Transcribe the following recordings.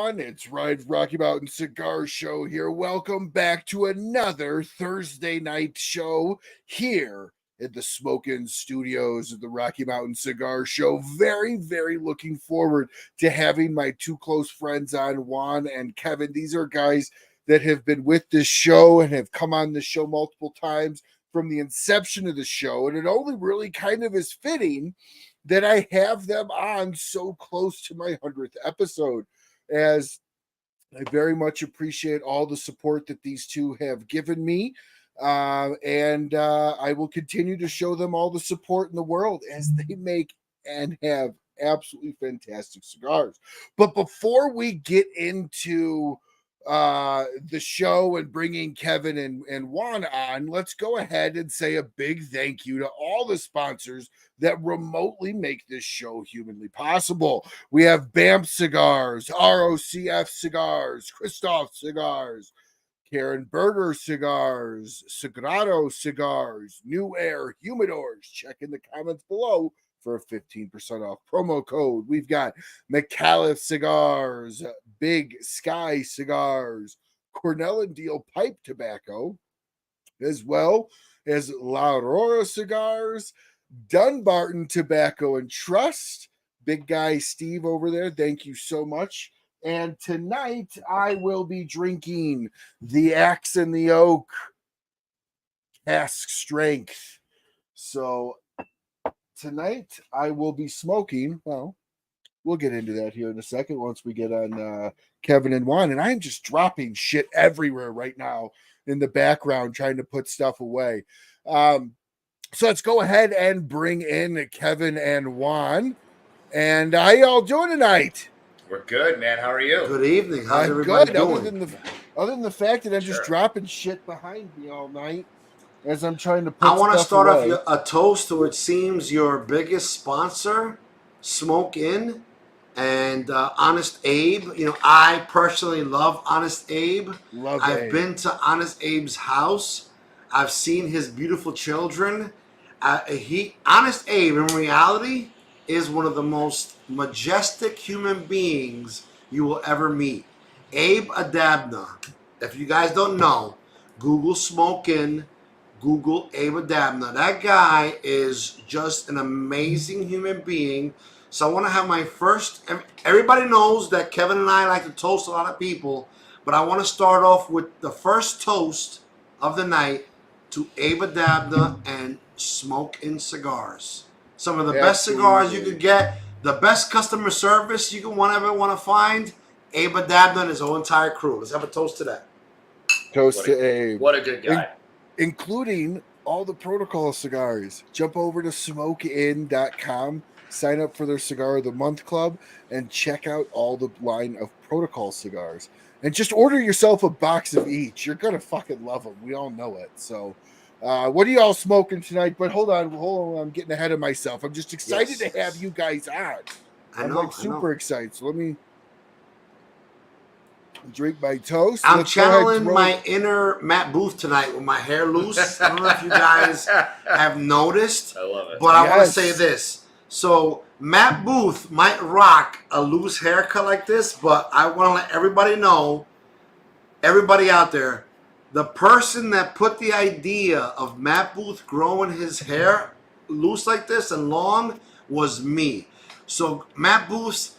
everyone. It's Rocky Mountain Cigar Show here. Welcome back to another Thursday night show here at the Smokin' Studios of the Rocky Mountain Cigar Show. Very, very looking forward to having my two close friends on, Juan and Kevin. These are guys that have been with this show and have come on the show multiple times from the inception of the show, and it only really kind of is fitting that I have them on so close to my 100th episode, as I very much appreciate all the support that these two have given me. And I will continue to show them all the support in the world as they make and have absolutely fantastic cigars. But before we get into the show and bringing Kevin and Juan on, let's go ahead and say a big thank you to all the sponsors that remotely make this show humanly possible. We have BAMF Cigars, ROCF Cigars, Kristoff Cigars, Berger Cigars, Sagrado Cigars, New Air Humidors. Check in the comments below for a 15% off promo code. We've got Micallef Cigars, Big Sky Cigars, Cornell and Diehl Pipe Tobacco, as well as La Aurora Cigars, Dunbarton Tobacco and Trust. Big guy Steve over there, thank you so much. And tonight I will be drinking the Axe and the Oak Cask Strength. So tonight I will be smoking, well, we'll get into that here in a second once we get on Kevin and Juan. And I'm just dropping shit everywhere right now in the background trying to put stuff away. So let's go ahead and bring in Kevin and Juan. And how y'all doing tonight? We're good, man. How are you? Good evening. How's everybody doing? Other than the fact that I'm just dropping shit behind me all night as I'm trying to put I want to start away. off a toast to, it seems, your biggest sponsor, Smoke Inn, and Honest Abe. You know, I personally love Honest Abe. I've been to Honest Abe's house. I've seen his beautiful children. Honest Abe, in reality, is one of the most majestic human beings you will ever meet. Abe Adabna. If you guys don't know, Google Smoke Inn, Google Abe Adabna. That guy is just an amazing human being. So I want to have my first... Everybody knows that Kevin and I like to toast a lot of people, but I want to start off with the first toast of the night to Abe Adabna and Smoke Inn Cigars. Some of the best cigars you could get, the best customer service you can ever want to find. Abe Adabna and his whole entire crew. Let's have a toast to that. Toast to Abe. What a good guy. Including all the Protocol cigars. Jump over to smokein.com, sign up for their Cigar of the Month Club, and check out all the line of Protocol cigars. And just order yourself a box of each. You're going to fucking love them. We all know it. So... what are y'all smoking tonight? But hold on, I'm getting ahead of myself. I'm just excited to have you guys on. I'm super excited. So let me drink my toast. I'm channeling my inner Matt Booth tonight with my hair loose. I don't know if you guys have noticed. I love it. But I want to say this. So Matt Booth might rock a loose haircut like this, but I want to let everybody know, everybody out there, the person that put the idea of Matt Booth growing his hair loose like this and long was me. So Matt Booth's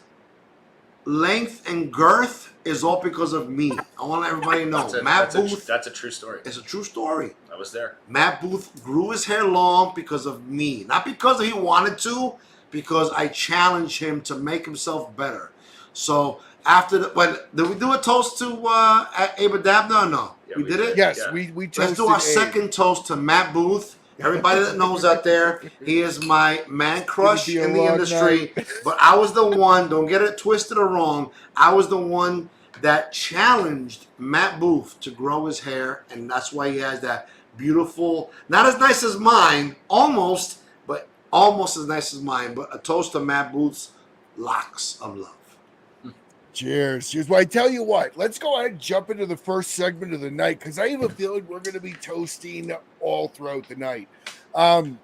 length and girth is all because of me. I want everybody to know. That's a true story. It's a true story. I was there. Matt Booth grew his hair long because of me. Not because he wanted to, because I challenged him to make himself better. So after did we do a toast to Abe Adabna or no? Yeah, we did it? Yes, we toasted. Let's do our second toast to Matt Booth. Everybody that knows out there, he is my man crush in the industry. But I was the one, don't get it twisted or wrong, I was the one that challenged Matt Booth to grow his hair, and that's why he has that beautiful, not as nice as mine, almost as nice as mine, but a toast to Matt Booth's locks of love. Cheers. Well, I tell you what, let's go ahead and jump into the first segment of the night, because I have a feeling we're going to be toasting all throughout the night. And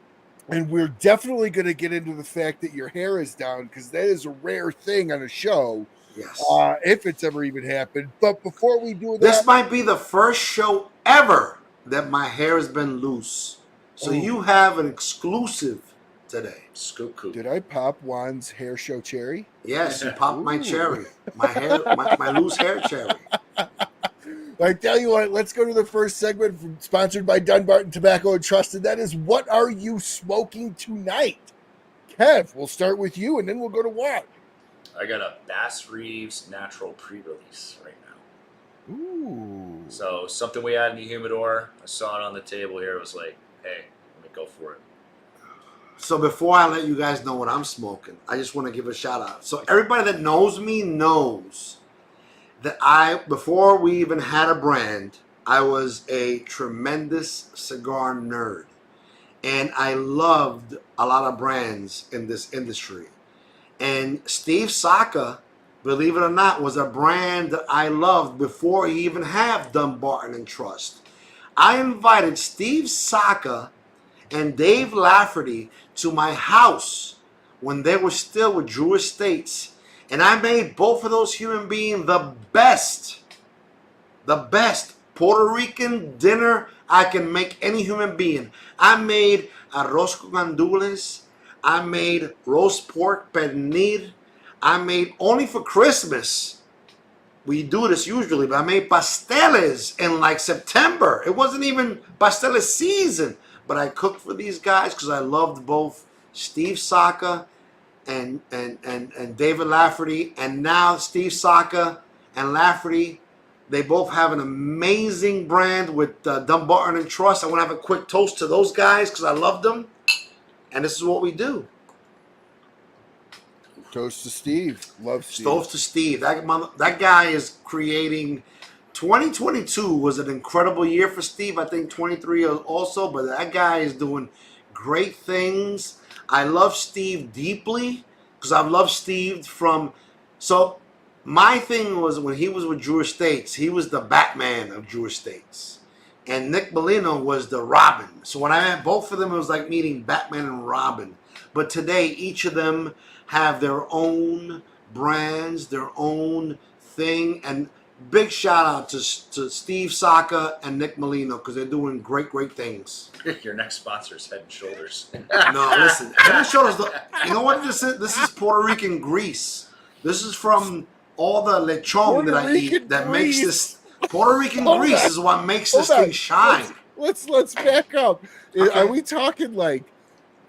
we're definitely going to get into the fact that your hair is down, because that is a rare thing on a show Yes. If it's ever even happened. But before we do that, this might be the first show ever that my hair has been loose. So you have an exclusive today. Scoop coop. Did I pop Juan's hair show cherry? Yes, you popped my cherry. My loose hair cherry. I tell you what, let's go to the first segment sponsored by Dunbarton Tobacco and Trust, and that is, what are you smoking tonight? Kev, we'll start with you, and then we'll go to Juan. I got a Bass Reeves natural pre-release right now. Ooh. So something we had in the humidor. I saw it on the table here. It was like, hey, let me go for it. So before I let you guys know what I'm smoking, I just want to give a shout out. So everybody that knows me knows that before we even had a brand, I was a tremendous cigar nerd. And I loved a lot of brands in this industry. And Steve Saka, believe it or not, was a brand that I loved before he even had Dunbarton and Trust. I invited Steve Saka and Dave Lafferty to my house when they were still with Drew Estates. And I made both of those human beings the best Puerto Rican dinner I can make any human being. I made arroz con gandules. I made roast pork pernil. I made, only for Christmas, we do this usually, but I made pasteles in like September. It wasn't even pasteles season, but I cooked for these guys because I loved both Steve Saka and David Lafferty, and now Steve Saka and Lafferty, they both have an amazing brand with Dunbarton and Trust. I want to have a quick toast to those guys because I loved them, and this is what we do. Toast to Steve. Love Steve. Toast to Steve. That guy is creating. 2022 was an incredible year for Steve. I think 23 also, but that guy is doing great things. I love Steve deeply because I've loved Steve from. So my thing was when he was with Drew Estates, he was the Batman of Drew Estates. And Nick Molino was the Robin. So when I met both of them, it was like meeting Batman and Robin. But today, each of them have their own brands, their own thing. And big shout out to Steve Saka and Nick Molino because they're doing great things. Your next sponsor is Head and Shoulders. No, listen. Head and Shoulders, you know what this is? This is Puerto Rican grease. This is from all the lechon that I eat that makes this. Puerto Rican grease is what makes this thing shine. Let's back up. Okay. Are we talking like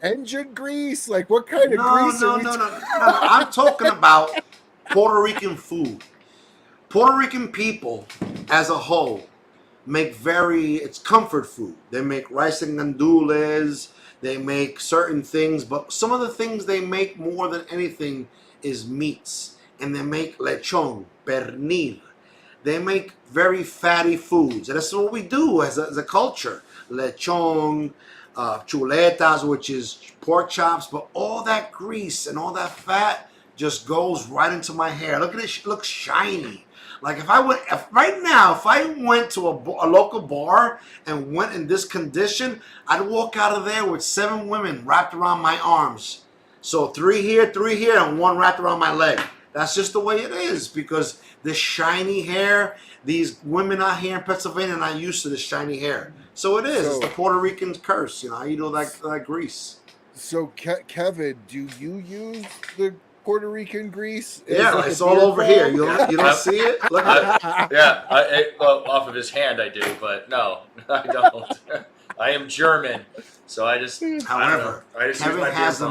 engine grease? Like what kind of grease? No. I'm talking about Puerto Rican food. Puerto Rican people as a whole make it's comfort food. They make rice and gandules. They make certain things, but some of the things they make more than anything is meats. And they make lechon, pernil. They make very fatty foods. And that's what we do as a culture. Lechon, chuletas, which is pork chops, but all that grease and all that fat just goes right into my hair. Look at it, it looks shiny. Like if I went to a local bar and went in this condition, I'd walk out of there with 7 women wrapped around my arms. So 3 here, and 1 wrapped around my leg. That's just the way it is because this shiny hair, these women out here in Pennsylvania are not used to this shiny hair. So it is. It's the Puerto Rican curse. You know, I eat all that grease. So Kevin, do you use the Puerto Rican grease? Yeah, like it's all over here. You don't see it? Look at it. Well, off of his hand I do, but no, I don't. I am German, so I just. However, Kevin has a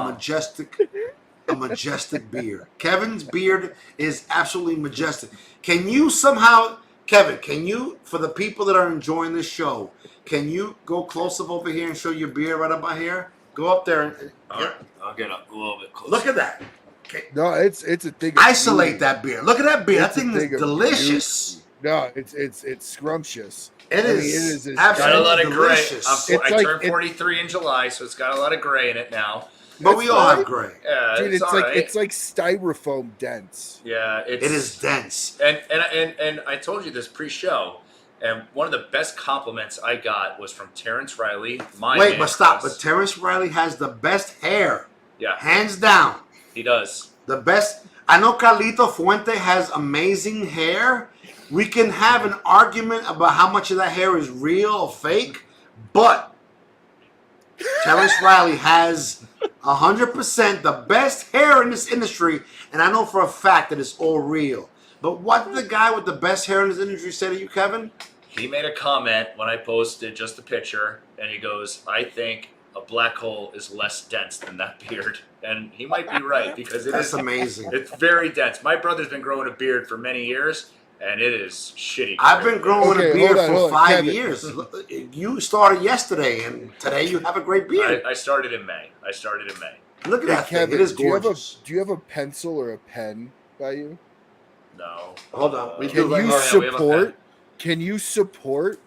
majestic beard. Kevin's beard is absolutely majestic. Can you somehow, Kevin? For the people that are enjoying this show, can you go close up over here and show your beard right up my here? Go up there and. All right, I'll get up a little bit closer. Look at that. Okay. No, it's a thing. Isolate that beard. Look at that beard. That thing is delicious. No, it's scrumptious. It is. It's absolutely got a lot of delicious. gray. I turned 43 in July, so it's got a lot of gray in it now. But we all have gray. Yeah, dude, it's like styrofoam dense. Yeah, it is dense. And I told you this pre-show, and one of the best compliments I got was from Terrence Riley. But stop. But Terrence Riley has the best hair. Yeah, hands down. He does. The best. I know Carlito Fuente has amazing hair. We can have an argument about how much of that hair is real or fake, but Terrence Riley has 100% the best hair in this industry, and I know for a fact that it's all real. But what did the guy with the best hair in this industry say to you, Kevin? He made a comment when I posted just a picture, and he goes, I think a black hole is less dense than that beard. And he might be right, because That's amazing. It's very dense. My brother's been growing a beard for many years, and it is shitty. I've been growing a beard for 5 Kevin. years. You started yesterday, and today you have a great beard. I started in May. Look at that Kevin, thing. It is gorgeous. Do you have a pencil or a pen by you? No. Hold on. We Can do right you now. We have a support? pen. Can you support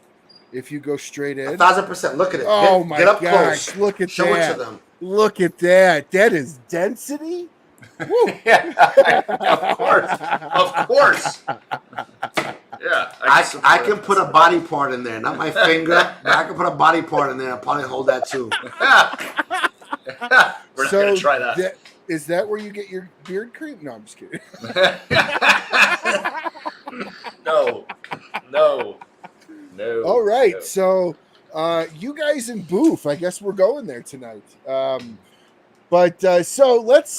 if you go straight in? 1,000%. Look at it. Oh my Get up gosh! close. Look at Show that! it to them. Look at that! That is density. Woo. Yeah, of course. Yeah, I can put a body part in there, not my finger, but I can put a body part in there and probably hold that too. We're not gonna try that. Is that where you get your beard cream? No, I'm just kidding. No. All right, no. so you guys in booth, I guess we're going there tonight. So let's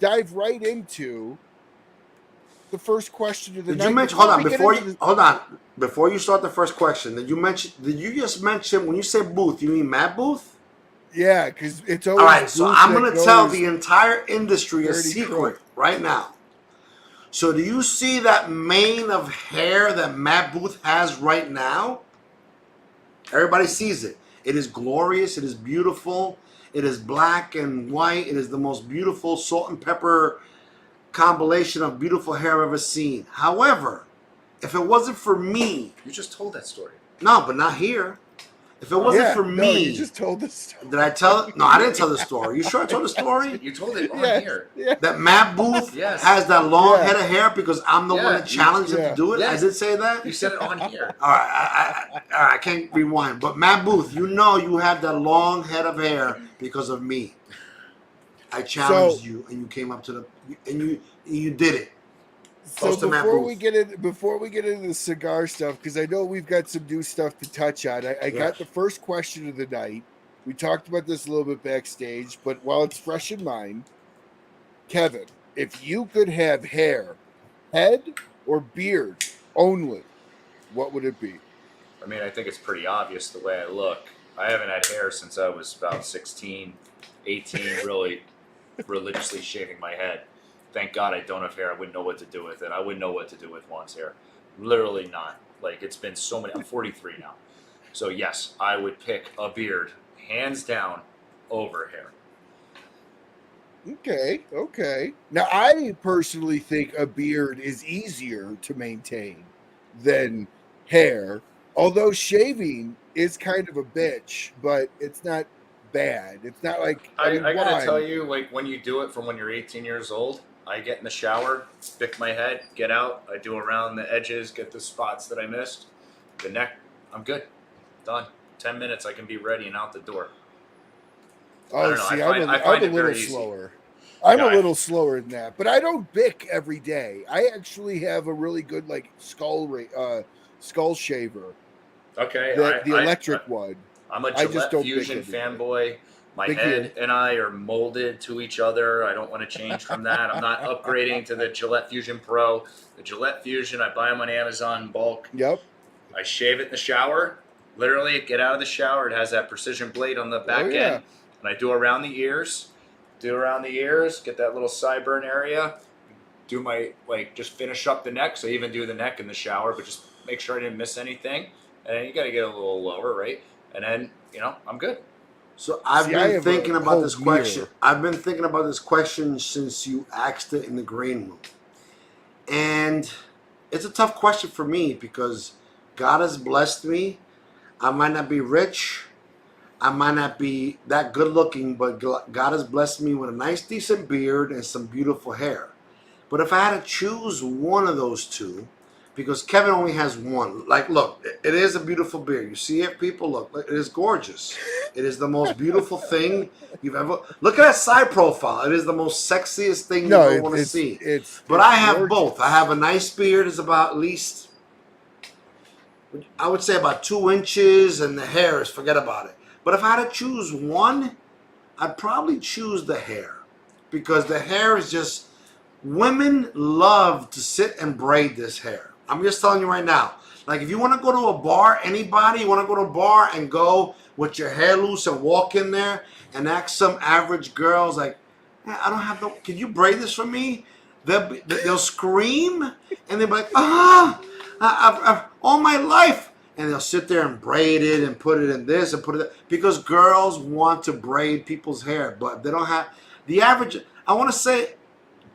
dive right into the first question of the night. Did you mention? Hold on. Before you start the first question, did you just mention when you say booth, you mean Matt Booth? Yeah, because it's always all right. So Booth I'm that going to goes tell the entire industry a 30 secret crore. right now. So do you see that mane of hair that Matt Booth has right now? Everybody sees it. It is glorious. It is beautiful. It is black and white. It is the most beautiful salt and pepper combination of beautiful hair I've ever seen. However, if it wasn't for me, You just told that story. no, but not here. If it wasn't for No, me, you just told the story. did I tell it? No, I didn't tell the story. You sure I told the story? You told it on Yeah, here. yeah. That Matt Booth Yes. has that long Yeah. head of hair because I'm the Yeah. one that challenged him Yeah. to do it. Yes. I did say that. You said it on here. All right, I can't rewind. But Matt Booth, you know you have that long head of hair because of me. I challenged you, and you came up to the and you did it. So Close to Matt before Booth. we get into the cigar stuff, because I know we've got some new stuff to touch on. I got the first question of the night. We talked about this a little bit backstage, but while it's fresh in mind, Kevin, if you could have hair, head or beard only, what would it be? I mean, I think it's pretty obvious the way I look. I haven't had hair since I was about 16, 18, really religiously shaving my head. Thank God I don't have hair. I wouldn't know what to do with it. I wouldn't know what to do with Juan's hair. Literally not. Like, it's been so many. I'm 43 now. So, yes, I would pick a beard, hands down, over hair. Okay. Now, I personally think a beard is easier to maintain than hair, although shaving is kind of a bitch, but it's not bad. It's not like I gotta Juan, tell you, like, when you do it from when you're 18 years old, I get in the shower, pick my head, get out, I do around the edges, get the spots that I missed, the neck, I'm good. Done. 10 minutes, I can be ready and out the door. Oh, don't know. see, I I'm find a it little very easy. slower. I'm Yeah, a little slower than that, but I don't bick every day. I actually have a really good like skull shaver, Okay. the electric one. I'm a I just Gillette don't Fusion pick anything. fanboy. My Big head and I are molded to each other. I don't want to change from that. I'm not upgrading to the Gillette Fusion Pro. The Gillette Fusion, I buy them on Amazon in bulk. Yep. I shave it in the shower. Literally, get out of the shower. It has that precision blade on the back yeah. end. And I do around the ears. Get that little sideburn area. Do my, just finish up the neck. So I even do the neck in the shower, but just make sure I didn't miss anything. And then you got to get a little lower, right? And then, I'm good. So I've been thinking about this cold mirror. question. I've been thinking about this question since you asked it in the green room. And it's a tough question for me because God has blessed me. I might not be rich. I might not be that good looking, but God has blessed me with a nice, decent beard and some beautiful hair. But if I had to choose one of those two, because Kevin only has one. Like, look, it is a beautiful beard. You see it, people? Look, it is gorgeous. It is the most beautiful thing you've ever. Look at that side profile. It is the most sexiest thing you ever want to see. But I have gorgeous. Both. I have a nice beard. It's about at least, I would say about 2 inches, and the hair is, forget about it. But if I had to choose one, I'd probably choose the hair, because the hair is just, women love to sit and braid this hair. I'm just telling you right now. Like, if you want to go to a bar, anybody, you want to go to a bar and go with your hair loose and walk in there and ask some average girls, like, hey, I don't have no, can you braid this for me? They'll scream, and they'll be like, I've all my life. And they'll sit there and braid it and put it in this and put it, because girls want to braid people's hair, but they don't have, the average, I want to say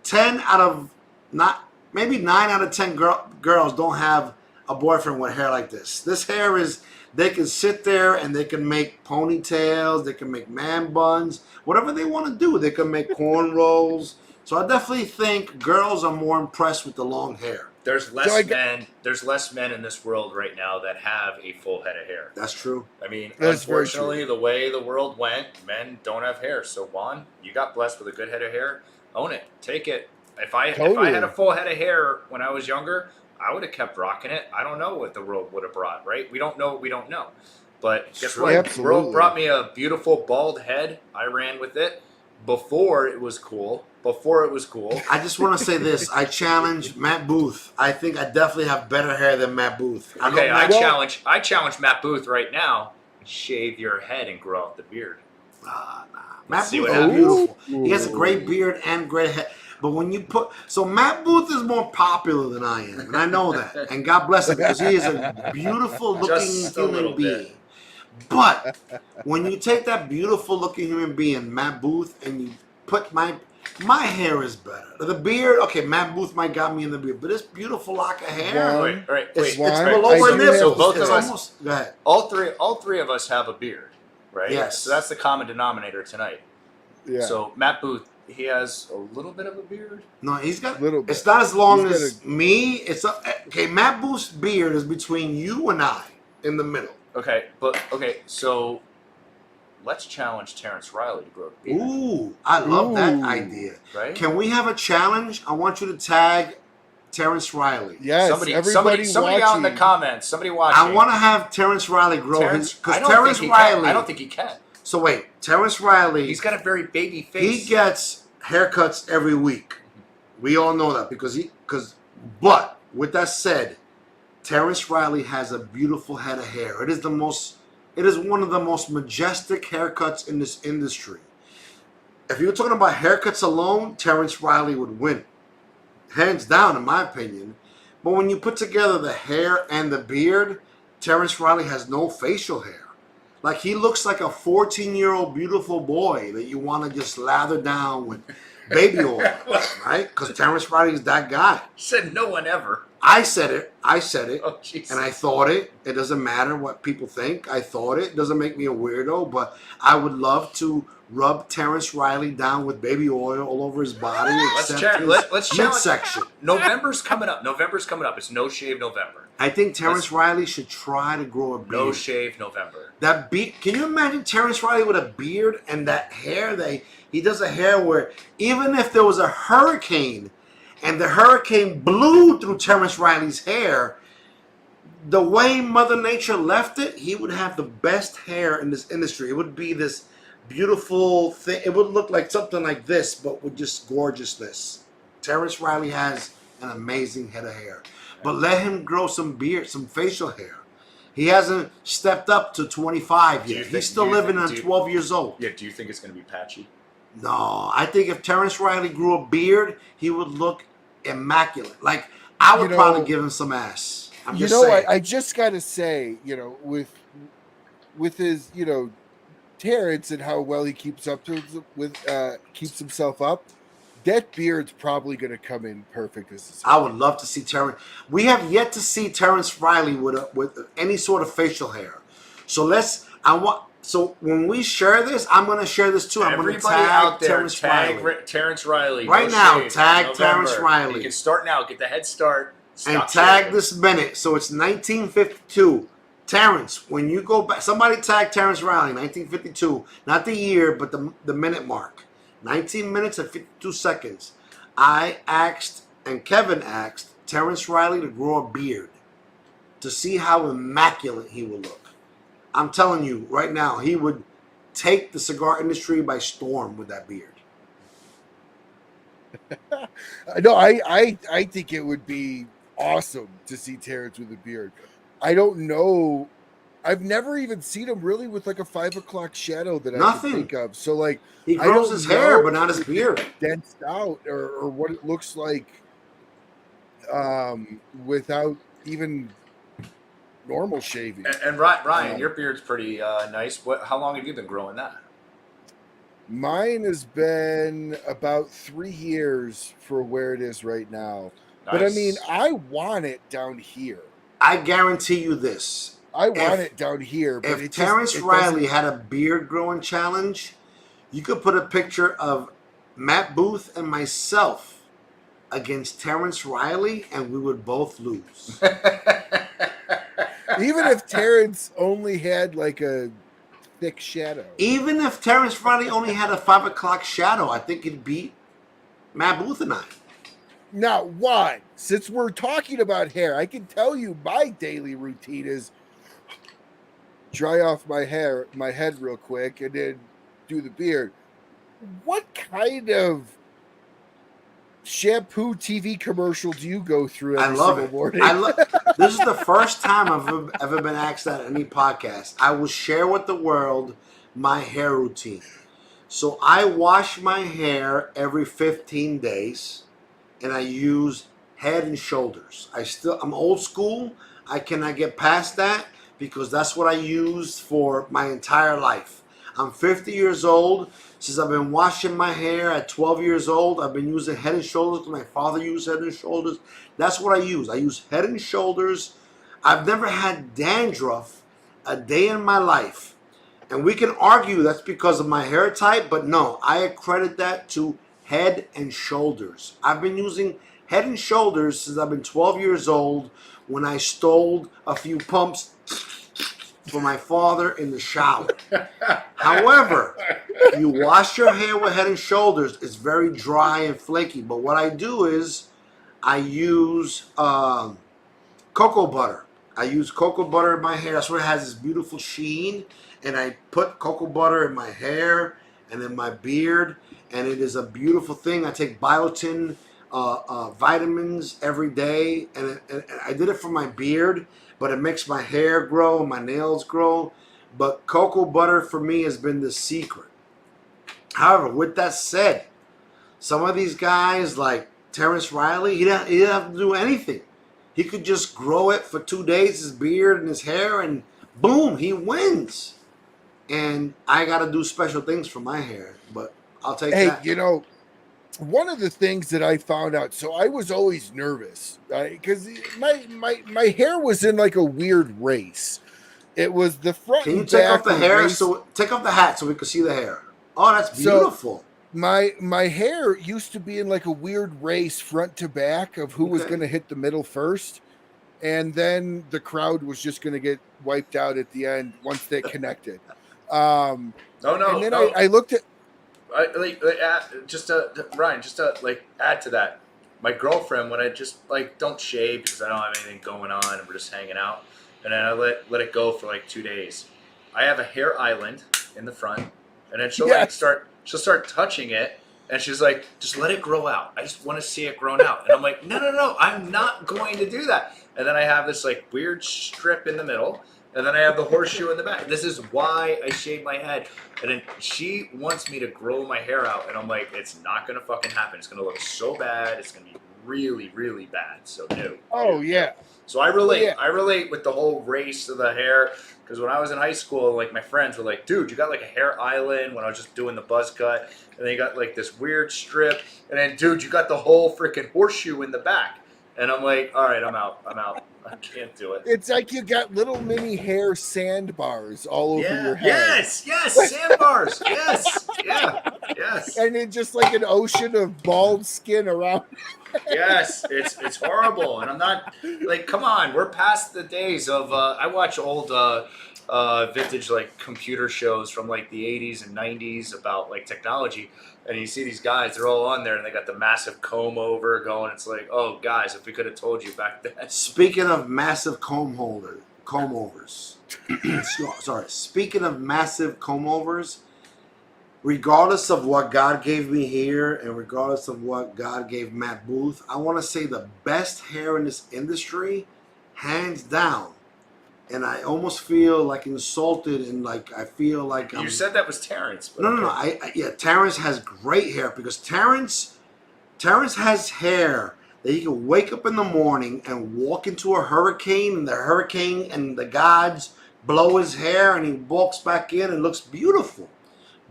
10 out of, not, maybe 9 out of 10 girls don't have a boyfriend with hair like this. This hair is, they can sit there and they can make ponytails, they can make man buns, whatever they want to do. They can make cornrows. So I definitely think girls are more impressed with the long hair. There's less men. There's less men in this world right now that have a full head of hair. That's true. I mean, unfortunately, the way the world went, men don't have hair. So Juan, you got blessed with a good head of hair. Own it. Take it. If I had a full head of hair when I was younger, I would have kept rocking it. I don't know what the world would have brought. Right? We don't know what we don't know. But guess what? The world brought me a beautiful bald head. I ran with it before it was cool. I just want to say this. I challenge Matt Booth. I think I definitely have better hair than Matt Booth. I challenge Matt Booth right now. Shave your head and grow out the beard. Nah. Matt Booth is beautiful. He has a great beard and great head. But when you put, so Matt Booth is more popular than I am, and I know that. And God bless him, because he is a beautiful looking human being. But when you take that beautiful looking human being, Matt Booth, and you put my hair is better. The beard, okay, Matt Booth might got me in the beard, but this beautiful lock of hair, it's below my nipples. So both of us, almost, go ahead. All three of us have a beard, right? Yes. So that's the common denominator tonight. Yeah. So Matt Booth, he has a little bit of a beard. No, he's got a little bit. It's not as long as me. It's okay. Matt Booth's beard is between you and I, in the middle. Okay, so let's challenge Terrence Riley to grow a beard. Ooh, I love that idea. Right? Can we have a challenge? I want you to tag Terrence Riley. Yes, somebody out in the comments. Somebody watching. I want to have Terrence Riley grow his, because Terrence Riley. I don't think he can. So wait, Terrence Riley. He's got a very baby face. He gets haircuts every week. We all know that but with that said, Terrence Riley has a beautiful head of hair. It is one of the most majestic haircuts in this industry. If you're talking about haircuts alone, Terrence Riley would win. Hands down, in my opinion. But when you put together the hair and the beard, Terrence Riley has no facial hair. Like, he looks like a 14-year-old beautiful boy that you want to just lather down with baby oil, right? Because Terrence Riley is that guy. Said no one ever. I said it. Oh, and I thought it. It doesn't matter what people think. I thought it. It doesn't make me a weirdo, but I would love to rub Terrence Riley down with baby oil all over his body. Let's challenge midsection. November's coming up. It's No Shave November. I think Terrence Riley should try to grow a beard. No Shave November. Can you imagine Terrence Riley with a beard and that hair? He does a hair where even if there was a hurricane and the hurricane blew through Terrence Riley's hair, the way Mother Nature left it, he would have the best hair in this industry. It would be this beautiful thing. It would look like something like this, but with just gorgeousness. Terrence Riley has an amazing head of hair. But let him grow some beard, some facial hair. He hasn't stepped up to 25 yet. He's still living at 12 years old. Yeah, do you think it's going to be patchy? No, I think if Terrence Riley grew a beard, he would look immaculate. Like, I would probably give him some ass. I'm just saying. I just got to say, with his, Terrence and how well he keeps keeps himself up, that beard's probably going to come in perfect as I would love to see Terrence. We have yet to see Terrence Riley with any sort of facial hair. So when we share this, I'm going to share this too. I'm going to tag Terrence Riley. Terrence Riley. Right now, tag Terrence Riley. You can start now. Get the head start. and tag this minute. So it's 1952. Terrence, when you go back, somebody tag Terrence Riley, 1952. Not the year, but the minute mark. 19 minutes and 52 seconds. I asked, and Kevin asked, Terrence Riley to grow a beard to see how immaculate he would look. I'm telling you right now, he would take the cigar industry by storm with that beard. No, I think it would be awesome to see Terrence with a beard. I don't know. I've never even seen him really with like a 5 o'clock shadow that I can think of. So like he grows his hair, but not his beard. Densed out, or what it looks like without even normal shaving. And Ryan, your beard's pretty nice. How long have you been growing that? Mine has been about 3 years for where it is right now. Nice. But I mean, I want it down here. I guarantee you this. I want it down here. But if Terrence Riley had a beard growing challenge, you could put a picture of Matt Booth and myself against Terrence Riley, and we would both lose. Even if Terrence only had like a thick shadow. Even if Terrence Riley only had a 5 o'clock shadow, I think he'd beat Matt Booth and I. Now, Juan, since we're talking about hair, I can tell you my daily routine is dry off my head real quick, and then do the beard. What kind of shampoo TV commercial do you go through every single morning? This is the first time I've ever been asked that in any podcast. I will share with the world my hair routine. So I wash my hair every 15 days. And I use Head and Shoulders. I'm old school. I cannot get past that because that's what I used for my entire life. I'm 50 years old. Since I've been washing my hair at 12 years old, I've been using Head and Shoulders because my father used Head and Shoulders. That's what I use. I use Head and Shoulders. I've never had dandruff a day in my life. And we can argue that's because of my hair type, but no, I accredit that to Head and Shoulders. I've been using Head and Shoulders since I've been 12 years old when I stole a few pumps for my father in the shower. However, you wash your hair with Head and Shoulders, it's very dry and flaky. But what I do is I use cocoa butter. I use cocoa butter in my hair. That's what it has this beautiful sheen. And I put cocoa butter in my hair and in my beard. And it is a beautiful thing. I take biotin vitamins every day. And I did it for my beard, but it makes my hair grow and my nails grow. But cocoa butter for me has been the secret. However, with that said, some of these guys like Terrence Riley, he didn't have to do anything. He could just grow it for 2 days, his beard and his hair, and boom, he wins. And I got to do special things for my hair, but I'll take that. Hey, you know, one of the things that I found out, so I was always nervous because my hair was in like a weird race. It was the front. Can you take off the hair? So take off the hat so we can see the hair. Oh, that's beautiful. So my hair used to be in like a weird race front to back of who was going to hit the middle first. And then the crowd was just going to get wiped out at the end once they connected. And then I looked at, Ryan, just to like add to that, my girlfriend, when I just like don't shave because I don't have anything going on and we're just hanging out, and then I let it go for like 2 days. I have a hair island in the front, and then she'll start touching it, and she's like, just let it grow out. I just want to see it grown out. And I'm like, no, I'm not going to do that. And then I have this like weird strip in the middle. And then I have the horseshoe in the back. This is why I shave my head. And then she wants me to grow my hair out. And I'm like, it's not going to fucking happen. It's going to look so bad. It's going to be really, really bad. So no. Oh, yeah. So I relate. Yeah. I relate with the whole race of the hair. Because when I was in high school, like my friends were like, dude, you got like a hair island when I was just doing the buzz cut. And then you got like this weird strip. And then, dude, you got the whole freaking horseshoe in the back. And I'm like, all right, I'm out. I can't do it. It's like you got little mini hair sandbars all over your head. Yes, sandbars. Yes. Yeah. Yes. And then just like an ocean of bald skin around. Yes, it's horrible, and I'm not like, come on, we're past the days of. I watch old vintage like computer shows from like the 80s and 90s about like technology, and you see these guys, they're all on there, and they got the massive comb over going. It's like, oh, guys, if we could have told you back then. Speaking of massive comb overs. Sorry. Speaking of massive comb overs. Regardless of what God gave me here and regardless of what God gave Matt Booth, I want to say the best hair in this industry, hands down. And I almost feel like insulted and like I feel like You said that was Terrence. But No. Terrence has great hair because Terrence has hair that he can wake up in the morning and walk into a hurricane and the hurricane and the gods blow his hair and he walks back in and looks beautiful.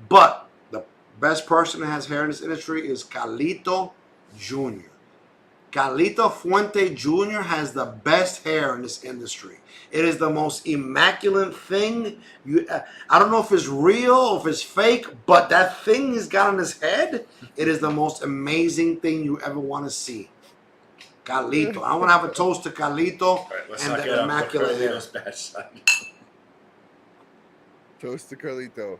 But the best person that has hair in this industry is Carlito Jr. Carlito Fuente Jr. has the best hair in this industry. It is the most immaculate thing. I don't know if it's real or if it's fake, but that thing he's got on his head, it is the most amazing thing you ever want to see. Carlito. I want to have a toast to Carlito and the immaculate hair. Toast to Carlito.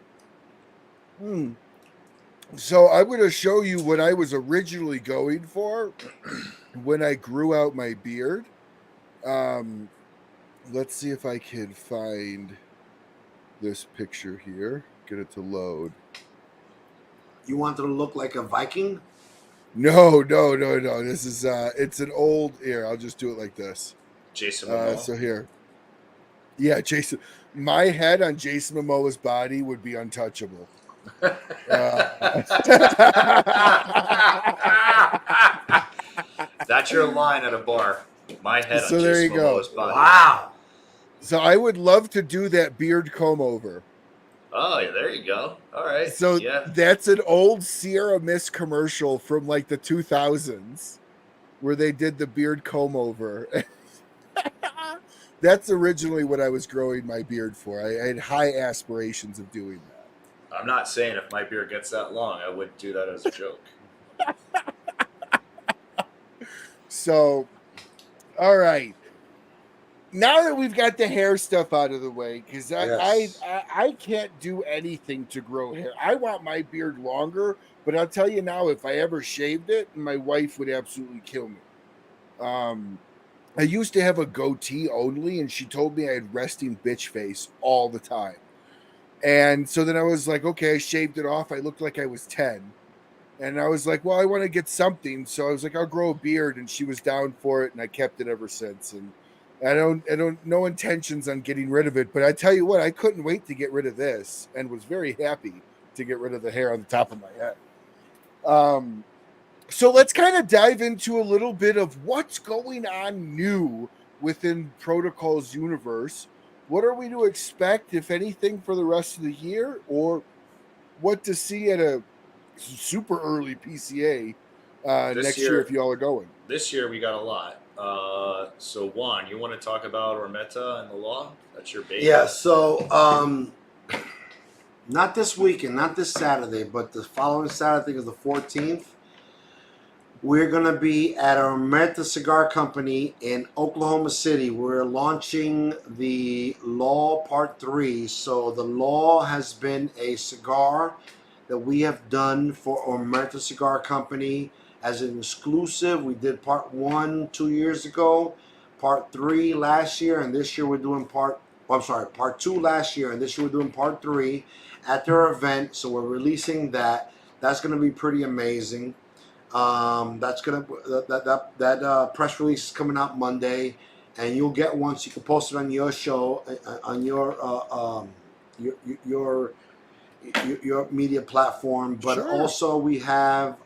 So I'm going to show you what I was originally going for when I grew out my beard. Let's see if I can find this picture here. Get it to load. You wanted to look like a Viking? No. This is it's an old here. I'll just do it like this. Jason Momoa. So here. Yeah, Jason. My head on Jason Momoa's body would be untouchable. That's your line at a bar. My head So on there Jason you go. Momoa's body. Wow. So I would love to do that beard comb over. Oh, yeah, there you go. All right. So yeah. that's an old Sierra Mist commercial from like the 2000s where they did the beard comb over. That's originally what I was growing my beard for. I had high aspirations of doing that. I'm not saying if my beard gets that long, I wouldn't do that as a joke. So, all right. Now that we've got the hair stuff out of the way, because I can't do anything to grow hair. I want my beard longer, but I'll tell you now, if I ever shaved it, my wife would absolutely kill me. I used to have a goatee only, and she told me I had resting bitch face all the time. And so then I was like, okay, I shaved it off. I looked like I was 10. And I was like, well, I want to get something. So I was like, I'll grow a beard. And she was down for it. And I kept it ever since. And I don't, no intentions on getting rid of it. But I tell you what, I couldn't wait to get rid of this and was very happy to get rid of the hair on the top of my head. So let's kind of dive into a little bit of what's going on new within Protocol's universe. What are we to expect, if anything, for the rest of the year, or what to see at a super early PCA next year if y'all are going? This year we got a lot. So Juan, you want to talk about Ormeta and the law? That's your baby. Yeah. So not this weekend, not this Saturday, but the following Saturday, I think is the 14th. We're going to be at Ormeta Cigar Company in Oklahoma City. We're launching the Law Part 3. So the Law has been a cigar that we have done for Ormeta Cigar Company as an exclusive. We did Part 1 2 years ago, Part 3 last year, and this year we're doing Part 2 last year, and this year we're doing Part 3 at their event. So we're releasing that. That's going to be pretty amazing. That's gonna that press release is coming out Monday, and you'll get one so you can post it on your show, on your media platform. But Sure. also we have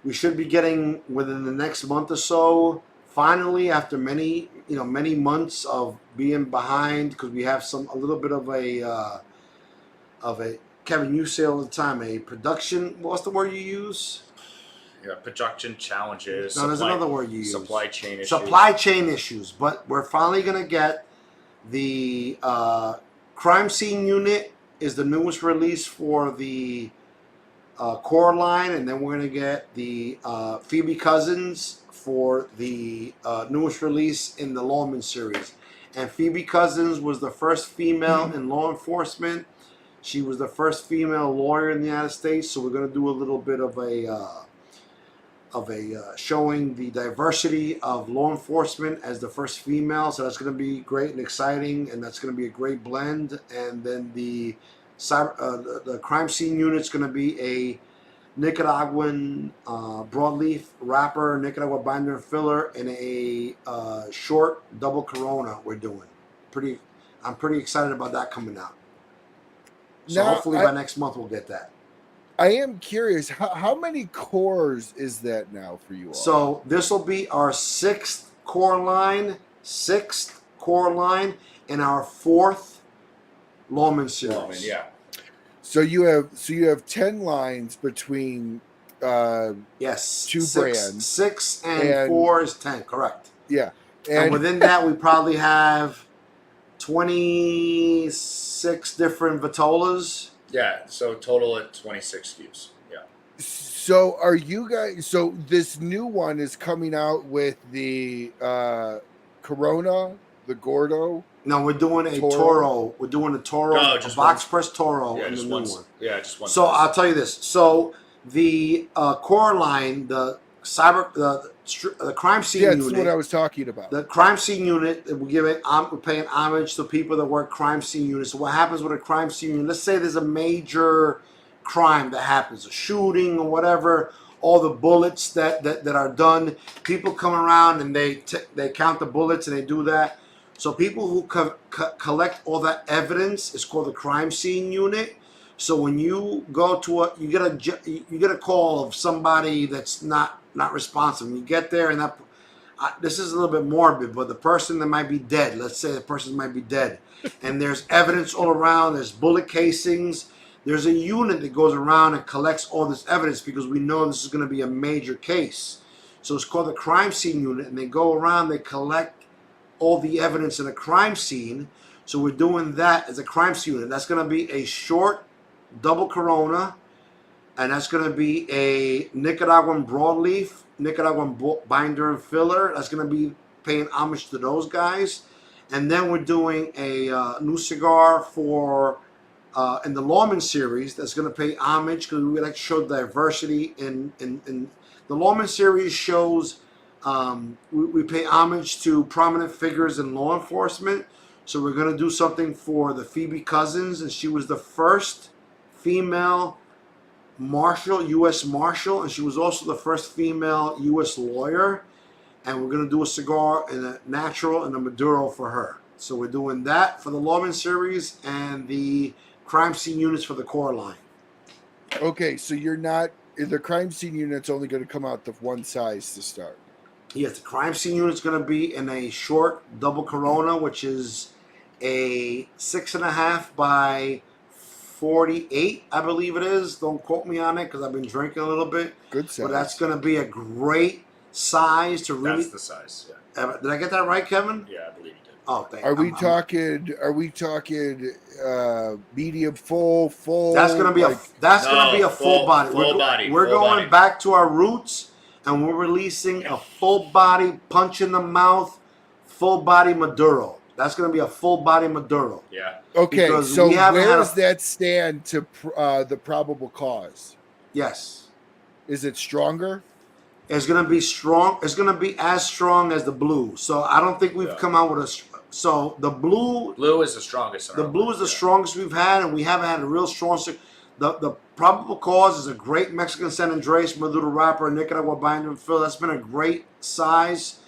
we should be getting within the next month or so. Finally, after many months of being behind, because we have a little bit of a Kevin, you say all the time, a production, what's the word you use? Yeah, production challenges. No, there's another word you use. Supply chain issues. Supply chain issues. But we're finally going to get the crime scene unit is the newest release for the core line, and then we're going to get the Phoebe Cousins for the newest release in the Lawman series. And Phoebe Cousins was the first female in law enforcement. She was the first female lawyer in the United States. So we're going to do a little bit of a showing the diversity of law enforcement as the first female. So that's going to be great and exciting, and that's going to be a great blend. And then the crime scene unit's going to be a Nicaraguan broadleaf wrapper, Nicaragua binder and filler, and a short double Corona we're doing. I'm pretty excited about that coming out. So now, hopefully by next month we'll get that. I am curious, how many cores is that now for you all? So this will be our sixth core line, and our fourth Lawman series. Lawman, yeah. So you have 10 lines between yes, two brands. 6 and 4 is 10, correct. Yeah. And within that we probably have 26 different Vitolas. Yeah, so total at 26 SKUs. Yeah. So are you guys? So this new one is coming out with the Corona, the Gordo. No, we're doing a Toro. We're doing a Toro, No, a just box one. press Toro Yeah, in the just new one. one. Yeah, just one. So size. I'll tell you this. So the core line, the crime scene Yeah, unit. that's what I was talking about. The crime scene unit, we're paying homage to people that work crime scene units. So what happens with a crime scene unit? Let's say there's a major crime that happens, a shooting or whatever. All the bullets that are done, people come around and they count the bullets and they do that. So people who collect all that evidence is called the crime scene unit. So when you go to you get a call of somebody that's not responsive. And you get there and this is a little bit morbid, but the person that might be dead, let's say the person might be dead, and there's evidence all around, there's bullet casings, there's a unit that goes around and collects all this evidence because we know this is going to be a major case. So it's called the crime scene unit, and they go around, they collect all the evidence in a crime scene. So we're doing that as a crime scene unit. That's going to be a short double Corona, and that's going to be a Nicaraguan broadleaf, Nicaraguan binder and filler. That's going to be paying homage to those guys. And then we're doing a new cigar for in the Lawman series that's going to pay homage because we like to show diversity in the Lawman series shows we pay homage to prominent figures in law enforcement. So we're going to do something for the Phoebe Cousins, and she was the first female Marshal, U.S. Marshal, and she was also the first female U.S. lawyer. And we're going to do a cigar in a natural and a Maduro for her. So we're doing that for the Lawman series and the crime scene units for the core line. Okay, so the crime scene unit's only going to come out the one size to start. Yes, the crime scene unit's going to be in a short double Corona, which is a 6.5 by 48, I believe it is. Don't quote me on it because I've been drinking a little bit. Good size. But that's going to be a great size to really. That's the size. Yeah. Did I get that right, Kevin? Yeah, I believe you did. Oh, thank Are we talking medium full? That's gonna be a full body. We're going back to our roots, and we're releasing a full body punch in the mouth, full body Maduro. That's gonna be a full body Maduro. Yeah. Okay, so where does that stand to the probable cause? Yes. Is it stronger? It's gonna be strong. It's gonna be as strong as the blue. So I don't think we've come out with a. So the blue is the strongest. The blue is the strongest we've had, and we haven't had a real strong. The probable cause is a great Mexican San Andres Maduro wrapper, Nicaragua binder and fill. That's been a great size.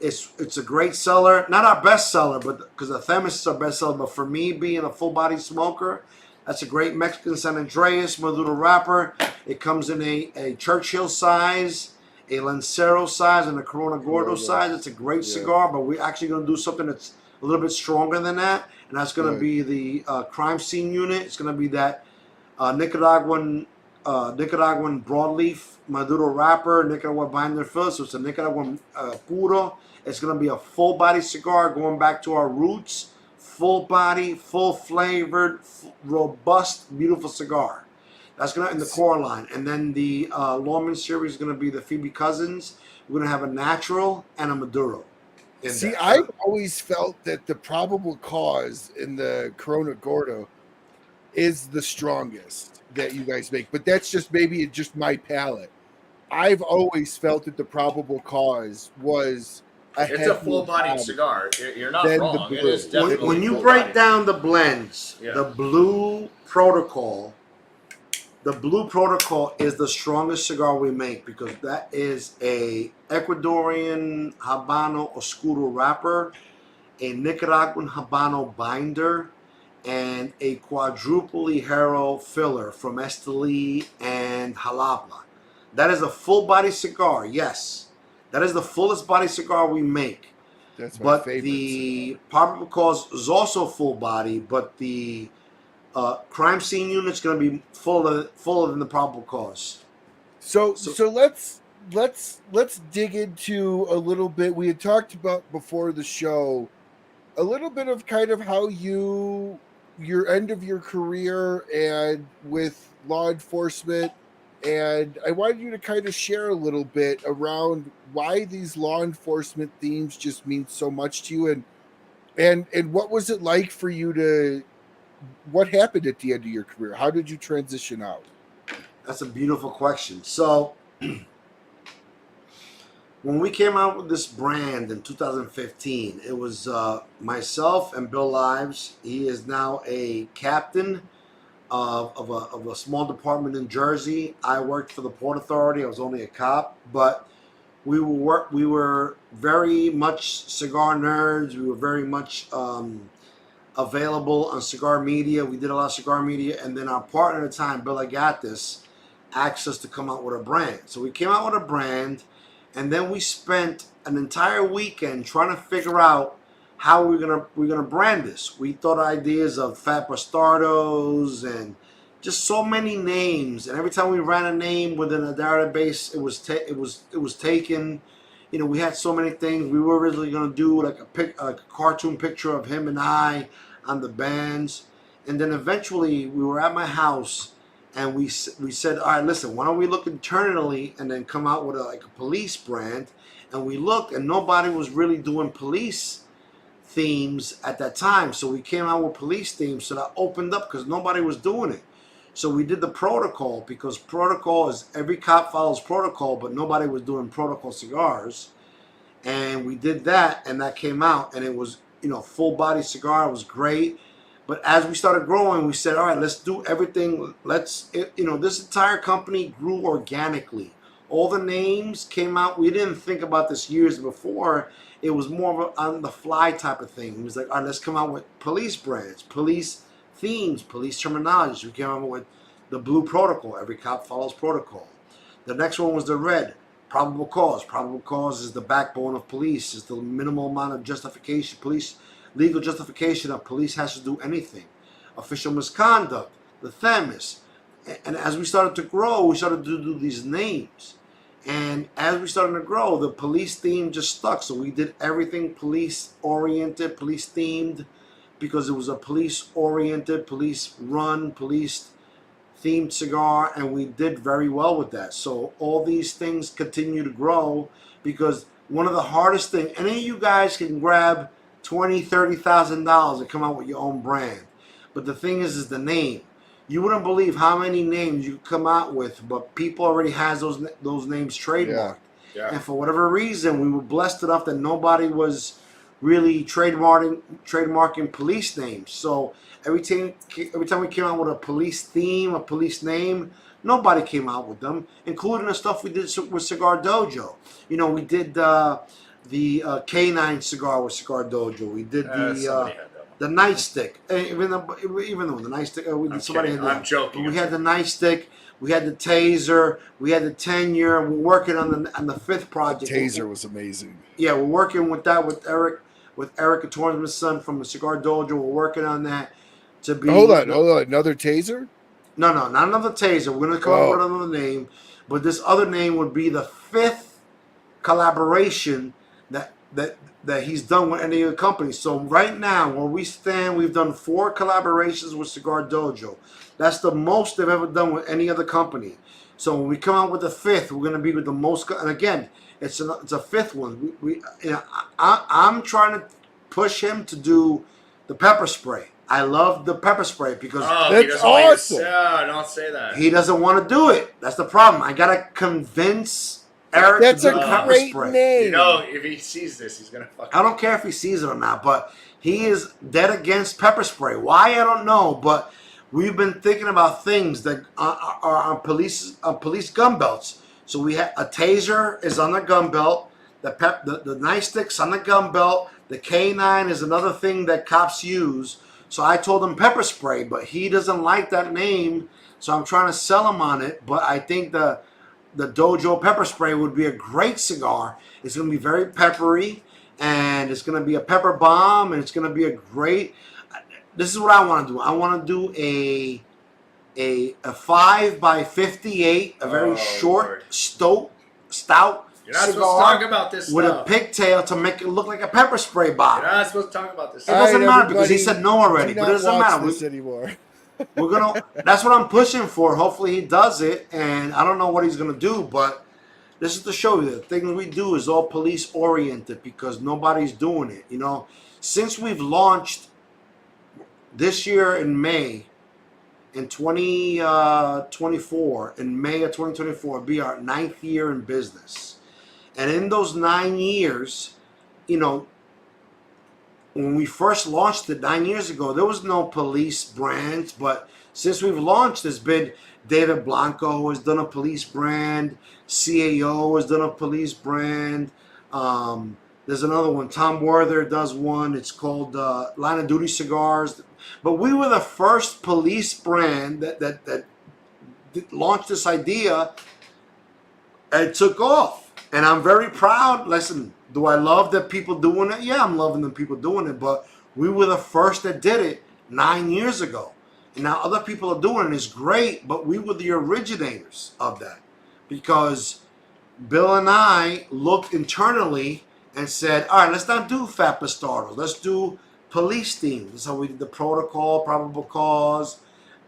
It's a great seller. Not our best seller, but because the Themis is our best seller. But for me, being a full body smoker, that's a great Mexican San Andreas Maduro wrapper. It comes in a Churchill size, a Lancero size, and a Corona Gordo size. It's a great cigar, but we're actually going to do something that's a little bit stronger than that, and that's going to be the crime scene unit. It's going to be that Nicaraguan broadleaf Maduro wrapper, Nicaragua binder fill. So it's a Nicaraguan puro. It's going to be a full body cigar going back to our roots, full body, full flavored, robust, beautiful cigar. That's gonna in the core line, and then the Lawman series is gonna be the Phoebe Cousins. We're gonna have a natural and a Maduro. See, I've always felt that the probable cause in the Corona Gordo is the strongest that you guys make, but that's just maybe just my palate. I've always felt that the probable cause was it's a full-bodied cigar. You're not wrong. It is definitely when you break down the blends, the Blue Protocol. The Blue Protocol is the strongest cigar we make because that is a Ecuadorian Habano Oscuro wrapper, a Nicaraguan Habano binder, and a quadruple Ligero filler from Esteli and Jalapa. That is a full body cigar, yes. That is the fullest body cigar we make. That's my but favorite the probable cause is also full body, but the crime scene unit's going to be fuller than the probable cause. So let's dig into a little bit. We had talked about before the show a little bit of kind of how your end of your career and with law enforcement, and I wanted you to kind of share a little bit around why these law enforcement themes just mean so much to you, and what was it like for you to. What happened at the end of your career? How did you transition out? That's a beautiful question. So, when we came out with this brand in 2015, it was myself and Bill Lives. He is now a captain of a small department in Jersey. I worked for the Port Authority. I was only a cop, but we were very much cigar nerds. We were very much available on cigar media. We did a lot of cigar media, and then our partner at the time, Bill Agatis, asked us to come out with a brand. So we came out with a brand, and then we spent an entire weekend trying to figure out how we're gonna brand this. We thought ideas of Fat Bastardos and just so many names, and every time we ran a name within a database, it was taken. You know, we had so many things. We were originally going to do like a cartoon picture of him and I on the bands. And then eventually we were at my house and we said, all right, listen, why don't we look internally and then come out with a police brand? And we looked and nobody was really doing police themes at that time. So we came out with police themes. So that opened up because nobody was doing it. So we did the protocol because protocol is every cop follows protocol, but nobody was doing protocol cigars. And we did that, and that came out, and it was, full body cigar. It was great. But as we started growing, we said, all right, let's do everything. This entire company grew organically. All the names came out. We didn't think about this years before. It was more of on the fly type of thing. It was like, all right, let's come out with police brands, police themes, police terminology. We came out with the Blue Protocol. Every cop follows protocol. The next one was the red, probable cause. Probable cause is the backbone of police. It's the minimal amount of justification. Legal justification of police has to do anything. Official misconduct, the Themis. And as we started to grow, we started to do these names. And as we started to grow, the police theme just stuck. So we did everything police-oriented, police-themed, because it was a police-oriented, police-run, police-themed cigar, and we did very well with that. So all these things continue to grow because one of the hardest things, any of you guys can grab $20,000, $30,000 and come out with your own brand. But the thing is the name. You wouldn't believe how many names you come out with, but people already has those names trademarked. Yeah. And for whatever reason, we were blessed enough that nobody was really trademarking police names. So every time we came out with a police theme, a police name, nobody came out with them, including the stuff we did with Cigar Dojo. We did the K9 cigar with Cigar Dojo. We did the nightstick. Even though the nightstick, somebody had that. I'm joking. We had the nightstick. We had the taser. We had the 10-year. We're working on the fifth project. The taser was amazing. Yeah, we're working with that with Eric Tornsman's son from the Cigar Dojo. We're working on that to be. Hold on, another taser? No, not another taser. We're gonna come up with another name, but this other name would be the fifth collaboration that he's done with any of the companies. So right now, where we stand, we've done 4 collaborations with Cigar Dojo. That's the most they've ever done with any other company. So when we come out with the 5th, we're going to be with the most. And again, it's a 5th one. I'm trying to push him to do the pepper spray. I love the pepper spray because that's awesome. Don't say that. He doesn't want to do it. That's the problem. I gotta convince Eric That's to do a pepper great spray. name. You know, if he sees this, he's gonna fucking. I don't care if he sees it or not, but he is dead against pepper spray. Why, I don't know, but we've been thinking about things that are on police gun belts. So we have a taser is on the gun belt, the nightstick's on the gun belt, the K9 is another thing that cops use. So I told him pepper spray, but he doesn't like that name, so I'm trying to sell him on it. But I think the Dojo pepper spray would be a great cigar. It's going to be very peppery, and it's going to be a pepper bomb, and it's going to be a great. This is what I want to do. I want to do a 5x58, a very short, stout. You're not supposed to talk about this with stuff. A pigtail to make it look like a pepper spray bottle. You're not supposed to talk about this It stuff. doesn't All right, matter because he said no already, but it doesn't matter. This anymore. We're gonna. That's what I'm pushing for. Hopefully he does it, and I don't know what he's gonna do, but this is to show you the things we do is all police oriented because nobody's doing it. You know, since we've launched this year in May, in 2024, in May of 2024, it'll be our 9th year in business. And in those 9 years, you know, when we first launched it 9 years ago, there was no police brands. But since we've launched, there's been David Blanco has done a police brand. CAO has done a police brand. There's another one. Tom Werther does one. It's called Line of Duty Cigars. But we were the first police brand that launched this idea and it took off. And I'm very proud. Listen, do I love that people doing it? Yeah, I'm loving the people doing it. But we were the first that did it 9 years ago. And now other people are doing it. It's great, but we were the originators of that. Because Bill and I looked internally and said, all right, let's not do Fat Bastardo. Let's do police themes. So we did the Protocol, Probable Cause,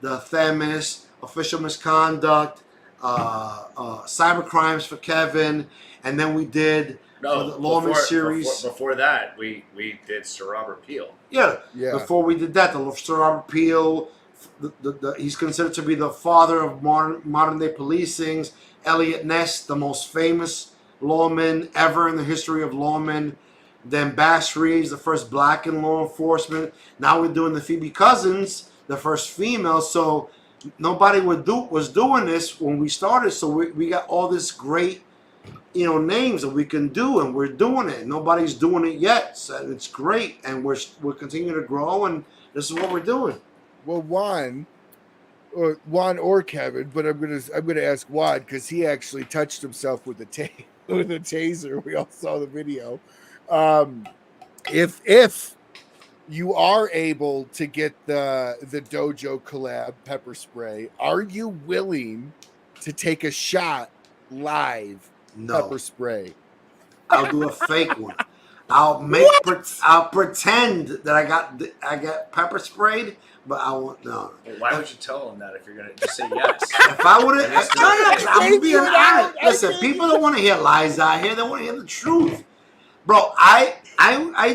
the Themis, Official Misconduct, Cyber Crimes for Kevin, and then we did the Lawman series. Before that, we did Sir Robert Peel. Yeah. Before we did that, the Sir Robert Peel, he's considered to be the father of modern day policings. Elliot Ness, the most famous lawman ever in the history of lawmen. Then Bass Reeves, the first black in law enforcement. Now we're doing the Phoebe Cousins, the first female. So nobody was doing this when we started. So we got all this great, names that we can do, and we're doing it. Nobody's doing it yet. So it's great, and we're continuing to grow, and this is what we're doing. Well, Juan or Kevin, but I'm gonna ask Juan because he actually touched himself with a taser. We all saw the video. If you are able to get the Dojo collab pepper spray, are you willing to take a shot live? No. Pepper spray. I'll do a fake one. I'll pretend that I got pepper sprayed, but I won't. No. Well, why would you tell them that if you're gonna just say yes? If I would have, I'm being honest. Listen, people don't want to hear lies out here. They want to hear the truth, bro. I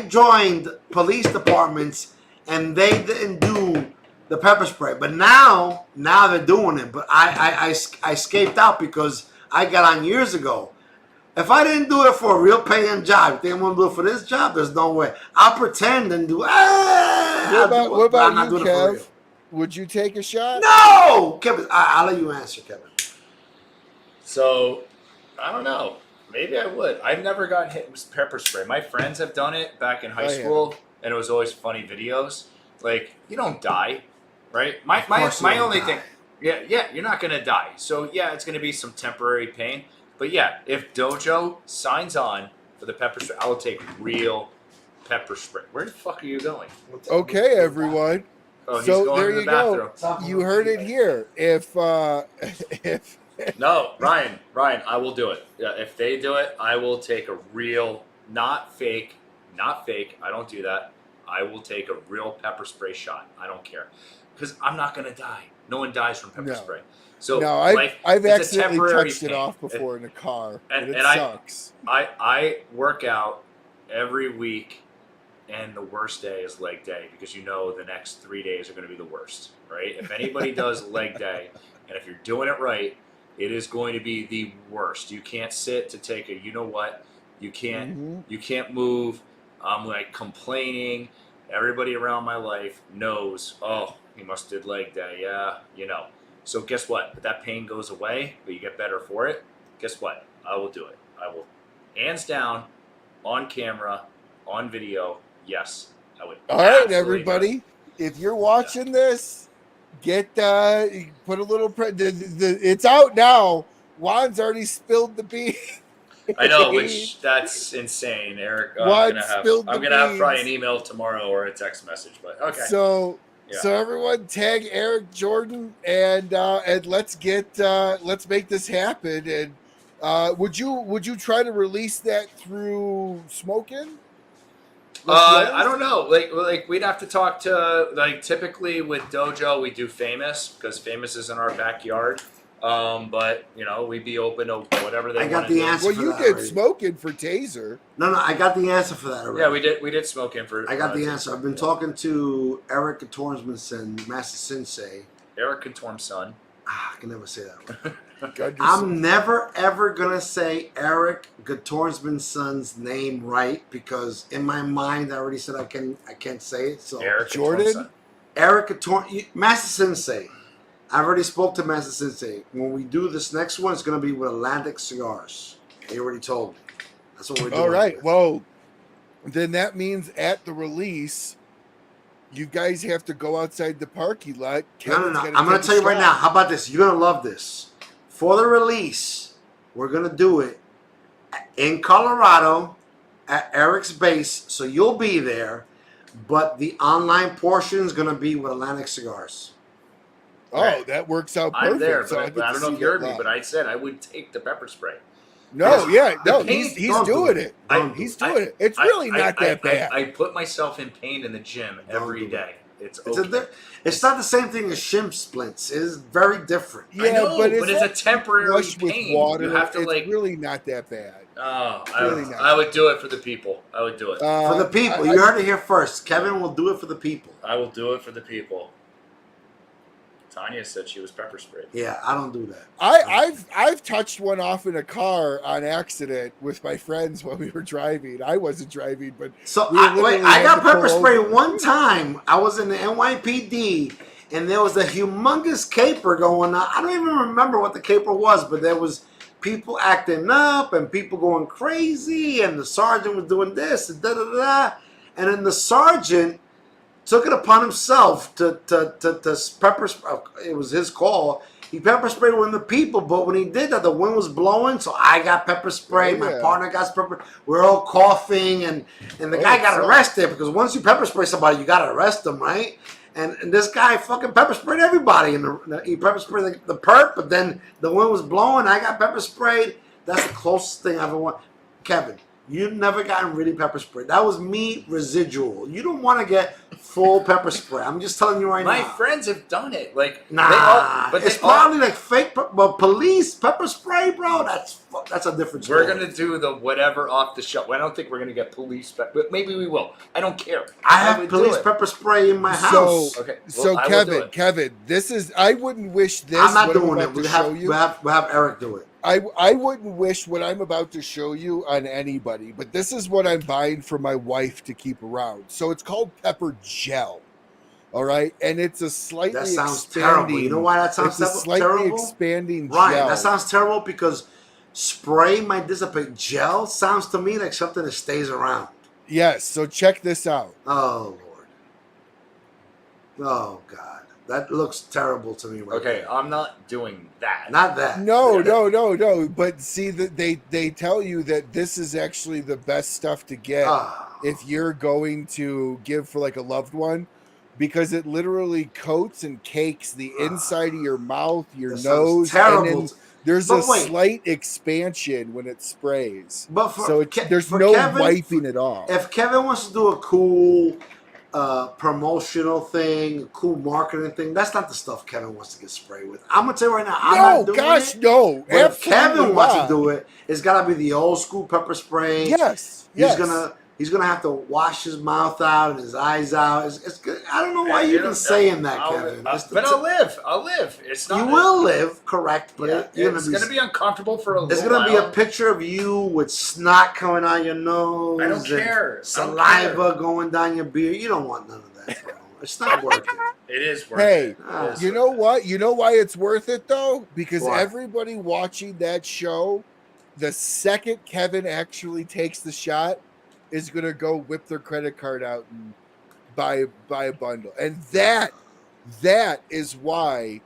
joined police departments and they didn't do the pepper spray, but now they're doing it. But I escaped out because I got on years ago. If I didn't do it for a real paying job, if they want to do it for this job, there's no way. I'll pretend and do. What about you, Kev? Would you take a shot? No, Kevin. I'll let you answer, Kevin. So, I don't know. Maybe I would. I've never gotten hit with pepper spray. My friends have done it back in high school, and it was always funny videos. Like, you don't die, right? My only thing. Yeah, you're not gonna die. So yeah, it's gonna be some temporary pain. But yeah, if Dojo signs on for the pepper spray, I will take real pepper spray. Where the fuck are you going? Okay, everyone. Oh, he's so going there to the you bathroom. go. You heard it here. If No, Ryan, I will do it. Yeah, if they do it, I will take a real not fake, not fake. I don't do that. I will take a real pepper spray shot. I don't care, because I'm not gonna die. No one dies from pepper spray. So no, I've accidentally touched it off before in a car, and it sucks. I work out every week, and the worst day is leg day, because you know the next 3 days are going to be the worst, right? If anybody does leg day, and if you're doing it right, it is going to be the worst. You can't sit to take a, you know what? You can't move. I'm like complaining. Everybody around my life knows, oh, he must have did leg day. Yeah, you know. So guess what? If that pain goes away, but you get better for it, guess what? I will do it. I will, hands down, on camera, on video. Yes, I would. All right, everybody. If you're watching this, get put a little. It's out now. Juan's already spilled the beans. I know, which that's insane, Eric. I'm gonna have probably an email tomorrow or a text message, but okay. So everyone tag Eric Jordan and let's make this happen. And would you try to release that through Smokin'? I don't know. Like we'd have to talk to, like, typically with Dojo we do Famous, because Famous is in our backyard. But you know, we'd be open to whatever they want to do. I got the answer. Well, you did Smokin' for Taser. No, I got the answer for that already. Yeah, we did Smokin' for. I got the answer. I've been talking to Eric Tornsmanson, Master Sensei. Eric Tormson. I can never say that. I'm never ever gonna say Eric Tornsmanson's name right, because in my mind I already said I can't say it. So Eric Jordan, Master Sensei. I already spoke to Master Sensei. When we do this next one, it's going to be with Atlantic Cigars. He already told me. That's what we're doing. All right. Well, then that means at the release, you guys have to go outside the parking lot. No. I'm going to tell you right now. How about this? You're going to love this. For the release, we're going to do it in Colorado at Eric's base. So you'll be there. But the online portion is going to be with Atlantic Cigars. Oh, that works out perfect. I'm there, so but I don't know if you heard me, but I said I would take the pepper spray. No, he's doing it. He's doing it. It's really not that bad. I put myself in pain in the gym every day. It's okay. It's not the same thing as shin splints. It is very different. Yeah, I know, but it's a temporary pain. With water, you have to it's really not that bad. Oh, I would do it for the people. I would do it. For the people. You heard it here first. Kevin will do it for the people. I will do it for the people. Tanya said she was pepper sprayed. Yeah, I don't do that. I've touched one off in a car on accident with my friends when we were driving. I wasn't driving, but I got pepper sprayed one time. I was in the NYPD, and there was a humongous caper going on. I don't even remember what the caper was, but there was people acting up and people going crazy, and the sergeant was doing this and da-da-da. And then the sergeant took it upon himself to pepper spray. It was his call. He pepper sprayed one of the people, but when he did that, the wind was blowing, so I got pepper sprayed. My partner got pepper. We're all coughing, and the guy got arrested, because once you pepper spray somebody, you got to arrest them, right? And this guy fucking pepper sprayed everybody. And he pepper sprayed the perp, but then the wind was blowing. I got pepper sprayed. That's the closest thing I ever want. Kevin, you've never gotten really pepper sprayed. That was me residual. You don't want to get full pepper spray. I'm just telling you right now. My friends have done it. Like, but it's probably like fake, but police pepper spray, bro. That's a different story. We're gonna do the whatever off the shelf. I don't think we're gonna get police, but maybe we will. I don't care. I have police pepper spray in my house. So Kevin, this is. I wouldn't wish this. I'm not doing it. We'll have Eric do it. I wouldn't wish what I'm about to show you on anybody, but this is what I'm buying for my wife to keep around. So it's called pepper gel, all right? And it's a slightly that sounds terrible. You know why that sounds terrible? Slightly expanding Ryan, gel. That sounds terrible because spray might dissipate. Gel sounds to me like something that stays around. Yes, so check this out. Oh, Lord. Oh, God. That looks terrible to me right now. I'm not doing that. Not that. No. But see, they tell you that this is actually the best stuff to get if you're going to give for like a loved one, because it literally coats and cakes the inside of your mouth, your nose, and then There's a slight expansion when it sprays, but there's no Kevin, wiping it off. If Kevin wants to do a cool promotional thing, a cool marketing thing, that's not the stuff Kevin wants to get sprayed with. I'm gonna tell you right now, I'm not doing it. No. But if Kevin wants to do it, it's gotta be the old school pepper spray. Yes. He's gonna have to wash his mouth out and his eyes out. It's good. I don't know why you've been saying that, Kevin. But I'll live. It's not. You will live, correct? But it's gonna be uncomfortable for a little while. There's gonna be a picture of you with snot coming out your nose. I don't care. Saliva going down your beard. You don't want none of that. Bro. It's not worth it. It is worth it. Hey, you know what? You know why it's worth it though? Because everybody watching that show, the second Kevin actually takes the shot, is going to go whip their credit card out and buy a bundle. And that is why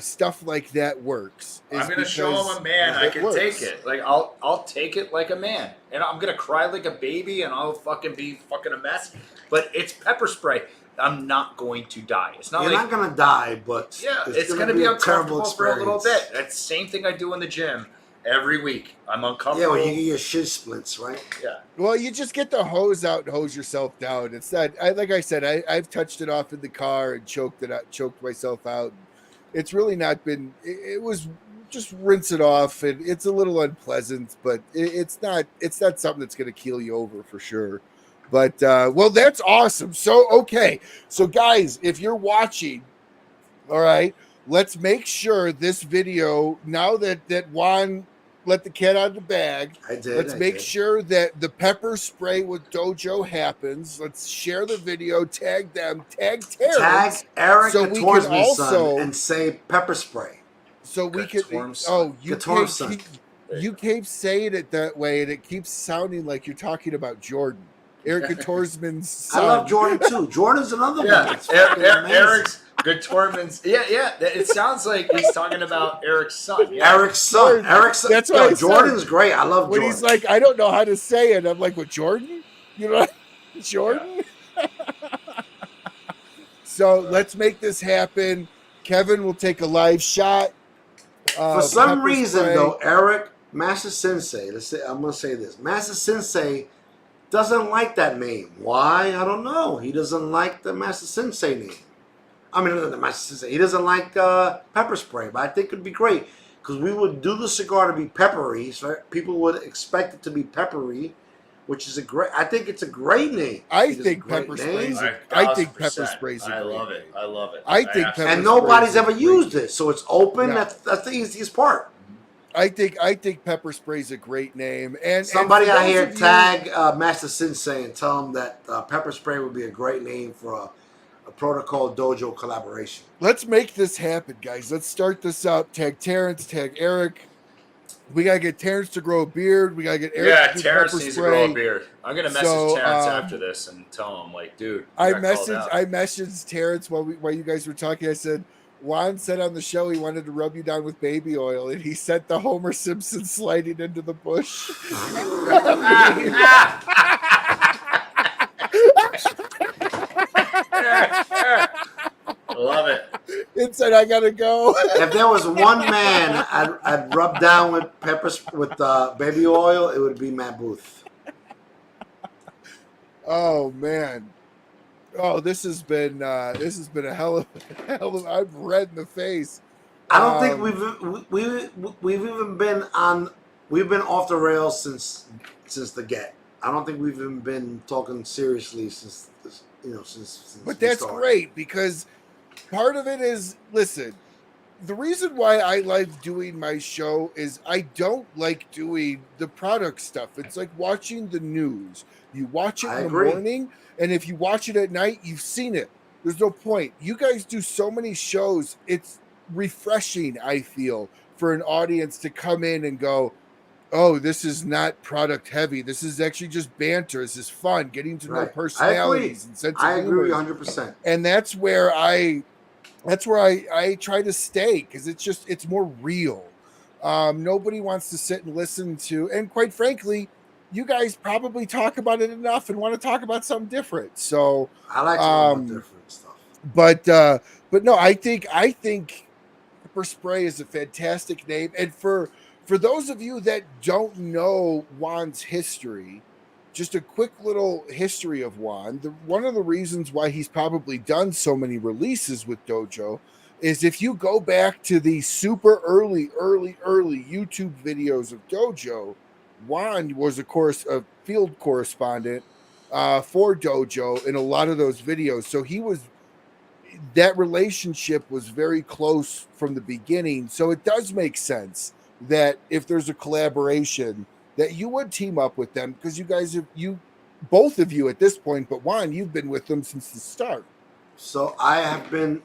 stuff like that works. I'm going to show him a man I can take it. Like I'll take it like a man. And I'm going to cry like a baby and I'll fucking be a mess. But it's pepper spray. I'm not going to die. It's not You're not going to die, but it's going to be uncomfortable for a little bit. That's the same thing I do in the gym. Every week, I'm uncomfortable. Yeah, well, you get your shin splints, right? Yeah. Well, you just get the hose out and hose yourself down. It's that, like I said, I've touched it off in the car and choked myself out. It's really not been. It was just rinse it off, and it's a little unpleasant, but it's not something that's going to keel you over for sure. But well, that's awesome. So okay, so guys, if you're watching, all right, let's make sure this video now that Juan let the cat out of the bag. Let's make sure that the pepper spray with Dojo happens. Let's share the video, tag them, tag Terrence. Tag Eric, so the we can Torsman son, and say pepper spray. So we can. You keep saying it that way, and it keeps sounding like you're talking about Jordan. Eric Torsman's son. I love Jordan too. Jordan's another one. Eric's Torman's. Yeah. It sounds like he's talking about Eric's son. Yeah. Eric's son. That's why Jordan's great. I love Jordan. When he's like, I don't know how to say it. I'm like, what, Jordan? You know, Jordan? Yeah. So let's make this happen. Kevin will take a live shot. For some reason, though, Eric, Master Sensei, I'm going to say this. Master Sensei doesn't like that name. Why? I don't know. He doesn't like the Master Sensei name. I mean, the Master Sensei. He doesn't like pepper spray, but I think it would be great because we would do the cigar to be peppery, so people would expect it to be peppery, which is I think it's a great name. I think pepper spray is I love it. I think pepper and nobody's ever used it, so it's open. Yeah. That's the easiest part. I think pepper spray is a great name. And somebody out here tag Master Sensei and tell him that pepper spray would be a great name for a Protocol Dojo collaboration. Let's make this happen, guys. Let's start this up. Tag Terrence, tag Eric. We gotta get Terrence to grow a beard. We gotta get Eric to do Terrence pepper needs spray. to grow a beard. I'm gonna message Terrence after this and tell him, like, dude. I messaged Terrence while you guys were talking. I said, Juan said on the show he wanted to rub you down with baby oil, and he sent the Homer Simpson sliding into the bush. Love it. It said, I gotta go. If there was one man I'd rub down with baby oil, it would be Matt Booth. Oh man. Oh, this has been a hell of I'm red in the face. I don't think we've even been off the rails since the get. I don't think we've even been talking seriously since But that's great because part of it is, listen, the reason why I like doing my show is I don't like doing the product stuff. It's like watching the news. You watch it in the morning, and if you watch it at night, you've seen it. There's no point. You guys do so many shows. It's refreshing, I feel, for an audience to come in and go, oh, this is not product heavy. This is actually just banter. This is fun, getting to know personalities and sense of humor. I agree 100%. And that's where I try to stay because it's more real. Nobody wants to sit and listen to, and quite frankly, you guys probably talk about it enough and want to talk about something different. So I like talking about different stuff. But no, I think Pepper Spray is a fantastic name. And for those of you that don't know Juan's history, just a quick little history of Juan. One of the reasons why he's probably done so many releases with Dojo is if you go back to the super early YouTube videos of Dojo, Juan was, of course, a field correspondent for Dojo in a lot of those videos. So that relationship was very close from the beginning. So it does make sense that if there's a collaboration, that you would team up with them, because you guys both of you at this point, but Juan, you've been with them since the start. So I have been.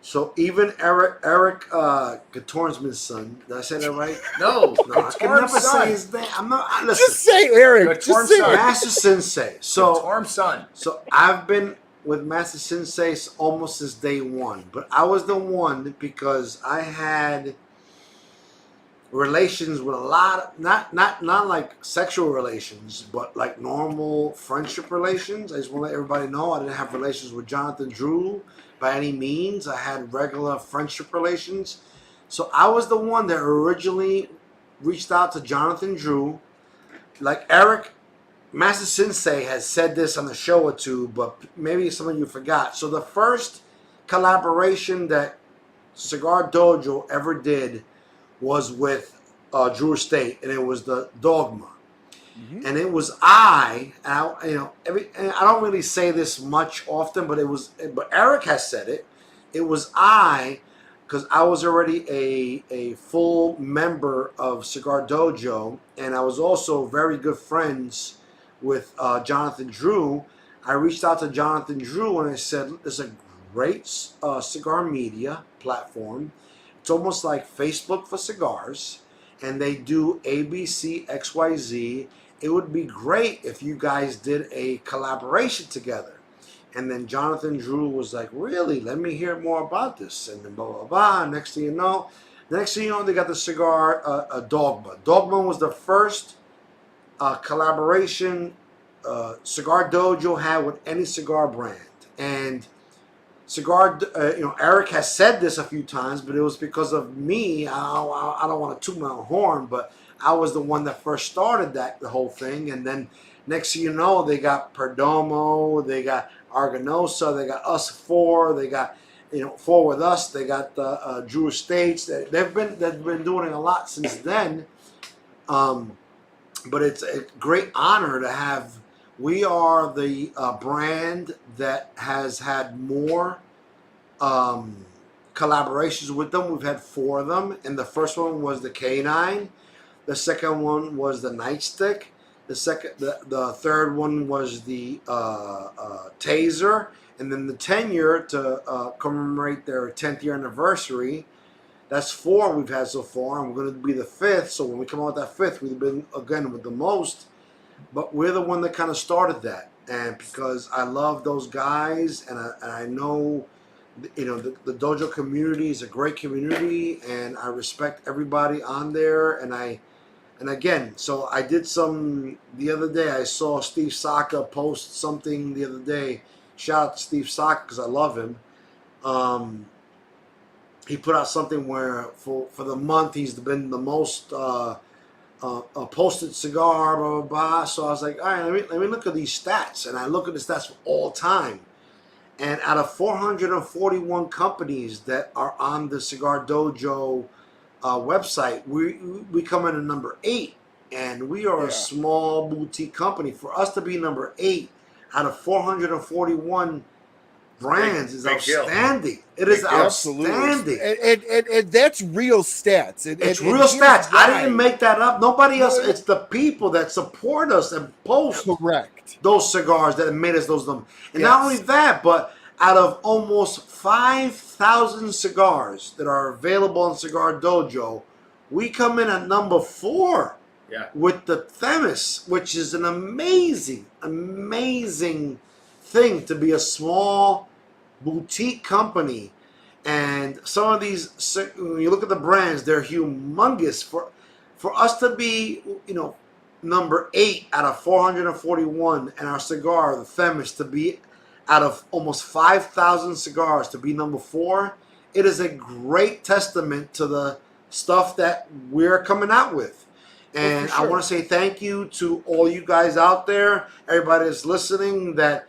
So even Eric Gatornsman's son. Did I say that right? No, I can never say his name. I'm not. Listen, just say Eric. Just say Master Sensei. So Gatorm's son. So I've been with Master Sensei almost since day one, but I was the one because I had relations with a lot of not like sexual relations, but like normal friendship relations. I just want to let everybody know I didn't have relations with Jonathan Drew by any means. I had regular friendship relations. So I was the one that originally reached out to Jonathan Drew. Like Eric, Master Sensei has said this on the show or two, but maybe some of you forgot. So the first collaboration that Cigar Dojo ever did was with Drew Estate, and it was the Dogma. Mm-hmm. And it was and I don't really say this much often, but but Eric has said it. It was because I was already a full member of Cigar Dojo, and I was also very good friends with Jonathan Drew. I reached out to Jonathan Drew and I said, there's a great cigar media platform. It's almost like Facebook for cigars, and they do ABC, XYZ. It would be great if you guys did a collaboration together. And then Jonathan Drew was like, really? Let me hear more about this. And then blah, blah, blah. Next thing you know, they got the cigar Dogma. Dogma was the first collaboration Cigar Dojo had with any cigar brand. And Eric has said this a few times, but it was because of me. I don't want to toot my own horn, but I was the one that first started the whole thing. And then next thing you know, they got Perdomo, they got Arganosa, they got us four, they got four with us, they got the Drew Estates. They've been doing a lot since then. But it's a great honor to have. We are the brand that has had more collaborations with them. We've had 4 of them, and the first one was the K9. The second one was the Nightstick. The third one was the Taser, and then the 10-year to commemorate their 10th year anniversary. That's 4 we've had so far, and we're going to be the 5th. So when we come out with that 5th, we've been again with the most. But we're the one that kind of started that, and because I love those guys, and I know, the dojo community is a great community, and I respect everybody on there. And again, so I did some the other day. I saw Steve Saka post something the other day. Shout out to Steve Saka because I love him. He put out something where for the month he's been the most posted cigar, blah, blah, blah. So I was like, all right, let me look at these stats. And I look at the stats for all time. And out of 441 companies that are on the Cigar Dojo website, we come in at number 8. And we are a small boutique company. For us to be number 8 out of 441 brands is outstanding. It is outstanding. And that's real stats. It's real stats. I didn't make that up. Nobody else. It's the people that support us and post those cigars that have made us those numbers. And not only that, but out of almost 5,000 cigars that are available on Cigar Dojo, we come in at number 4 with the Themis, which is an amazing, amazing thing to be a small boutique company. And some of these, when you look at the brands, they're humongous. For us to be, number 8 out of 441, and our cigar, the Themis, to be out of almost 5,000 cigars to be number 4 it is a great testament to the stuff that we're coming out with. And sure. I want to say thank you to all you guys out there, everybody that's listening that,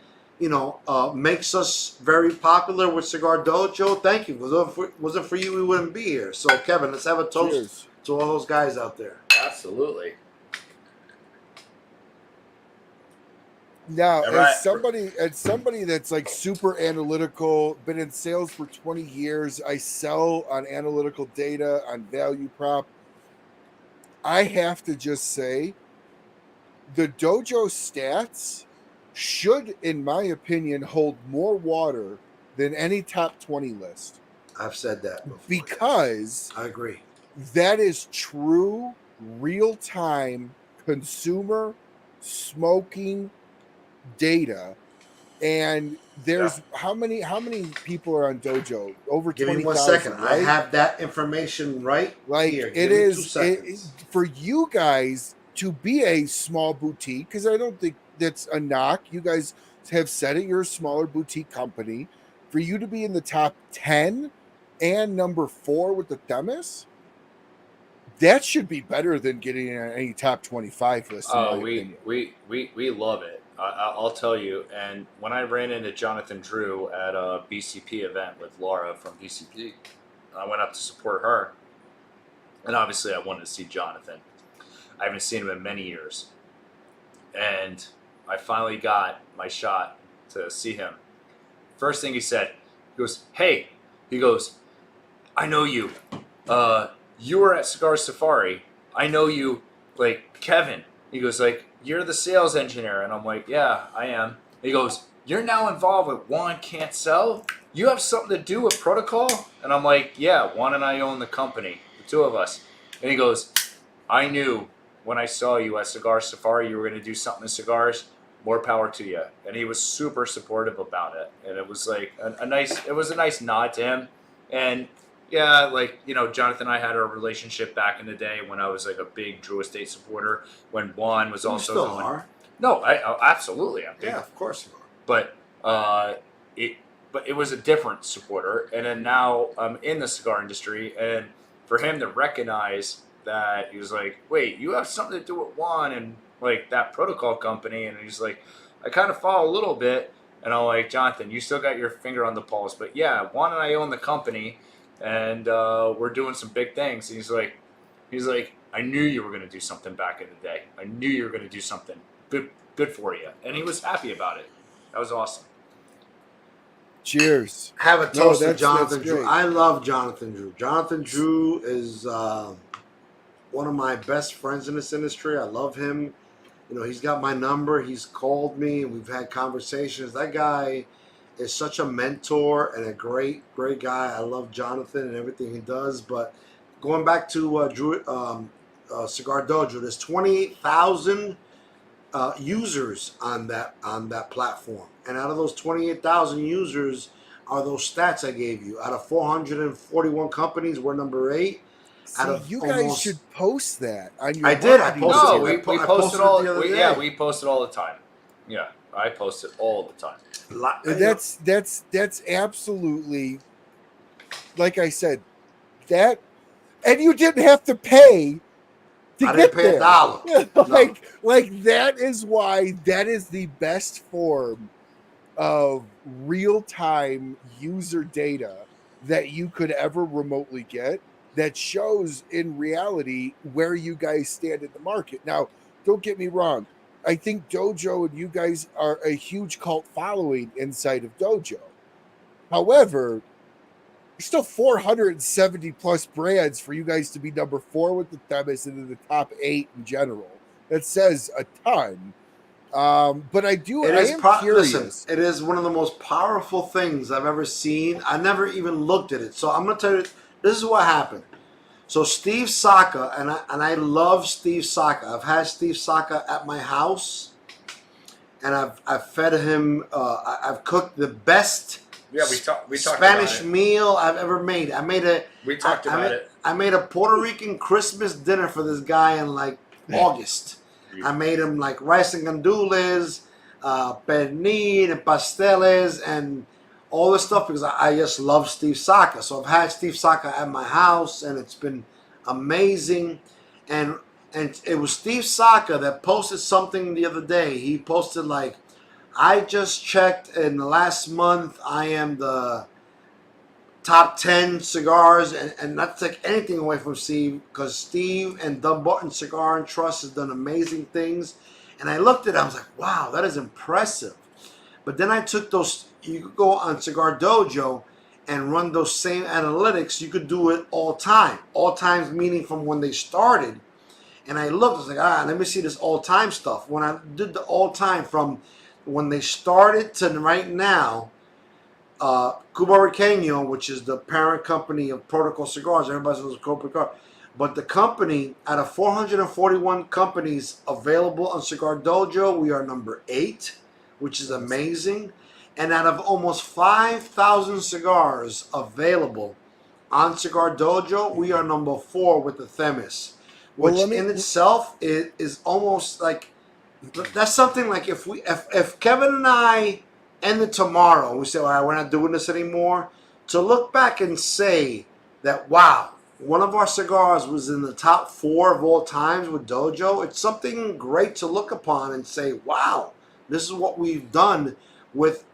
makes us very popular with Cigar Dojo. Thank you. Wasn't for you, we wouldn't be here. So, Kevin, let's have a toast Cheers to all those guys out there. Absolutely. Now, Right. as somebody that's like super analytical, been in sales for 20 years, I sell on analytical data, on value prop. I have to just say, the Dojo stats should, in my opinion, hold more water than any top 20 list. I've said that before. Because I agree. That is true real-time consumer smoking data. And there's how many people are on Dojo? Over 20,000. Give me 1 second. Right? I have that information right here. It is for you guys to be a small boutique, because I don't think that's a knock. You guys have said it, you're a smaller boutique company. For you to be in the top 10 and number 4 with the Themis, that should be better than getting on any top 25 list. We love it. I'll tell you. And when I ran into Jonathan Drew at a BCP event with Laura from BCP, I went up to support her. And obviously I wanted to see Jonathan. I haven't seen him in many years. And I finally got my shot to see him. First thing he said, he goes, "Hey," he goes, "I know you. You were at Cigar Safari. I know you, like, Kevin." He goes, like, "You're the sales engineer." And I'm like, "Yeah, I am." He goes, "You're now involved with Juan Can't Sell? You have something to do with protocol?" And I'm like, "Yeah, Juan and I own the company, the two of us." And he goes, "I knew when I saw you at Cigar Safari, you were going to do something in cigars. More power to you." And he was super supportive about it. And it was like a nice nod to him. And yeah, like, Jonathan and I had a relationship back in the day when I was like a big Drew Estate supporter, when Juan was also still are. No, I absolutely am. Yeah, of course you are. But it was a different supporter. And then now I'm in the cigar industry, and for him to recognize that, he was like, "Wait, you have something to do with Juan and like that protocol company?" And he's like, "I kind of follow a little bit." And I'm like, "Jonathan, you still got your finger on the pulse, but yeah, Juan and I own the company, and we're doing some big things." And he's like, "I knew you were going to do something back in the day. I knew you were going to do something good for you." And he was happy about it. That was awesome. Cheers. Have a toast to that's Jonathan Drew. great. I love Jonathan Drew. Jonathan Drew is one of my best friends in this industry. I love him. He's got my number. He's called me, and we've had conversations. That guy is such a mentor and a great guy. I love Jonathan and everything he does. But going back to Drew, Cigar Dojo, there's 28,000 users on that platform, and out of those 28,000 users are those stats I gave you. Out of 441 companies, we're number 8. You guys should post that on your. I did. I marketing posted. No, site. we I posted posted all. it the other Yeah, day. we posted all the time. Yeah, I post it all the time. That's absolutely, like I said, that, and you didn't have to pay to I get didn't pay there. $1. Like that is why that is the best form of real-time user data that you could ever remotely get, that shows in reality where you guys stand in the market. Now, don't get me wrong. I think Dojo and you guys are a huge cult following inside of Dojo. However, there's still 470 plus brands for you guys to be number 4 with the Themis and in the top 8 in general. That says a ton. But I am curious. Listen, it is one of the most powerful things I've ever seen. I never even looked at it. So I'm going to tell you, this is what happened. So Steve Saka, and I love Steve Saka. I've had Steve Saka at my house, and I've fed him. I've cooked the best we talked Spanish about it. meal I've ever made. We talked about it. I made a Puerto Rican Christmas dinner for this guy in like August. I made him like rice and gandules, pernil and pasteles, and all this stuff because I just love Steve Saka. So I've had Steve Saka at my house, and it's been amazing. And it was Steve Saka that posted something the other day. He posted like, I just checked in the last month, I am the top 10 cigars, and not to take anything away from Steve, because Steve and Dunbarton Cigar and Trust has done amazing things. And I looked at it, I was like, wow, that is impressive. But then I took those, you could go on Cigar Dojo and run those same analytics. You could do it all time. All times meaning from when they started. And I looked, I was like, let me see this all time stuff. When I did the all time from when they started to right now, Cuba Riqueño, which is the parent company of Protocol Cigars, everybody says Cuba Riqueño, but the company, out of 441 companies available on Cigar Dojo, we are number 8, which is amazing. And out of almost 5,000 cigars available on Cigar Dojo, we are number 4 with the Themis, which in itself is almost like, that's something like if Kevin and I ended tomorrow and we say, all right, we're not doing this anymore, to look back and say that, wow, one of our cigars was in the top 4 of all times with Dojo, it's something great to look upon and say, wow, this is what we've done with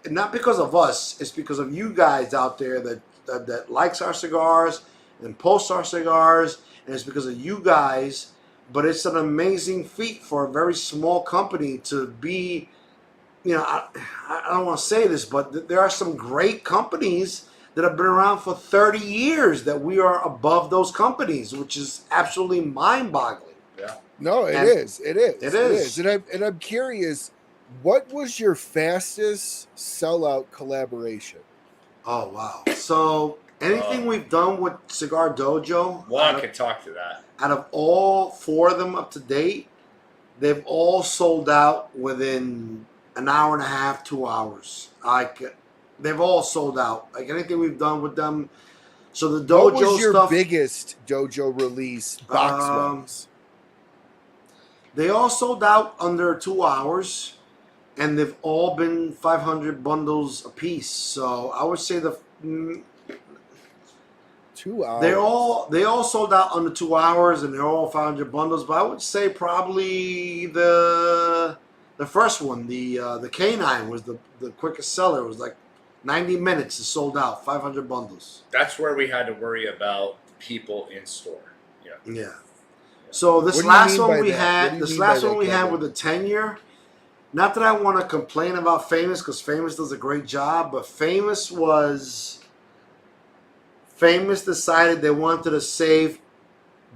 not because of us, it's because of you guys out there that likes our cigars and posts our cigars, and it's because of you guys. But it's an amazing feat for a very small company to be, I don't want to say this, but there are some great companies that have been around for 30 years that we are above those companies, which is absolutely mind-boggling. Yeah. No, it is. It is. And I'm curious, what was your fastest sellout collaboration? Oh, wow. So anything we've done with Cigar Dojo, Juan can talk to that. Out of all 4 of them up to date, they've all sold out within an hour and a half, 2 hours. They've all sold out. Like anything we've done with them. So the Dojo what was your stuff, biggest Dojo release box-wise? They all sold out under 2 hours, and they've all been 500 bundles a piece. So I would say 2 hours. They all sold out under 2 hours, and they're all 500 bundles. But I would say probably the first one, the Canine, was the quickest seller. It was like 90 minutes. It sold out 500 bundles. That's where we had to worry about people in store. Yeah. So this last one we had, with the 10-year. Not that I want to complain about Famous, because Famous does a great job, but Famous decided they wanted to save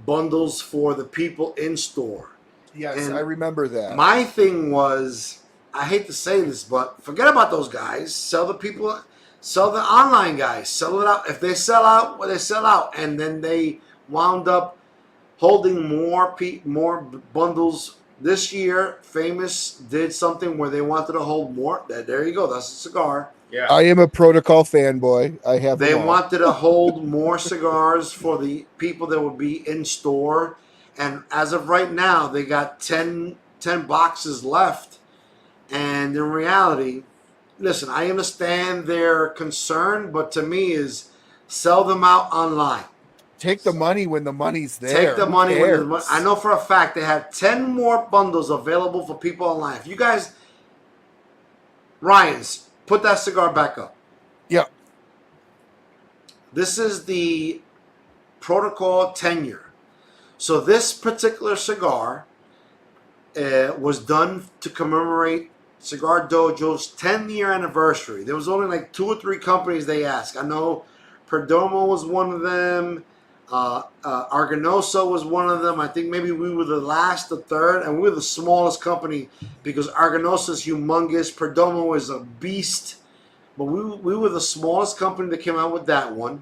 bundles for the people in store. Yes, and I remember that. My thing was, I hate to say this, but forget about those guys. Sell the online guys. Sell it out. If they sell out, well, they sell out. And then they wound up holding more bundles. This year, Famous did something where they wanted to hold more. There you go. That's a cigar. Yeah. I am a Protocol fanboy. I have. They wanted to hold more cigars for the people that would be in store, and as of right now, they got 10 boxes left. And in reality, listen, I understand their concern, but to me is sell them out online. Take the money when the money's there. Take the money when the money. I know for a fact they have 10 more bundles available for people online. If you guys, Ryan's, put that cigar back up. Yeah. This is the Protocol 10-year. So this particular cigar was done to commemorate Cigar Dojo's 10-year anniversary. There was only like 2 or 3 companies they asked. I know Perdomo was one of them. Arganosa was one of them. I think maybe we were the last, the third, and we were the smallest company because Arganosa is humongous. Perdomo is a beast, but we were the smallest company that came out with that one,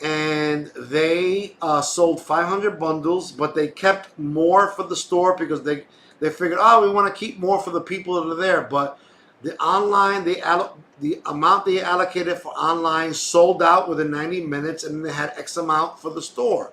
and they sold 500 bundles, but they kept more for the store because they figured, we want to keep more for the people that are there, but the online, the amount they allocated for online sold out within 90 minutes, and they had X amount for the store.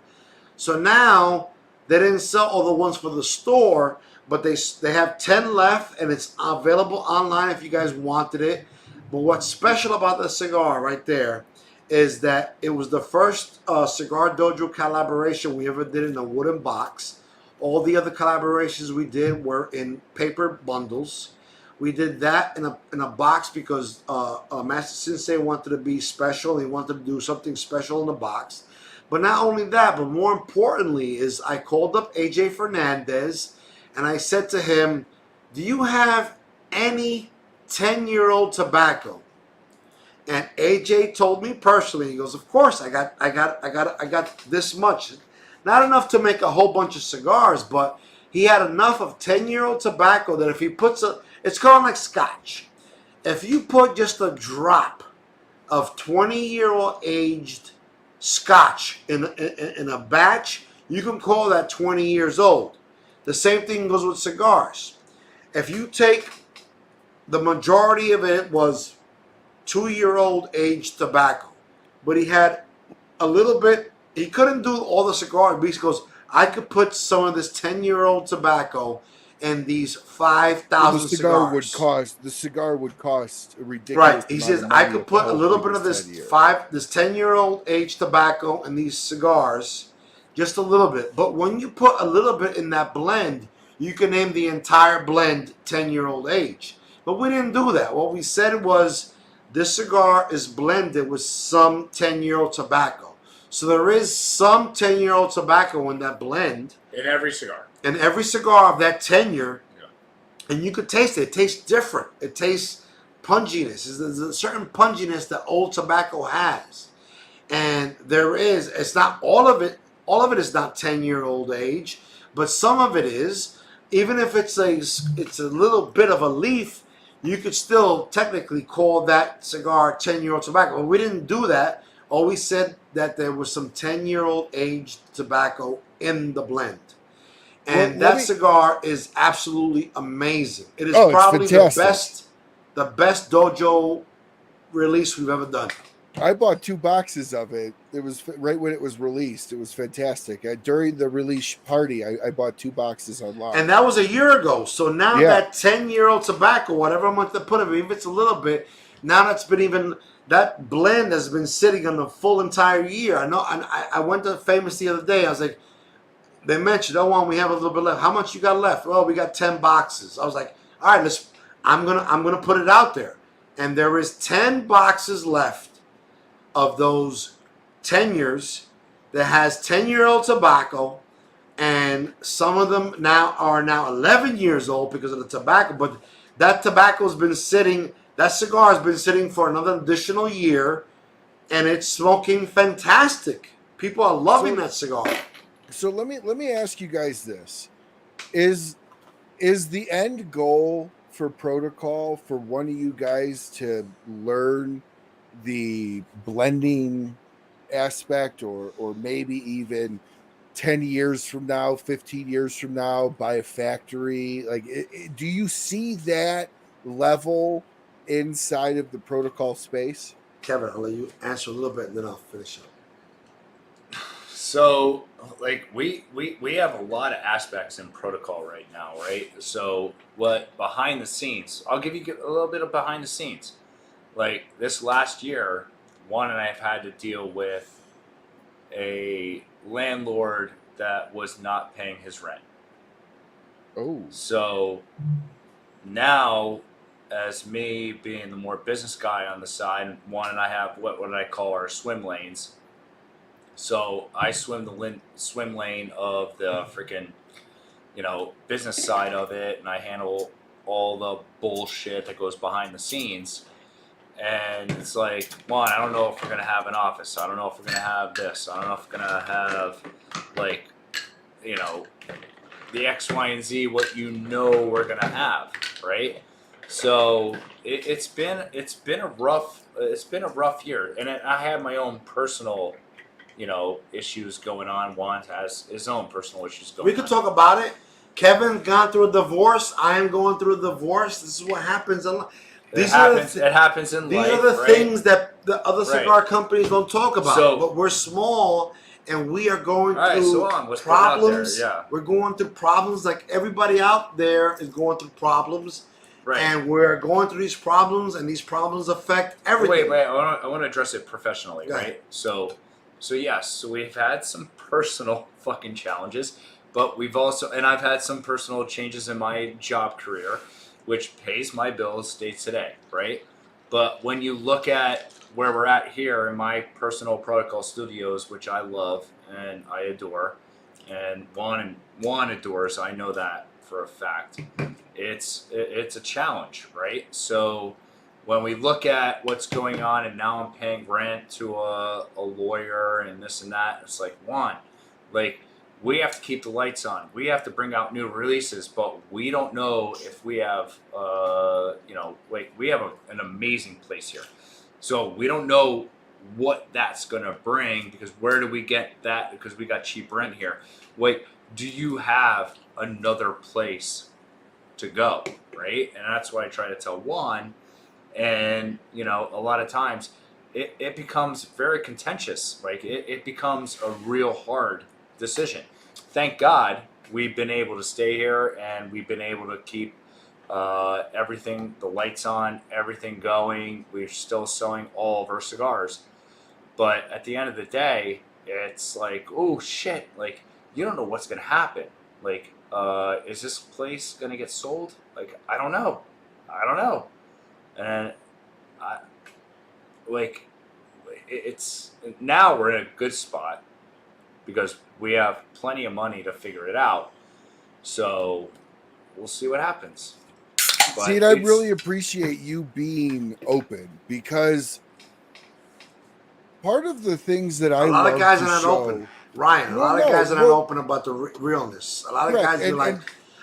So now they didn't sell all the ones for the store, but they have 10 left, and it's available online if you guys wanted it. But what's special about the cigar right there is that it was the first Cigar Dojo collaboration we ever did in a wooden box. All the other collaborations we did were in paper bundles. We did that in a box because Master Sensei wanted to be special. He wanted to do something special in the box. But not only that, but more importantly is I called up AJ Fernandez and I said to him, do you have any 10-year-old tobacco? And AJ told me personally, he goes, of course, I got this much. Not enough to make a whole bunch of cigars, but he had enough of 10-year-old tobacco that if he puts it's kind of like scotch. If you put just a drop of 20-year-old aged scotch in a batch, you can call that 20 years old. The same thing goes with cigars. If you take the majority of it was 2-year-old aged tobacco, but he had a little bit. He couldn't do all the cigar. He goes, I could put some of this 10-year-old tobacco in these 5,000 cigars. The cigar would cost a ridiculous. Right. He says I could put a little bit of this 10-year-old aged tobacco in these cigars, just a little bit. But when you put a little bit in that blend, you can name the entire blend 10-year-old age. But we didn't do that. What we said was this cigar is blended with some 10-year-old tobacco. So there is some 10-year-old tobacco in that blend. In every cigar. In every cigar of that tenure. Yeah. And you could taste it. It tastes different. It tastes punginess. There's a certain punginess that old tobacco has. And there is, it's not all of it is not 10-year-old age, but some of it is. Even if it's a little bit of a leaf, you could still technically call that cigar 10-year-old tobacco. But we didn't do that. Always said that there was some 10-year-old aged tobacco in the blend. And that cigar is absolutely amazing. It is probably the best dojo release we've ever done. I bought 2 boxes of it. It was right when it was released. It was fantastic. During the release party, I bought 2 boxes online. And that was a year ago. So now that 10-year-old tobacco, whatever I'm going to put in, even if it's a little bit, now that's been even... That blend has been sitting on the full entire year. I know. I went to Famous the other day. I was like, they mentioned, oh, Juan, we have a little bit left. How much you got left? Well, we got 10 boxes. I was like, all right, I'm gonna put it out there. And there is 10 boxes left of those 10 years that has 10-year-old tobacco, and some of them are 11 years old because of the tobacco. But that tobacco's been sitting. That cigar has been sitting for another additional year, and it's smoking fantastic. People are loving that cigar. So let me ask you guys this: is the end goal for protocol for one of you guys to learn the blending aspect, or maybe even 10 years from now, 15 years from now, buy a factory? Like, do you see that level inside of the protocol space? Kevin, I'll let you answer a little bit and then I'll finish up. So, like, we have a lot of aspects in protocol right now, right? So, what behind the scenes, I'll give you a little bit of behind the scenes. Like, this last year, Juan and I have had to deal with a landlord that was not paying his rent. Oh. So, now, as me being the more business guy on the side, Juan and I have what I call our swim lanes. So I swim the swim lane of the freaking, business side of it, and I handle all the bullshit that goes behind the scenes. And it's like, Juan, I don't know if we're gonna have an office. I don't know if we're gonna have this. I don't know if we're gonna have, like, the X, Y, and Z. What we're gonna have, right? So it's been a rough year, and I have my own personal, issues going on. Juan has his own personal issues going on. We could talk about it. Kevin's gone through a divorce. I am going through a divorce. This is what happens a lot. It happens in life. These are the things that the other cigar companies don't talk about. So, but we're small, and we are going through problems. We're going through problems like everybody out there is going through problems. Right. And we're going through these problems, and these problems affect everything. Wait. I want to address it professionally, right? So yes. So we've had some personal fucking challenges, but we've also, and I've had some personal changes in my job career, which pays my bills day to day, right? But when you look at where we're at here in my personal protocol studios, which I love and I adore, and Juan adores, I know that for a fact. It's a challenge, right? So when we look at what's going on, and now I'm paying rent to a lawyer and this and that, it's like, Juan, like, we have to keep the lights on. We have to bring out new releases, but we don't know if we have, we have an amazing place here. So we don't know what that's going to bring, because where do we get that? Because we got cheap rent here. Wait, do you have another place to go, right? And that's what I try to tell Juan. And, a lot of times it becomes very contentious. Like, it becomes a real hard decision. Thank God we've been able to stay here, and we've been able to keep everything, the lights on, everything going. We're still selling all of our cigars. But at the end of the day, it's like, oh shit, like, you don't know what's going to happen. Like, is this place going to get sold? Like, I don't know. And it's now we're in a good spot because we have plenty of money to figure it out. So we'll see what happens. But see, and I really appreciate you being open, because part of the things that I love, a lot of guys are not open, Ryan. A lot of guys are not open about the realness. A lot of guys are like,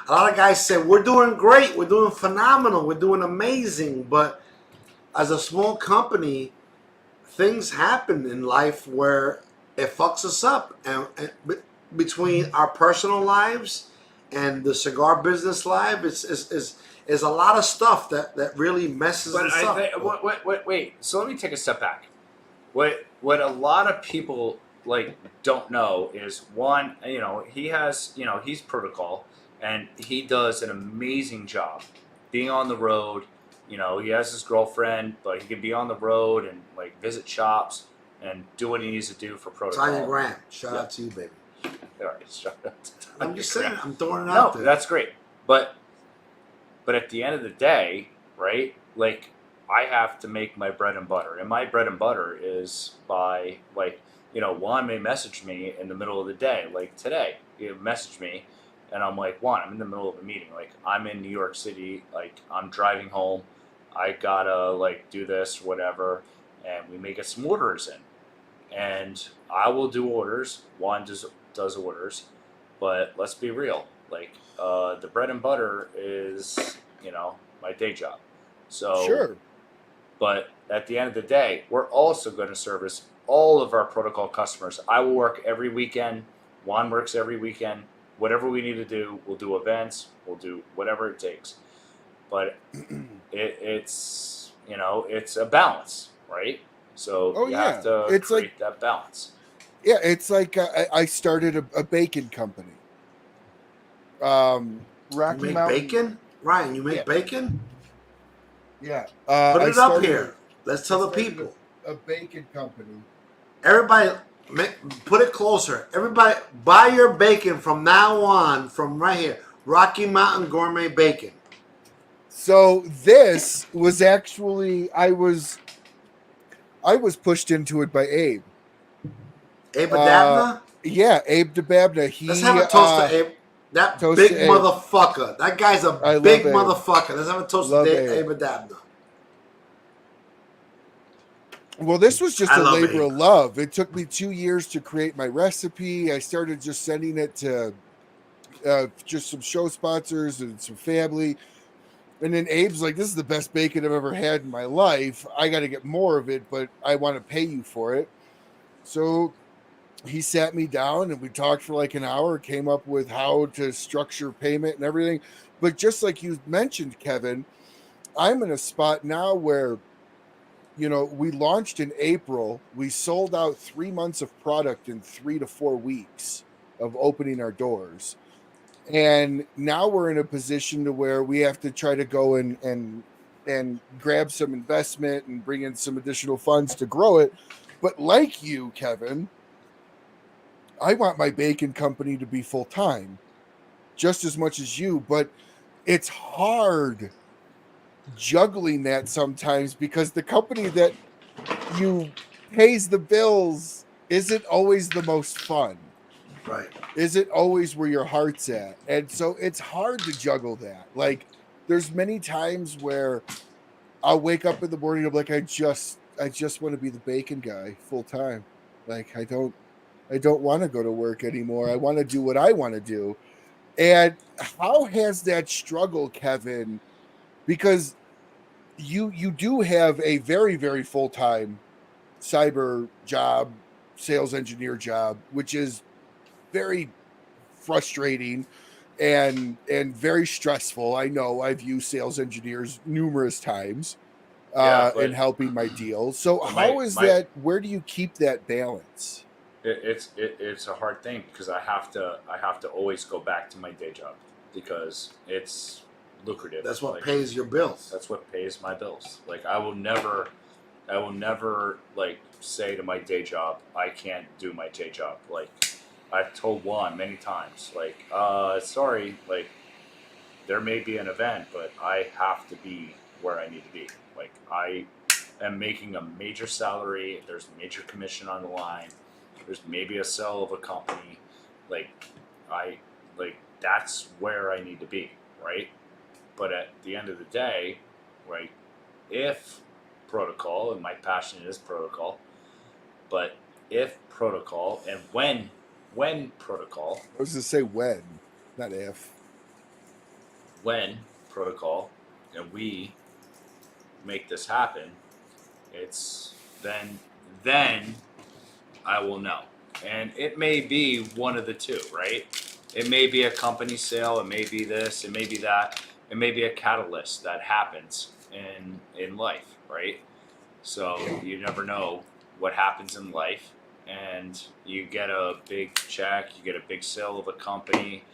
a lot of guys say, we're doing great, we're doing phenomenal, we're doing amazing. But as a small company, things happen in life where it fucks us up. And between our personal lives and the cigar business life, is a lot of stuff that really messes us up. Wait. So let me take a step back. What a lot of people don't know is, one, he has, he's protocol, and he does an amazing job being on the road. He has his girlfriend, but he can be on the road and visit shops and do what he needs to do for protocol. Tanya Graham, shout out to you, baby. All right, shout out to Tanya I'm just saying, I'm throwing it No, out there. that's great, but at the end of the day, right? Like, I have to make my bread and butter, and my bread and butter is by Juan may message me in the middle of the day, like today. He messaged me, and I'm like, Juan, I'm in the middle of a meeting. Like, I'm in New York City. Like, I'm driving home. I gotta do this, whatever, and we may get some orders in, and I will do orders. Juan does orders, but let's be real. The bread and butter is my day job. So sure. But at the end of the day, we're also going to service all of our protocol customers. I will work every weekend. Juan works every weekend. Whatever we need to do, we'll do events. We'll do whatever it takes. But it's a balance, right? So you have to create that balance. Yeah, it's like I started a bacon company. You make bacon? Ryan, you make bacon? Yeah. Put it up here. Let's tell the people. A bacon company. Everybody, put it closer. Everybody, buy your bacon from now on, from right here. Rocky Mountain Gourmet Bacon. So this was actually, I was pushed into it by Abe. Abe Adabna? Yeah, Abe Dababna. Let's have a toast to Abe. That big motherfucker. That guy's a big motherfucker. Let's have a toast to Abe Adabna. Well, this was just a labor of love. It took me 2 years to create my recipe. I started just sending it to just some show sponsors and some family. And then Abe's like, this is the best bacon I've ever had in my life. I got to get more of it, but I want to pay you for it. So he sat me down and we talked for an hour, came up with how to structure payment and everything. But just like you mentioned, Kevin, I'm in a spot now where, we launched in April. We sold out 3 months of product in 3 to 4 weeks of opening our doors. And now we're in a position to where we have to try to go and grab some investment and bring in some additional funds to grow it. But like you, Kevin, I want my bacon company to be full time just as much as you, but it's hard juggling that sometimes because the company that you pays the bills isn't always the most fun. Right. Isn't always where your heart's at. And so it's hard to juggle that. Like there's many times where I'll wake up in the morning and I'm like, I just want to be the bacon guy full time. Like I don't want to go to work anymore. I want to do what I want to do. And how has that struggle, Kevin? Because you do have a very, very full-time cyber job, sales engineer job, which is very frustrating and very stressful. I know I've used sales engineers numerous times in helping my deals. So how is that? Where do you keep that balance? It's a hard thing because I have to always go back to my day job because it's lucrative. That's what pays your bills. That's what pays my bills. Like I will never like say to my day job, I can't do my day job. Like I've told Juan many times, like, sorry, like there may be an event, but I have to be where I need to be. Like I am making a major salary. There's a major commission on the line. There's maybe a sale of a company. That's where I need to be, right? But at the end of the day, right, if protocol, and my passion is protocol, but if protocol and when protocol. I was going to say when, not if. When protocol and we make this happen, it's then I will know. And it may be one of the two, right? It may be a company sale, it may be this, it may be that, it may be a catalyst that happens in life, right? So you never know what happens in life, and you get a big check, you get a big sale of a company,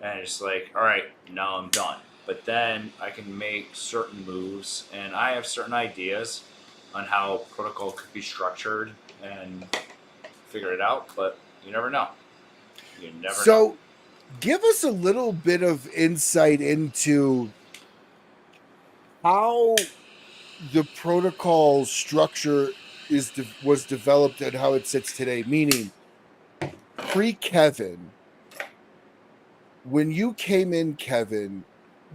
and it's like, all right, now I'm done. But then I can make certain moves, and I have certain ideas on how protocol could be structured and figure it out, but you never know. You never know. Give us a little bit of insight into how the protocol structure was developed and how it sits today. Meaning, pre-Kevin, when you came in, Kevin,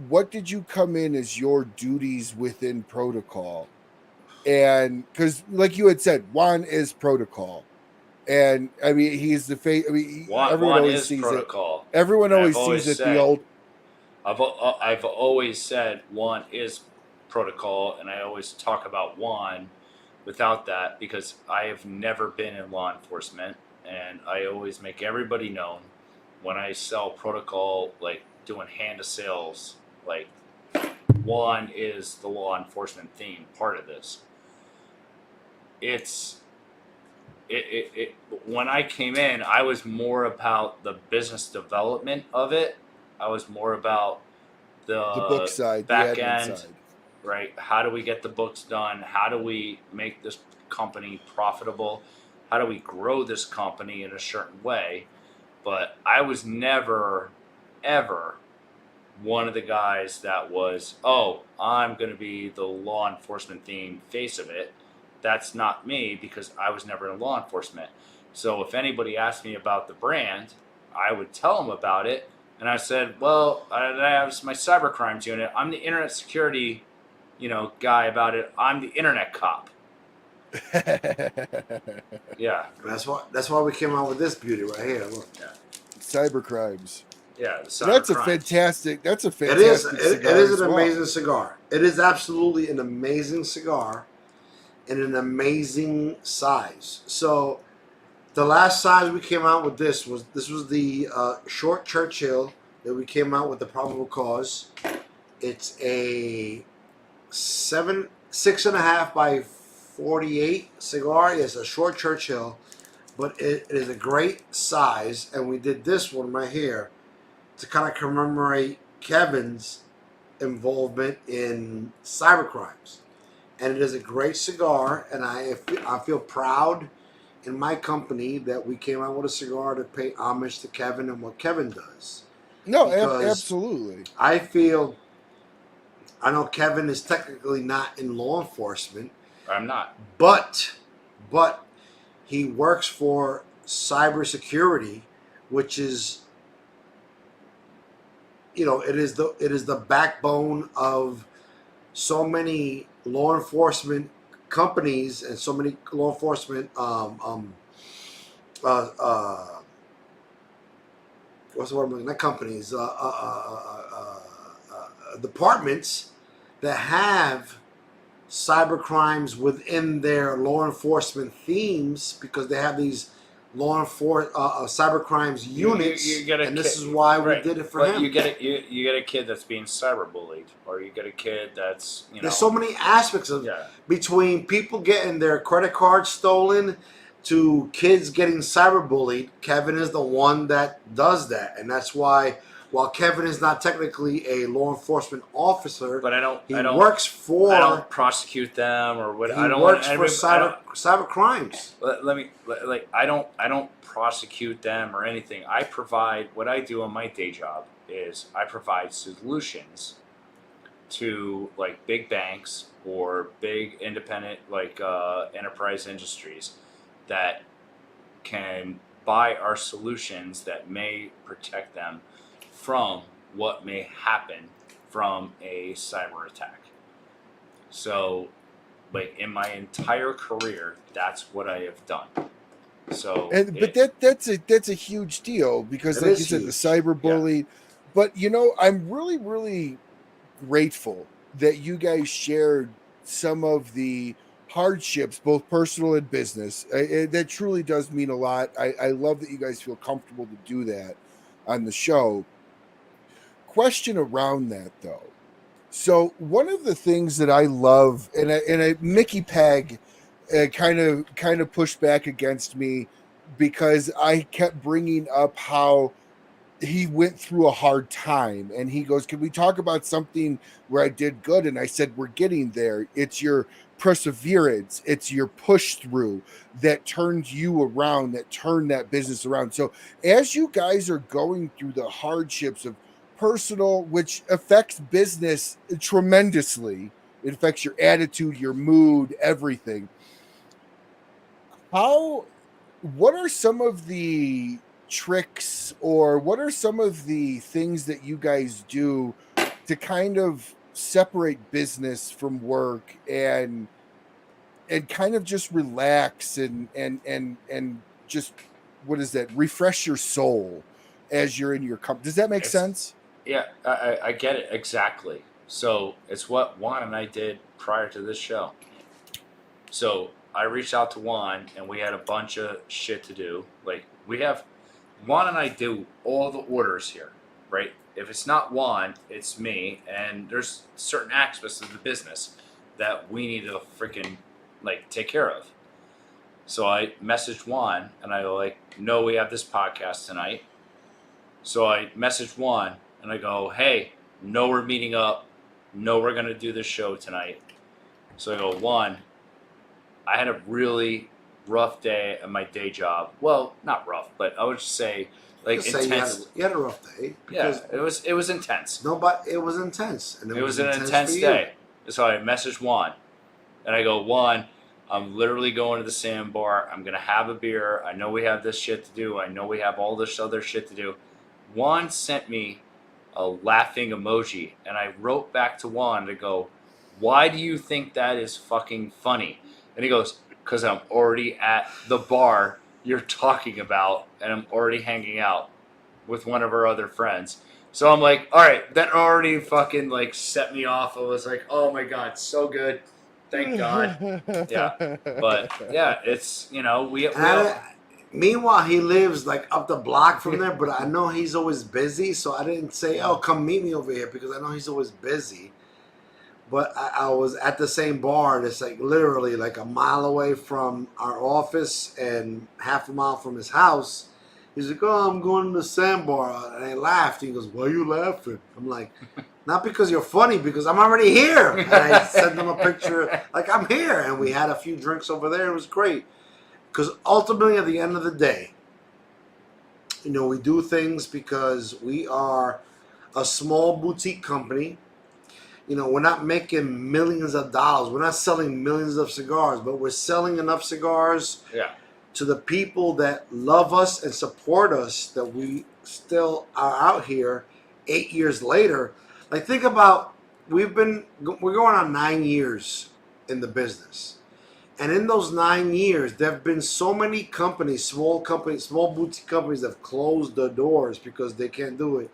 what did you come in as your duties within protocol? And because, like you had said, Juan is protocol. And I mean, he's the face. I mean, everyone always sees protocol. it. Everyone always sees it. The old. I've always said Juan is protocol, and I always talk about Juan without that because I have never been in law enforcement, and I always make everybody know when I sell protocol, like doing hand of sales, like Juan is the law enforcement theme part of this. When I came in, I was more about the business development of it. I was more about the book side, back the end, side. Right? How do we get the books done? How do we make this company profitable? How do we grow this company in a certain way? But I was never, ever one of the guys that was, I'm going to be the law enforcement theme face of it. That's not me because I was never in law enforcement. So if anybody asked me about the brand, I would tell them about it. And I said, well, I have my cyber crimes unit. I'm the internet security, guy about it. I'm the internet cop. Yeah. That's why we came out with this beauty right here. Look. Yeah. Cyber crimes. Yeah, that's a fantastic. That's a fantastic. It is an amazing cigar. It is absolutely an amazing cigar. In an amazing size. So the last size we came out with this was the short Churchill that we came out with the probable cause. It's a 6.5 by 48 cigar. It's a short Churchill, but it is a great size. And we did this one right here to kind of commemorate Kevin's involvement in cybercrimes. And it is a great cigar, and I feel proud in my company that we came out with a cigar to pay homage to Kevin and what Kevin does. No, absolutely. I know Kevin is technically not in law enforcement. I'm not. But he works for cybersecurity, which is, it is the backbone of so many law enforcement companies and so many law enforcement what's the word? Not companies, departments that have cyber crimes within their law enforcement themes, because they have these cyber crimes units, and this is why we did it for him. You get a kid that's being cyberbullied, or you get a kid that's There's so many aspects of between people getting their credit cards stolen to kids getting cyberbullied. Kevin is the one that does that, and that's why. While Kevin is not technically a law enforcement officer, but I don't prosecute them or what. I don't works for cyber crimes. I don't prosecute them or anything. I provide what I do on my day job is I provide solutions to like big banks or big independent enterprise industries that can buy our solutions that may protect them from what may happen from a cyber attack. So, in my entire career, that's what I have done. So, that's a huge deal, because, like you said, the cyberbullying. Yeah. But I'm really, really grateful that you guys shared some of the hardships, both personal and business. That truly does mean a lot. I love that you guys feel comfortable to do that on the show. Question around that, though. So one of the things that I love, and Mickey Peg kind of pushed back against me because I kept bringing up how he went through a hard time, and he goes, "Can we talk about something where I did good?" And I said, "We're getting there. It's your perseverance, it's your push through that turned you around, that turned that business around." So as you guys are going through the hardships of personal, which affects business tremendously, it affects your attitude, your mood, everything. What are some of the tricks, or what are some of the things that you guys do to kind of separate business from work and kind of just relax and just, what is that, refresh your soul as you're in your company? Does that make sense? Yeah, I get it exactly. So it's what Juan and I did prior to this show. So I reached out to Juan, and we had a bunch of shit to do. Juan and I do all the orders here, right? If it's not Juan, it's me, and there's certain aspects of the business that we need to freaking take care of. So I messaged Juan, and I go "No, we have this podcast tonight." So I messaged Juan, and I go, "Hey, no, we're meeting up. No, we're gonna do this show tonight." So I go, "Juan, I had a really rough day at my day job. Well, not rough, but I would just say intense. You had a rough day. Yeah, it was intense. No, but it was intense. And it was an intense day. So I messaged Juan, and I go, "Juan, I'm literally going to the sandbar. I'm gonna have a beer. I know we have this shit to do. I know we have all this other shit to do." Juan sent me a laughing emoji, and I wrote back to Juan to go, "Why do you think that is fucking funny?" And he goes, "Because I'm already at the bar you're talking about, and I'm already hanging out with one of our other friends." So I'm like, all right, that already fucking set me off. I was like, oh my God, so good. Thank God. Yeah. But yeah, it's, meanwhile, he lives up the block from there, but I know he's always busy. So I didn't say, "Oh, come meet me over here," because I know he's always busy. But I was at the same bar that's literally a mile away from our office and half a mile from his house. He's like, oh, I'm going to the sandbar. And I laughed. He goes, why are you laughing? I'm like, not because you're funny, because I'm already here. And I sent him a picture, like, I'm here. And we had a few drinks over there. It was great. Because ultimately, at the end of the day, you know, we do things because we are a small boutique company. You know, we're not making millions of dollars. We're not selling millions of cigars, but we're selling enough cigars to the people that love us and support us that we still are out here 8 years later. Like, think about, we're going on 9 years in the business. And in those 9 years, there have been so many companies, small boutique companies that have closed their doors because they can't do it.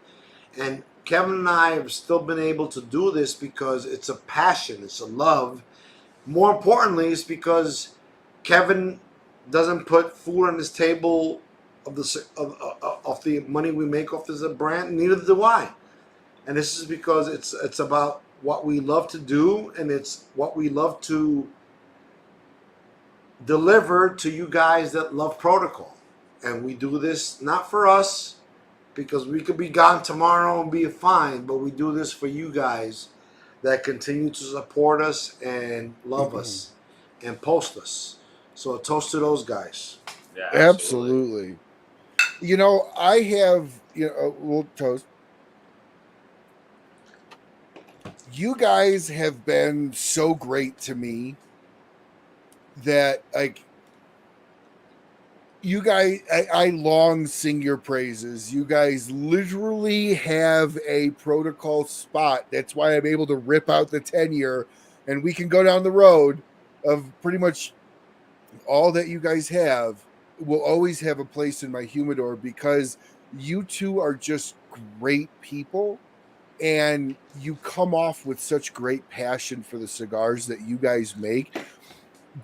And Kevin and I have still been able to do this because it's a passion, it's a love. More importantly, it's because Kevin doesn't put food on his table of the money we make off this brand. Neither do I. And this is because it's about what we love to do, and it's what we love to deliver to you guys that love protocol. And we do this not for us, because we could be gone tomorrow and be fine, but we do this for you guys that continue to support us and love us and post us. So a toast to those guys. Yeah, absolutely. You know, I have, we'll toast. You guys have been so great to me that, like, you guys, I long sing your praises. You guys literally have a protocol spot. That's why I'm able to rip out the tenure, and we can go down the road of pretty much all that you guys have. Will always have a place in my humidor because you two are just great people, and you come off with such great passion for the cigars that you guys make.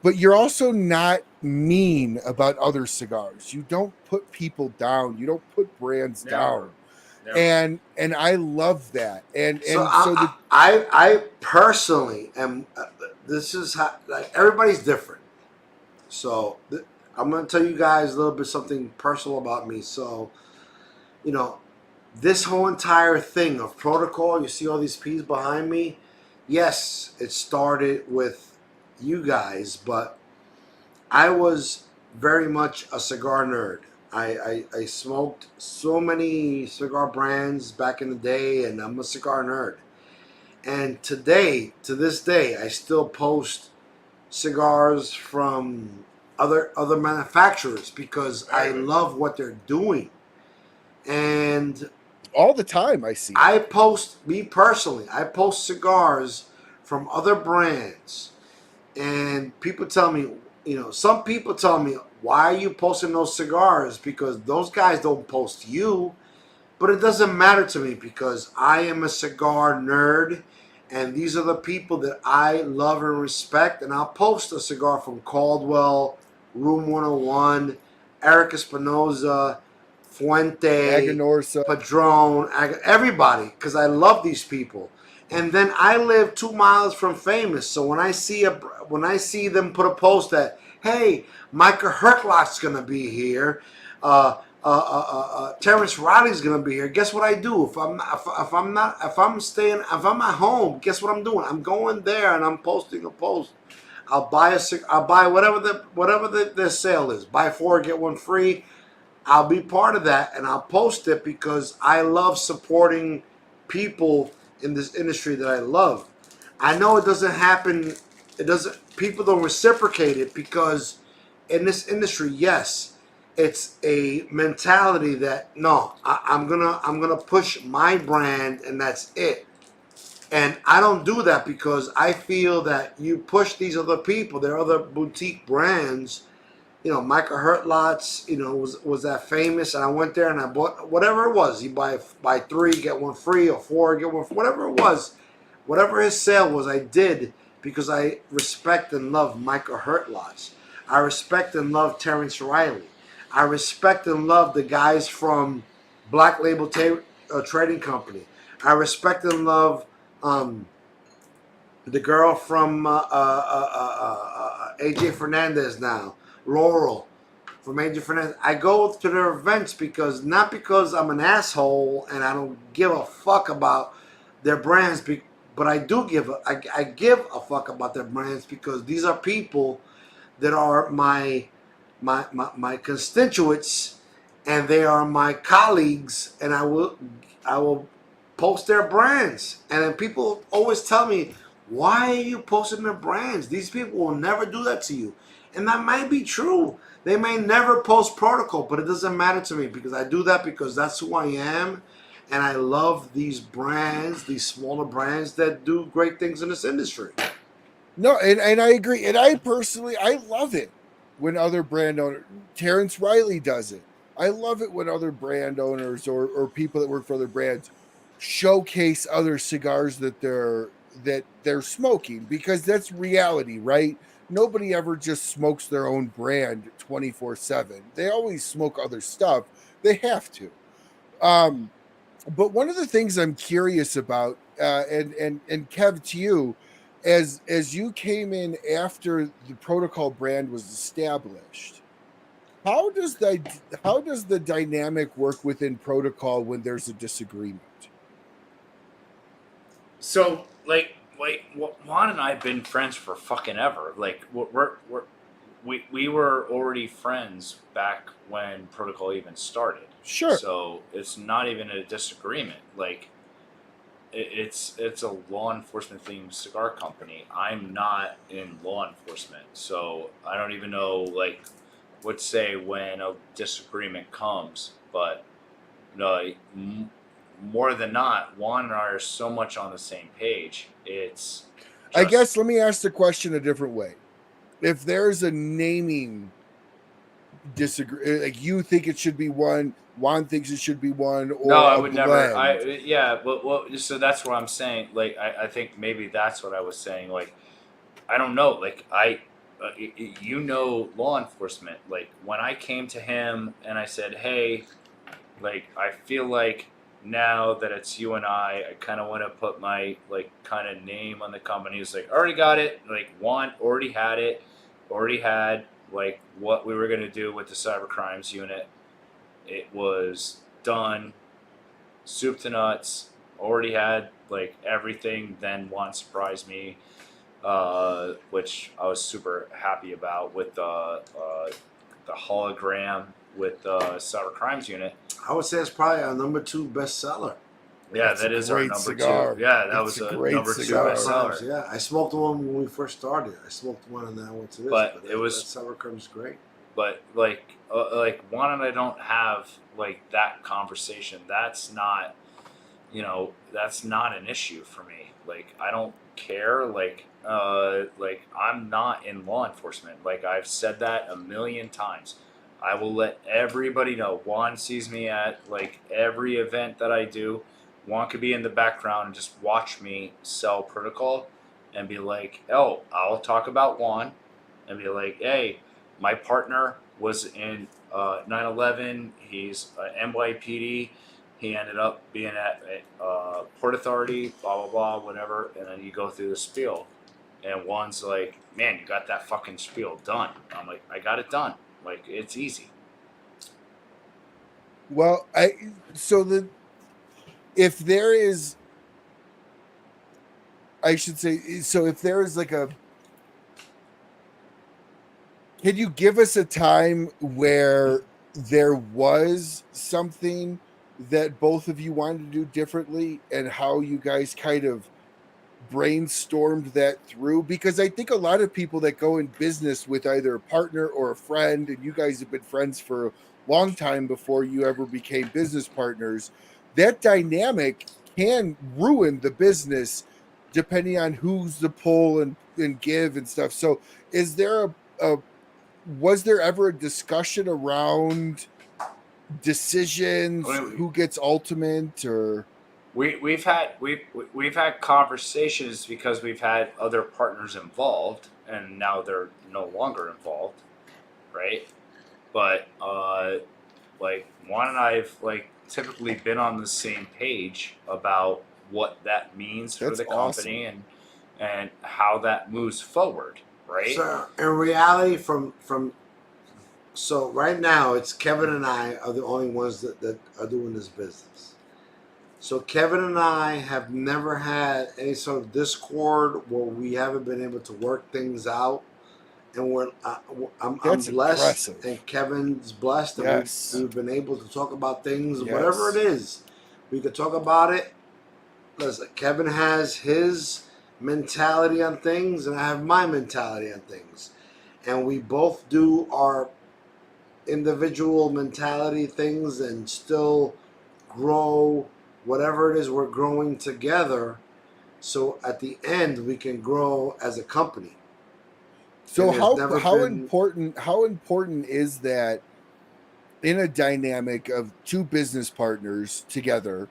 But you're also not mean about other cigars. You don't put people down. You don't put brands down. And I love that. And so I personally am. This is how, like, everybody's different. So I'm going to tell you guys a little bit something personal about me. So, you know, this whole entire thing of protocol, you see all these P's behind me. Yes, it started with you guys, but I was very much a cigar nerd. I smoked so many cigar brands back in the day, and I'm a cigar nerd. And to this day, I still post cigars from other manufacturers because I love what they're doing. And all the time I post cigars from other brands. And people tell me, some people tell me, why are you posting those cigars? Because those guys don't post you. But it doesn't matter to me because I am a cigar nerd. And these are the people that I love and respect. And I'll post a cigar from Caldwell, Room 101, Eric Espinosa, Fuente, Aganorsa, Padron, everybody. Because I love these people. And then I live 2 miles from Famous, so when I see them put a post that, hey, Micah Hertlock's gonna be here, Terrence Riley's gonna be here. Guess what I do? If I'm at home, guess what I'm doing? I'm going there and I'm posting a post. I'll buy whatever the sale is. Buy 4 get 1 free. I'll be part of that and I'll post it because I love supporting people in this industry that I love. I know it doesn't happen. People don't reciprocate it because in this industry, yes, it's a mentality that no, I'm gonna push my brand and that's it. And I don't do that because I feel that you push these other people, there are other boutique brands. Micah Hertlock's, was that famous, and I went there and I bought whatever it was. You buy 3 get 1 free, or 4 get 1 free, whatever it was, whatever his sale was, I did because I respect and love Micah Hertlock's. I respect and love Terrence Riley. I respect and love the guys from Black Label Trading Company. I respect and love the girl from AJ Fernandez now. Laurel. for major finance. I go to their events not because I'm an asshole and I don't give a fuck about their brands, but I do I give a fuck about their brands because these are people that are my constituents, and they are my colleagues, and I will post their brands. And then people always tell me, why are you posting their brands? These people will never do that to you. And that might be true. They may never post protocol, but it doesn't matter to me because I do that because that's who I am. And I love these brands, these smaller brands that do great things in this industry. No, and I agree. And I love it when other brand owners, Terrence Riley does it. I love it when other brand owners or people that work for other brands showcase other cigars that they're smoking, because that's reality, right? Nobody ever just smokes their own brand 24/7. They always smoke other stuff. They have to. But one of the things I'm curious about, and Kev, to you, as you came in after the protocol brand was established, how does the dynamic work within protocol when there's a disagreement? So like Juan and I have been friends for fucking ever. Like we were already friends back when protocol even started. Sure. So it's not even a disagreement. Like it's a law enforcement themed cigar company. I'm not in law enforcement, so I don't even know like what to say when a disagreement comes. But no, more than not, Juan and I are so much on the same page. It's I guess let me ask the question a different way. If there's a naming disagree, like you think it should be one, Juan thinks it should be one, or no, I would blend. never. Well, so that's what I'm saying. Like, I think maybe that's what I was saying. Like, I don't know. Like, law enforcement. Like, when I came to him and I said, hey, like, I feel like now that it's you and I kind of want to put my like kind of name on the company. He's like, already got it. Like, Juan already had it. Already had like what we were going to do with the cyber crimes unit. It was done, soup to nuts. Already had like everything. Then Juan surprised me, which I was super happy about with the hologram with the cyber crimes unit. I would say it's probably our number 2 bestseller. Yeah, that is our number cigar. 2. Yeah, that was a number 2 bestseller. Yeah, I smoked one when we first started. I smoked one and then I went to this. But it was Sour Cream is great. But like Juan and I don't have like that conversation. That's not, that's not an issue for me. Like I don't care. Like I'm not in law enforcement. Like I've said that a million times. I will let everybody know. Juan sees me at like every event that I do. Juan could be in the background and just watch me sell protocol and be like, oh, I'll talk about Juan and be like, hey, my partner was in 9/11. He's NYPD. He ended up being at Port Authority, blah, blah, blah, whatever. And then you go through the spiel. And Juan's like, man, you got that fucking spiel done. I'm like, I got it done. Like, it's easy. Well, if there is, I should say, so if there is like can you give us a time where there was something that both of you wanted to do differently and how you guys kind of brainstormed that through? Because I think a lot of people that go in business with either a partner or a friend, and you guys have been friends for a long time before you ever became business partners, that dynamic can ruin the business depending on who's the pull and give and stuff. So is there was there ever a discussion around decisions, who gets ultimate, or we've had conversations because we've had other partners involved and now they're no longer involved, right? But like Juan and I have like typically been on the same page about what that means for the company and how that moves forward, right? So in reality, from So right now, it's Kevin and I are the only ones that are doing this business. So Kevin and I have never had any sort of discord where we haven't been able to work things out. And I'm blessed, impressive. and Kevin's blessed, and Yes. we've been able to talk about things, Yes. whatever it is. We could talk about it. Listen, Kevin has his mentality on things, and I have my mentality on things. And we both do our individual mentality things and still grow whatever it is we're growing together. So at the end, we can grow as a company. So how important is that in a dynamic of two business partners together,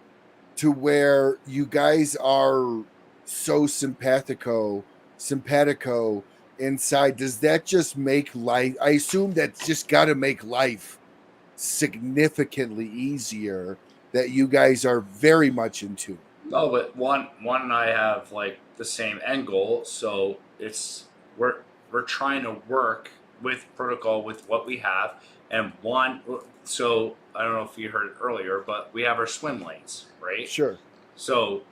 to where you guys are so simpatico inside? Does that just make life? I assume that's just got to make life significantly easier. That you guys are very much in tune. No, but Juan and I have like the same end goal, so we're trying to work with protocol with what we have, and Juan. So I don't know if you heard it earlier, but we have our swim lanes, right? Sure. So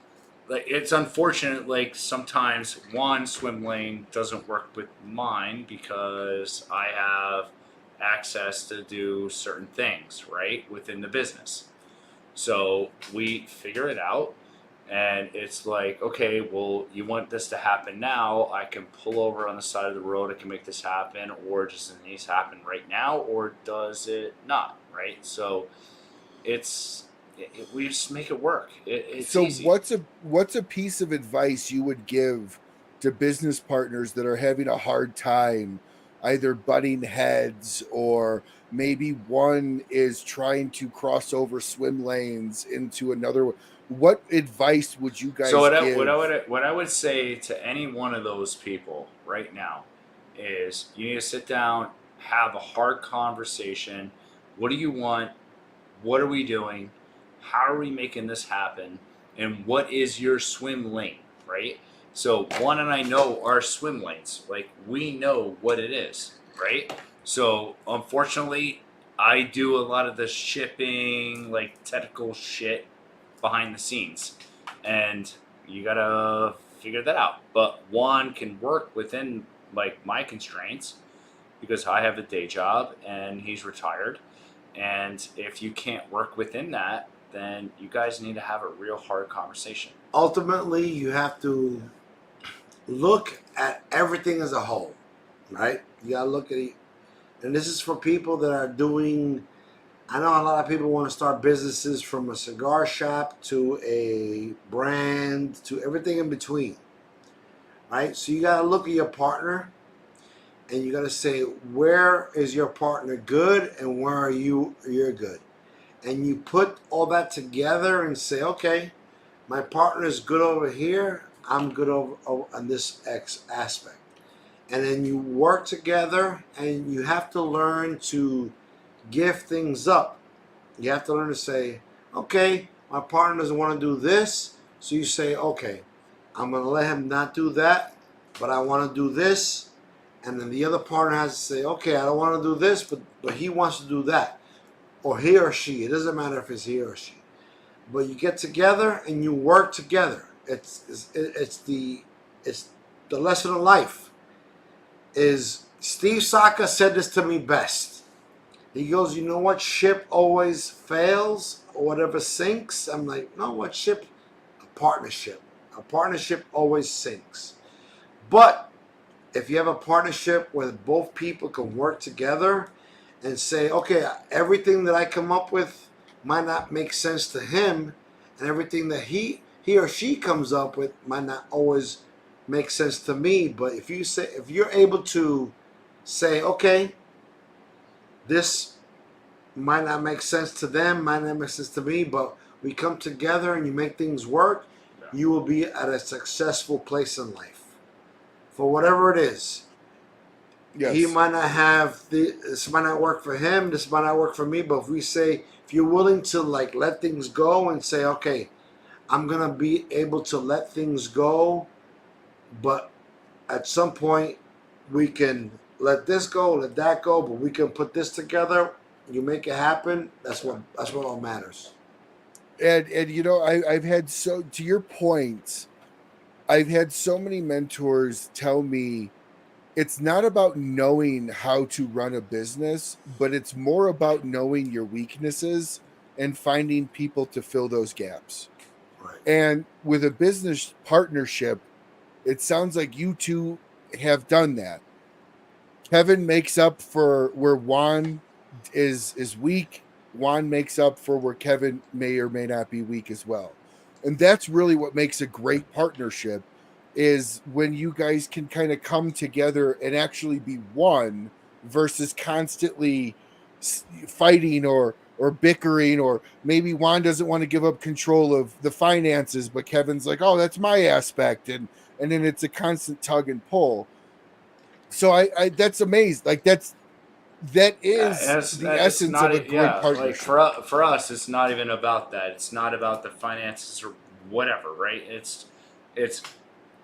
like it's unfortunate, like sometimes one swim lane doesn't work with mine because I have access to do certain things, right, within the business. So we figure it out, and it's like, okay, well, you want this to happen now, I can pull over on the side of the road, I can make this happen, or does it need to happen right now, or does it not, right? So we just make it work. It's so easy. What's a piece of advice you would give to business partners that are having a hard time either butting heads, or maybe one is trying to cross over swim lanes into another? What advice would you guys give? What I would say to any one of those people right now is you need to sit down, have a hard conversation. What do you want? What are we doing? How are we making this happen? And what is your swim lane, right? So Juan and I know our swim lanes. Like, we know what it is, right? So unfortunately, I do a lot of the shipping, like technical shit behind the scenes, and you gotta figure that out. But Juan can work within like my constraints because I have a day job and he's retired. And if you can't work within that, then you guys need to have a real hard conversation. Ultimately, you have to look at everything as a whole, right? You gotta look at it, and this is for people that are doing. I know a lot of people want to start businesses from a cigar shop to a brand to everything in between, right? So you got to look at your partner, and you got to say, where is your partner good and where are you're good? And you put all that together and say, okay, my partner is good over here, I'm good over on this X aspect. And then you work together, and you have to learn to give things up. You have to learn to say, okay, my partner doesn't want to do this, so you say, okay, I'm going to let him not do that, but I want to do this. And then the other partner has to say, okay, I don't want to do this, but he wants to do that. Or he or she, it doesn't matter if it's he or she. But you get together and you work together. It's the lesson of life. Is Steve Saka said this to me best. He goes, you know what ship always fails or whatever sinks? I'm like, no, what ship? A partnership. A partnership always sinks. But if you have a partnership where both people can work together and say, okay, everything that I come up with might not make sense to him, and everything that he or she comes up with might not always make sense to me. But if you're able to say, okay, this might not make sense to them, might not make sense to me, but we come together and you make things work, you will be at a successful place in life. For whatever it is. Yes. He might not have this might not work for him, this might not work for me, but if you're willing to like let things go and say, okay, I'm gonna be able to let things go, but at some point we can let this go, let that go, but we can put this together. You make it happen. That's what all matters. And I've had, so to your point, I've had so many mentors tell me it's not about knowing how to run a business, but it's more about knowing your weaknesses and finding people to fill those gaps. Right. And with a business partnership, it sounds like you two have done that. Kevin makes up for where Juan is weak. Juan makes up for where Kevin may or may not be weak as well. And that's really what makes a great partnership, is when you guys can kind of come together and actually be one versus constantly fighting or bickering, or maybe Juan doesn't want to give up control of the finances, but Kevin's like, oh, that's my aspect. And then it's a constant tug and pull. So I that's amazing. Like that is the essence of a great partnership. Like for us, it's not even about that. It's not about the finances or whatever, right? It's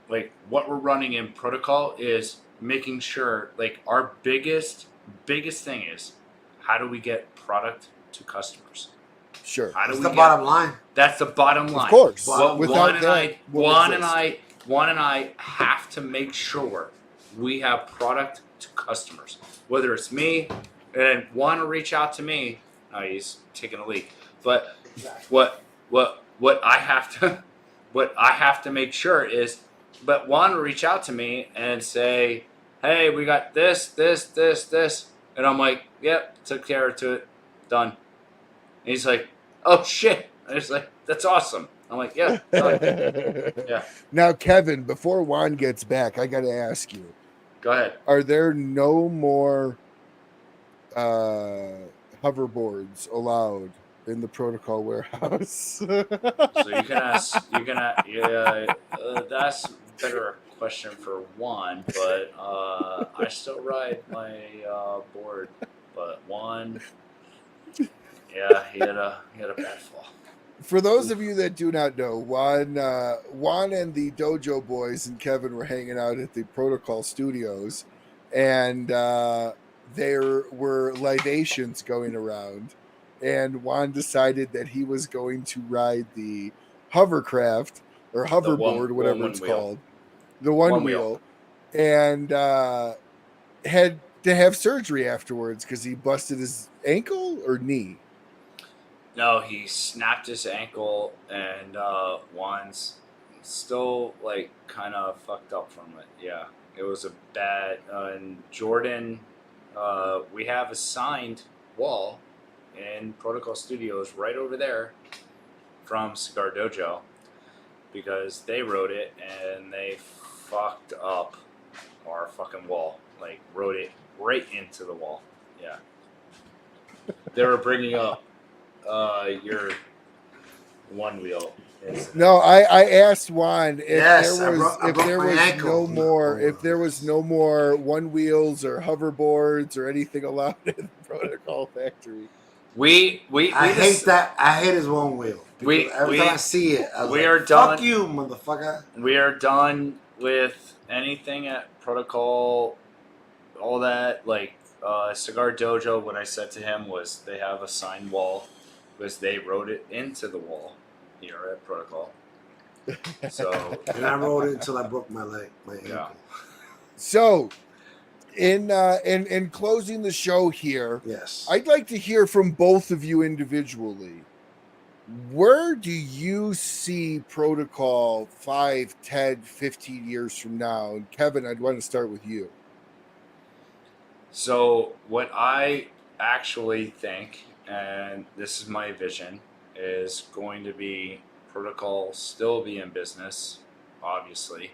like what we're running in protocol is making sure, like, our biggest thing is, how do we get product to customers? Sure. That's the bottom line. That's the bottom line. Of course. Juan and I have to make sure we have product to customers. Whether it's me, and Juan will reach out to me. Oh, he's taking a leak. But what I have to make sure is, but Juan will reach out to me and say, hey, we got this. And I'm like, yep, took care of it, done. And he's like, oh shit. And it's like, that's awesome. I'm like, yeah, done. Yeah. Now, Kevin, before Juan gets back, I got to ask you. Go ahead. Are there no more hoverboards allowed in the protocol warehouse? So you can ask. That's a better question for Juan, but I still ride my board. But Juan, yeah, he had a bad fall. For those of you that do not know, Juan and the Dojo Boys and Kevin were hanging out at the Protocol Studios, and there were libations going around, and Juan decided that he was going to ride the hovercraft or hoverboard, whatever it's called, the one wheel, and had to have surgery afterwards because he busted his ankle or knee. No, he snapped his ankle, and Juan's still, like, kind of fucked up from it. Yeah, it was a bad. And Jordan, we have a signed wall in Protocol Studios right over there from Cigar Dojo, because they wrote it and they fucked up our fucking wall. Like, wrote it right into the wall. Yeah, they were bringing up your one wheel. No, I asked Juan if Yes, there was no more one wheels or hoverboards or anything allowed in the Protocol factory. I hate his one wheel. Every time I see it, we are done. Fuck you, motherfucker. We are done with anything at Protocol. All that, like, Cigar Dojo, what I said to him was they have a signed wall because they wrote it into the wall here at Protocol. So, and I rode it until I broke my leg, my ankle. Yeah. So, in closing the show here, yes, I'd like to hear from both of you individually. Where do you see Protocol 5, 10, 15 years from now? And Kevin, I'd want to start with you. So what I actually think, and this is my vision, is going to be Protocol still be in business, obviously,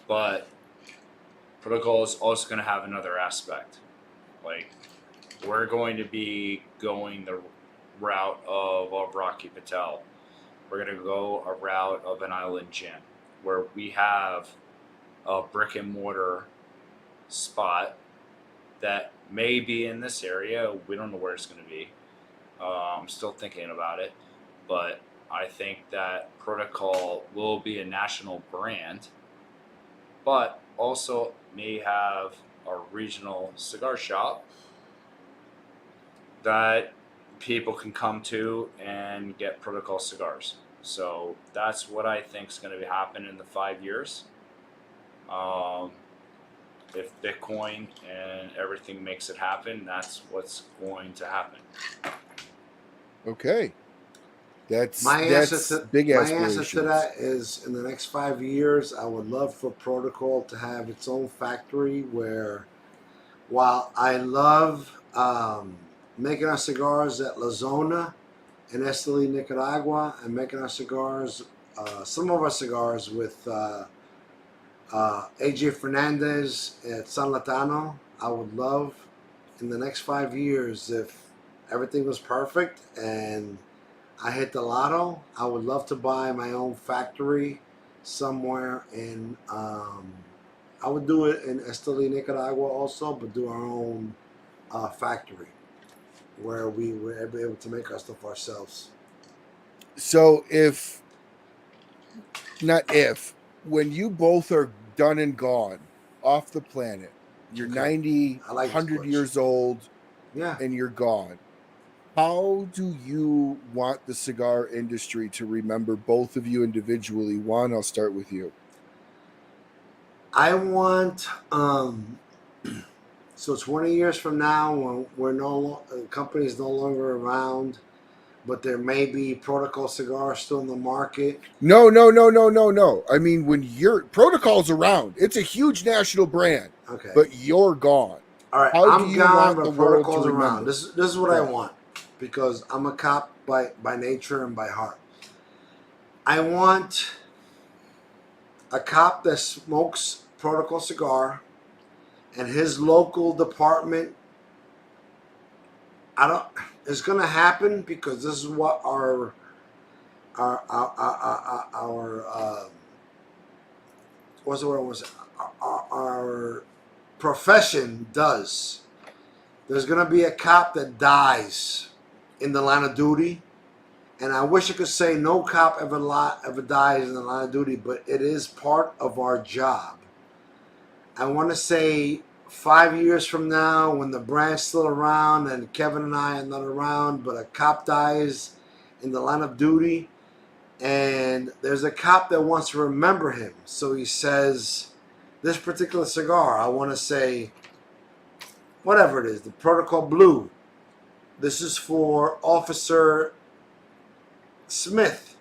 but Protocol is also going to have another aspect. Like, we're going to be going the route of a Rocky Patel. We're going to go a route of an Island Gin, where we have a brick and mortar spot that may be in this area. We don't know where it's going to be. I'm still thinking about it, but I think that Protocol will be a national brand, but also may have a regional cigar shop that people can come to and get Protocol cigars. So that's what I think is going to be happening in the 5 years. If Bitcoin and everything makes it happen, that's what's going to happen. Okay. That's big my aspirations. answer to that is in the next 5 years, I would love for Protocol to have its own factory where, while I love making our cigars at La Zona in Esteli, Nicaragua, and making our cigars, some of our cigars with AJ Fernandez at San Latano, I would love in the next 5 years, if everything was perfect and I hit the lotto, I would love to buy my own factory somewhere in, I would do it in Esteli, Nicaragua also, but do our own factory where we were able to make our stuff ourselves. So when you both are done and gone off the planet, you're 90, 100 years old, and you're gone, how do you want the cigar industry to remember both of you individually? Juan, I'll start with you. I want, so 20 years from now, when the company is no longer around, but there may be Protocol cigars still in the market. No. I mean, when your Protocol's around, it's a huge national brand. Okay. But you're gone. All right, I'm gone, but Protocol's around. This is what I want, because I'm a cop by nature and by heart. I want a cop that smokes Protocol cigar, and his local department. It's gonna happen because this is what our what's the word I want to say? Our profession does. There's gonna be a cop that dies in the line of duty, and I wish I could say no cop ever dies in the line of duty, but it is part of our job. I want to say 5 years from now, when the brand's still around and Kevin and I are not around, but a cop dies in the line of duty, and there's a cop that wants to remember him. So he says, this particular cigar, I want to say, whatever it is, the Protocol Blue. This is for Officer Smith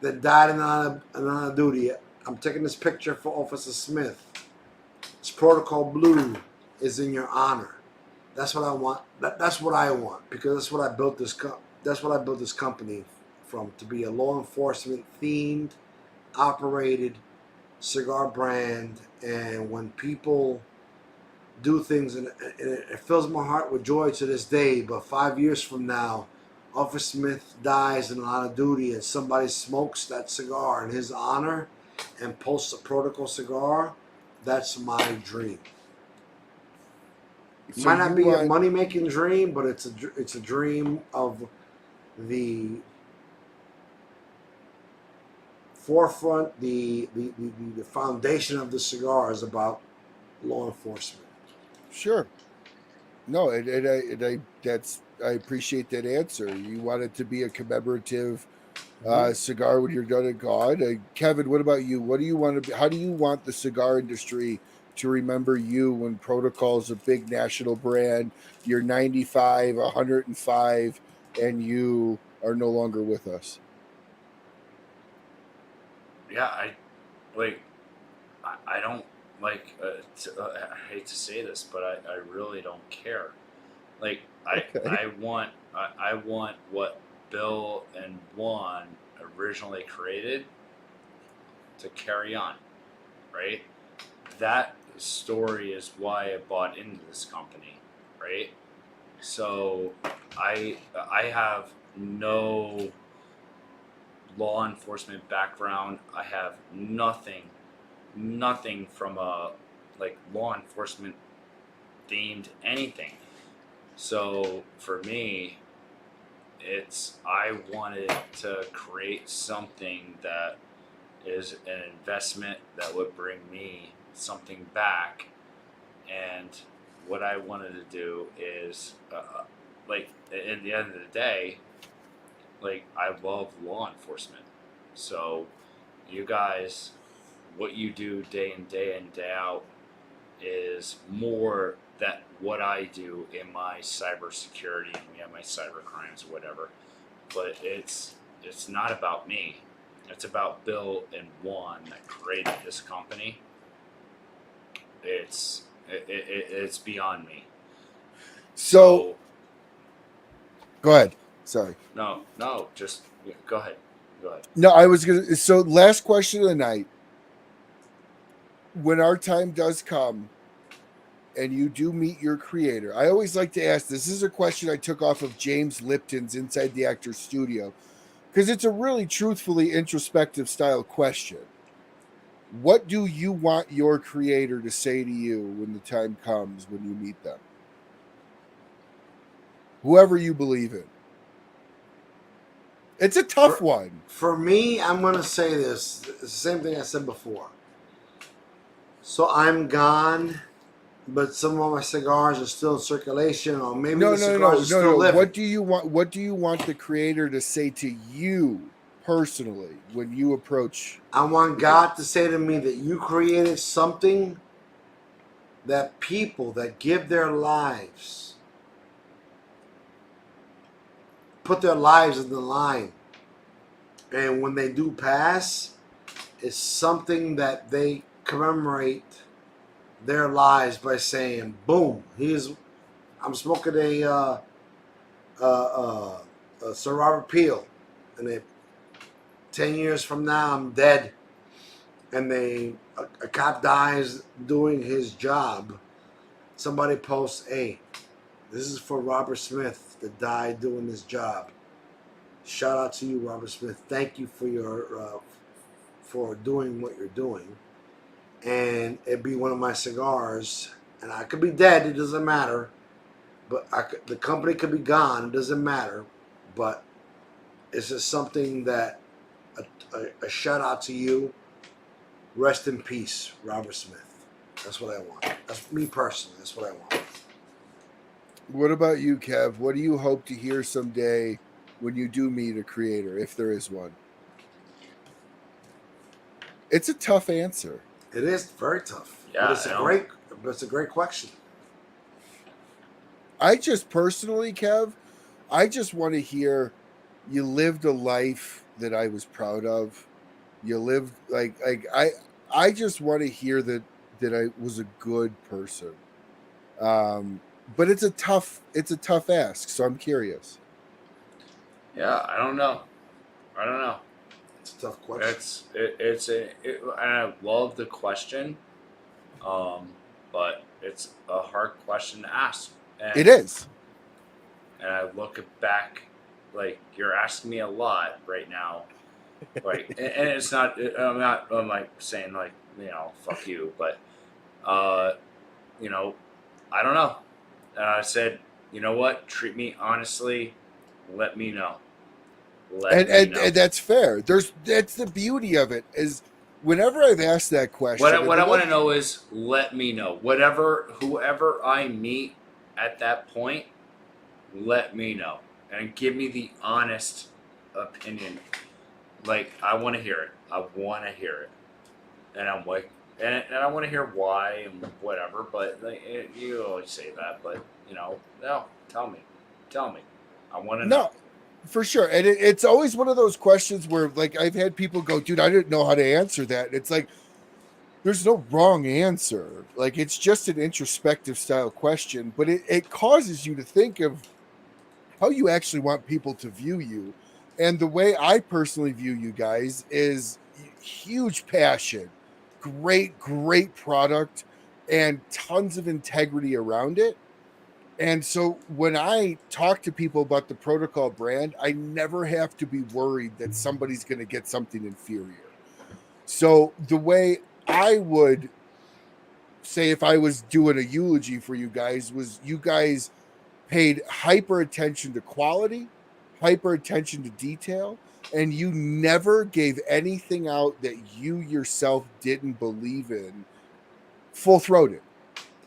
that died in the line of duty. I'm taking this picture for Officer Smith. It's Protocol Blue is in your honor. That's what I want. That's what I want, because that's what I built this. That's what I built this company from, to be a law enforcement themed, operated cigar brand. And when people do things, and it fills my heart with joy to this day. But 5 years from now, Officer Smith dies in the line of duty, and somebody smokes that cigar in his honor and posts a Protocol cigar. That's my dream. It might not be a money-making dream, but it's a dream of the forefront, the foundation of the cigar is about law enforcement. Sure. No, I appreciate that answer. You want it to be a commemorative cigar when you're done and gone. Kevin, what about you? What do you want to be? How do you want the cigar industry to remember you when Protocol is a big national brand? You're 95, 105, and you are no longer with us. Yeah, I don't like. I hate to say this, but I really don't care. Like I want what Bill and Juan originally created to carry on, right? That story is why I bought into this company, right? So I have no law enforcement background. I have nothing from a law enforcement themed anything. So for me, I wanted to create something that is an investment that would bring me something back, And what I wanted to do is, like, at the end of the day, like, I love law enforcement. So, you guys, what you do day in, day out is more that what I do in my cybersecurity and my cyber crimes, whatever. But it's not about me. It's about Bill and Juan that created this company. It's beyond me. So go ahead. Sorry. No, just go ahead. Go ahead. No, I was gonna. So last question of the night. When our time does come, and you do meet your creator, I always like to ask this. This is a question I took off of James Lipton's Inside the Actor's Studio, because it's a really truthfully introspective style question. What do you want your creator to say to you when the time comes when you meet them? Whoever you believe in. It's a tough one. For me, I'm going to say this. It's the same thing I said before. So I'm gone, but some of my cigars are still in circulation, or maybe the cigars are still living. What do you want? What do you want the creator to say to you personally when you approach? I want God to say to me that you created something that people that give their lives, put their lives in the line, and when they do pass, it's something that they commemorate their lives by saying, "Boom! I'm smoking a Sir Robert Peel, and 10 years from now I'm dead, and a cop dies doing his job. Somebody posts, hey, this is for Robert Smith that died doing this job. Shout out to you, Robert Smith. Thank you for doing what you're doing." And it'd be one of my cigars, and I could be dead, it doesn't matter, but the company could be gone, it doesn't matter, but it's just something that a shout out to you. Rest in peace, Robert Smith. That's what I want. That's me personally. That's what I want. What about you, Kev? What do you hope to hear someday when you do meet a creator, if there is one? It's a tough answer. It is very tough. Yeah, but it's a great question. I just personally, Kev, I just want to hear you lived a life that I was proud of. You lived I just want to hear that I was a good person. But it's a tough ask, so I'm curious. Yeah, I don't know. It's a tough question. And I love the question, but it's a hard question to ask. And, it is. And I look back, like, you're asking me a lot right now, like, and it's not. I'm like saying, like, fuck you, but I don't know. I said, you know what? Treat me honestly. Let me know. And that's fair. That's the beauty of it, is whenever I've asked that question, what I want to know is, let me know. Whoever I meet at that point, let me know and give me the honest opinion. Like, I want to hear it. And I'm like, and I want to hear why and whatever. But you always say that, but no, tell me. I want to know. No. For sure. And it's always one of those questions where, like, I've had people go, dude, I didn't know how to answer that. And it's like, there's no wrong answer. Like, it's just an introspective style question, but it causes you to think of how you actually want people to view you. And the way I personally view you guys is huge passion, great product, and tons of integrity around it. And so when I talk to people about the Protocol brand, I never have to be worried that somebody's going to get something inferior. So the way I would say, if I was doing a eulogy for you guys, was you guys paid hyper attention to quality, hyper attention to detail, and you never gave anything out that you yourself didn't believe in full-throated.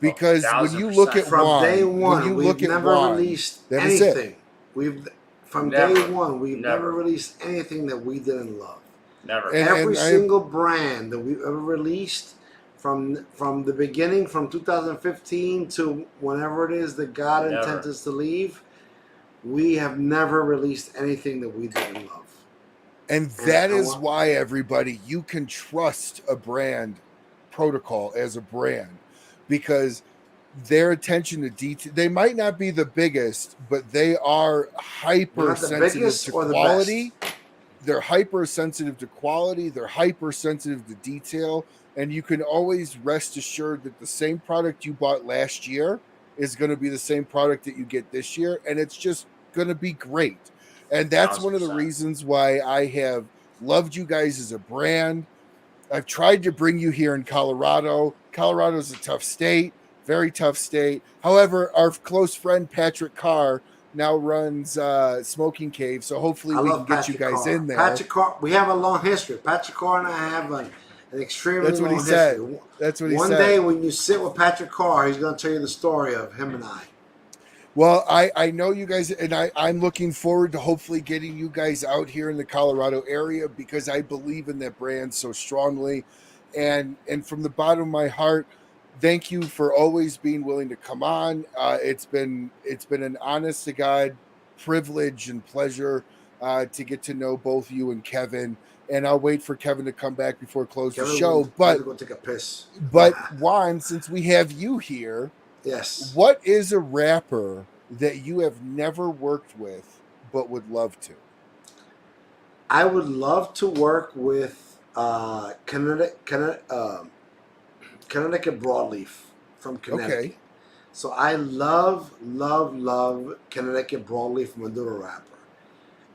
Because when you look at 1000%. From Juan, day when one, you we've look at never Juan, released that is it. anything. From Never. day one, we've never Never. released anything that we didn't love. Never. And- Every I- single brand that we've ever released, from the beginning, from 2015 to whenever it is that God Never. intends us to leave, we have never released anything that we didn't love. And that is why, everybody, you can trust a brand protocol as a brand, because their attention to detail, they might not be the biggest, but they are hypersensitive to quality. They're hypersensitive to quality. They're hypersensitive to detail. And you can always rest assured that the same product you bought last year is going to be the same product that you get this year. And it's just going to be great. And that's one of the 1000%. reasons why I have loved you guys as a brand. I've tried to bring you here in Colorado. Colorado's a tough state, very tough state. However, our close friend Patrick Carr now runs Smoking Cave, so hopefully we can get you guys in there. Patrick Carr, we have a long history. Patrick Carr and I have an extremely That's what long he said. history. That's what he One said. day when you sit with Patrick Carr, he's going to tell you the story of him and I. Well, I know you guys, and I'm looking forward to hopefully getting you guys out here in the Colorado area, because I believe in that brand so strongly. And from the bottom of my heart, thank you for always being willing to come on. It's been an honest to God privilege and pleasure to get to know both you and Kevin. And I'll wait for Kevin to come back before close the show. But go take a piss. But Juan, since we have you here, yes, what is a rapper that you have never worked with but would love to? I would love to work with Connecticut Broadleaf from Connecticut. Okay. So I love Connecticut Broadleaf Maduro wrapper.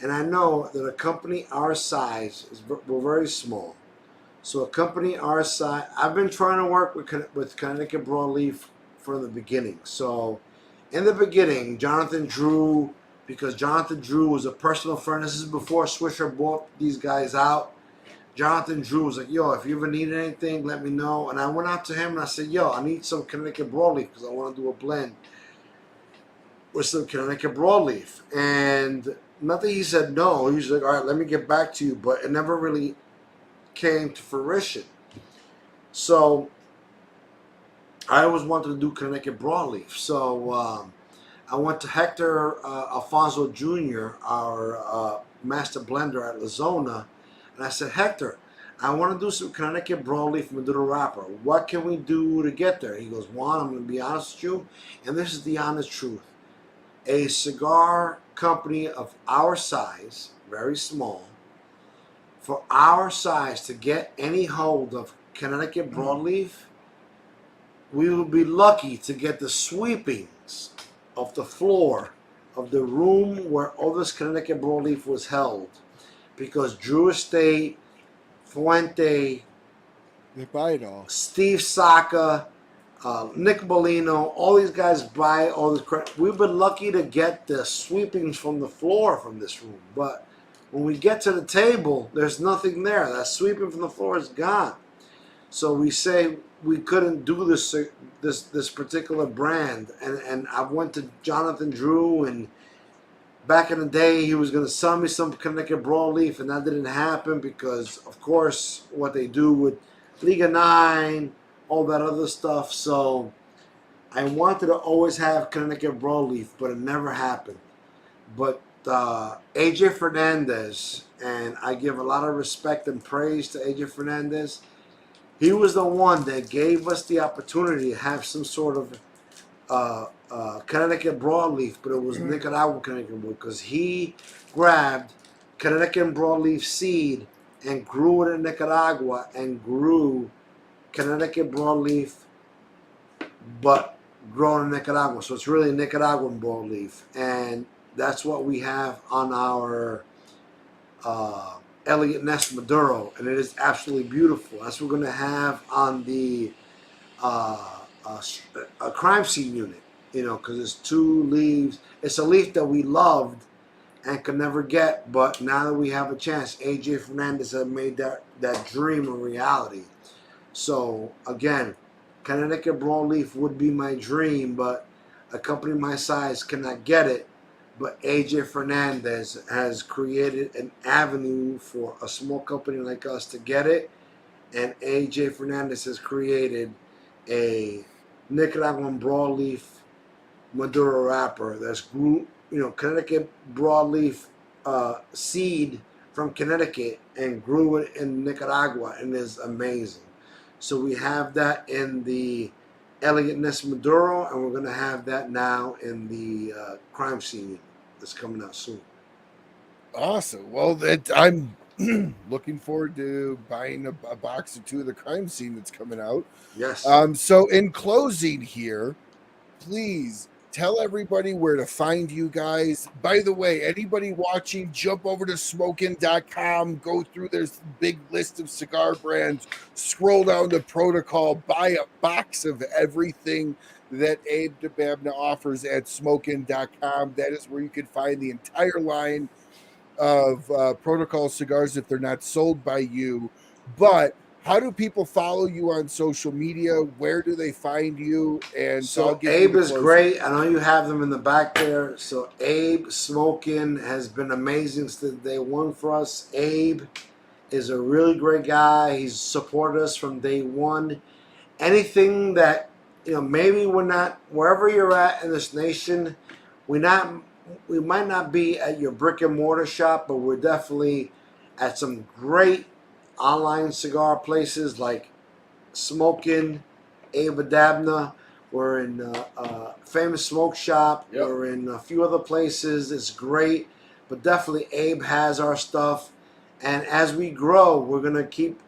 And I know that a company our size, we're very small. So a company our size, I've been trying to work with Connecticut Broadleaf from the beginning. So in the beginning, Jonathan Drew, because Jonathan Drew was a personal friend. This is before Swisher bought these guys out. Jonathan Drew was like, yo, if you ever need anything, let me know. And I went out to him and I said, yo, I need some Connecticut Broadleaf because I want to do a blend with some Connecticut Broadleaf. And nothing, he said no. He was like, all right, let me get back to you. But it never really came to fruition. So I always wanted to do Connecticut Broadleaf. So I went to Hector Alfonso Jr., our master blender at La Zona, and I said, Hector, I want to do some Connecticut Broadleaf Maduro wrapper. What can we do to get there? He goes, Juan, I'm going to be honest with you, and this is the honest truth. A cigar company of our size, very small, for our size to get any hold of Connecticut Broadleaf, we will be lucky to get the sweepings of the floor of the room where all this Connecticut Broadleaf was held. Because Drew Estate, Fuente, Steve Saka, Nick Bolino, all these guys buy all this credit. We've been lucky to get the sweepings from the floor from this room. But when we get to the table, there's nothing there. That sweeping from the floor is gone. So we say we couldn't do this particular brand. And I went to Jonathan Drew, and back in the day, he was going to sell me some Connecticut Broadleaf, and that didn't happen because, of course, what they do with Liga 9, all that other stuff. So I wanted to always have Connecticut Broadleaf, but it never happened. But AJ Fernandez, and I give a lot of respect and praise to AJ Fernandez, he was the one that gave us the opportunity to have some sort of Connecticut Broadleaf, but it was Nicaraguan Connecticut Broadleaf, because he grabbed Connecticut Broadleaf seed and grew it in Nicaragua and grew Connecticut Broadleaf, but grown in Nicaragua. So it's really Nicaraguan Broadleaf, and that's what we have on our Elliot Ness Maduro, and it is absolutely beautiful. That's what we're going to have on the a crime scene unit, you know, because it's 2 leaves. It's a leaf that we loved and could never get, but now that we have a chance, AJ Fernandez has made that dream a reality. So again, Connecticut broadleaf would be my dream, but a company my size cannot get it. But AJ Fernandez has created an avenue for a small company like us to get it. And AJ Fernandez has created a Nicaraguan broadleaf Maduro wrapper that's Connecticut broadleaf seed from Connecticut and grew it in Nicaragua and is amazing. So we have that in the Elegantness Maduro, and we're going to have that now in the Crime Scene that's coming out soon. Awesome. Well, I'm looking forward to buying a box or two of the Crime Scene that's coming out. Yes. So in closing here, please tell everybody where to find you guys. By the way, anybody watching, jump over to smokin.com, go through their big list of cigar brands, scroll down to Protocol, buy a box of everything that Abe DeBabna offers at smokin.com. That is where you can find the entire line of Protocol cigars if they're not sold by you. But how do people follow you on social media? Where do they find you? And so Abe is great. I know you have them in the back there. So Abe Smokin has been amazing since day one for us. Abe is a really great guy. He's supported us from day one. Anything that, maybe we're not, wherever you're at in this nation, we might not be at your brick and mortar shop, but we're definitely at some great online cigar places like Smokin, Abe Adabna. We're in Famous Smoke Shop. Yep. We're in a few other places. It's great, but definitely Abe has our stuff. And as we grow, we're gonna keep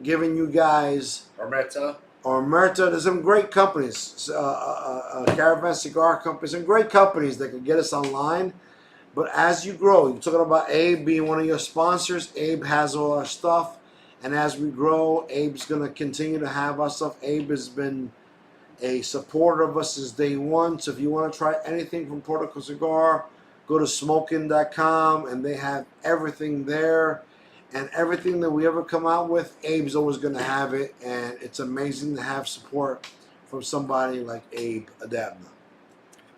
giving you guys Omerta. There's some great companies, Caravan Cigar Company, some great companies that can get us online. But as you grow, you're talking about Abe being one of your sponsors. Abe has all our stuff. And as we grow, Abe's going to continue to have our stuff. Abe has been a supporter of us since day one. So if you want to try anything from Protocol Cigar, go to smokin.com, and they have everything there. And everything that we ever come out with, Abe's always going to have it. And it's amazing to have support from somebody like Abe Adabna.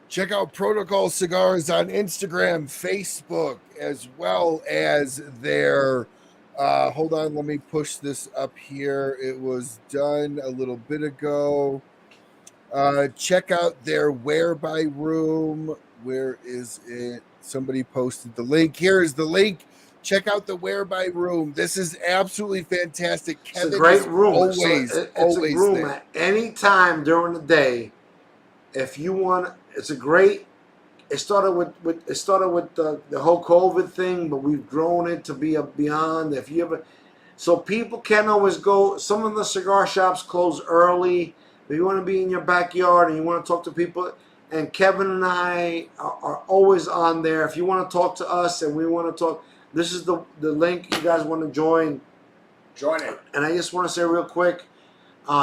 Check out Protocol Cigars on Instagram, Facebook, as well as their, hold on, let me push this up here. It was done a little bit ago. Check out their Whereby Room. Where is it? Somebody posted the link. Here is the link. Check out the Whereby Room. This is absolutely fantastic. Kevin, it's a great room. Always it's a room there. At any time during the day. If you want, it's a great. It started with the whole COVID thing, but we've grown it to be a beyond. If you ever, so people can't always go. Some of the cigar shops close early. If you want to be in your backyard and you want to talk to people, and Kevin and I are always on there. If you want to talk to us and we want to talk, this is the link. You guys want to join? Join it. And I just want to say real quick.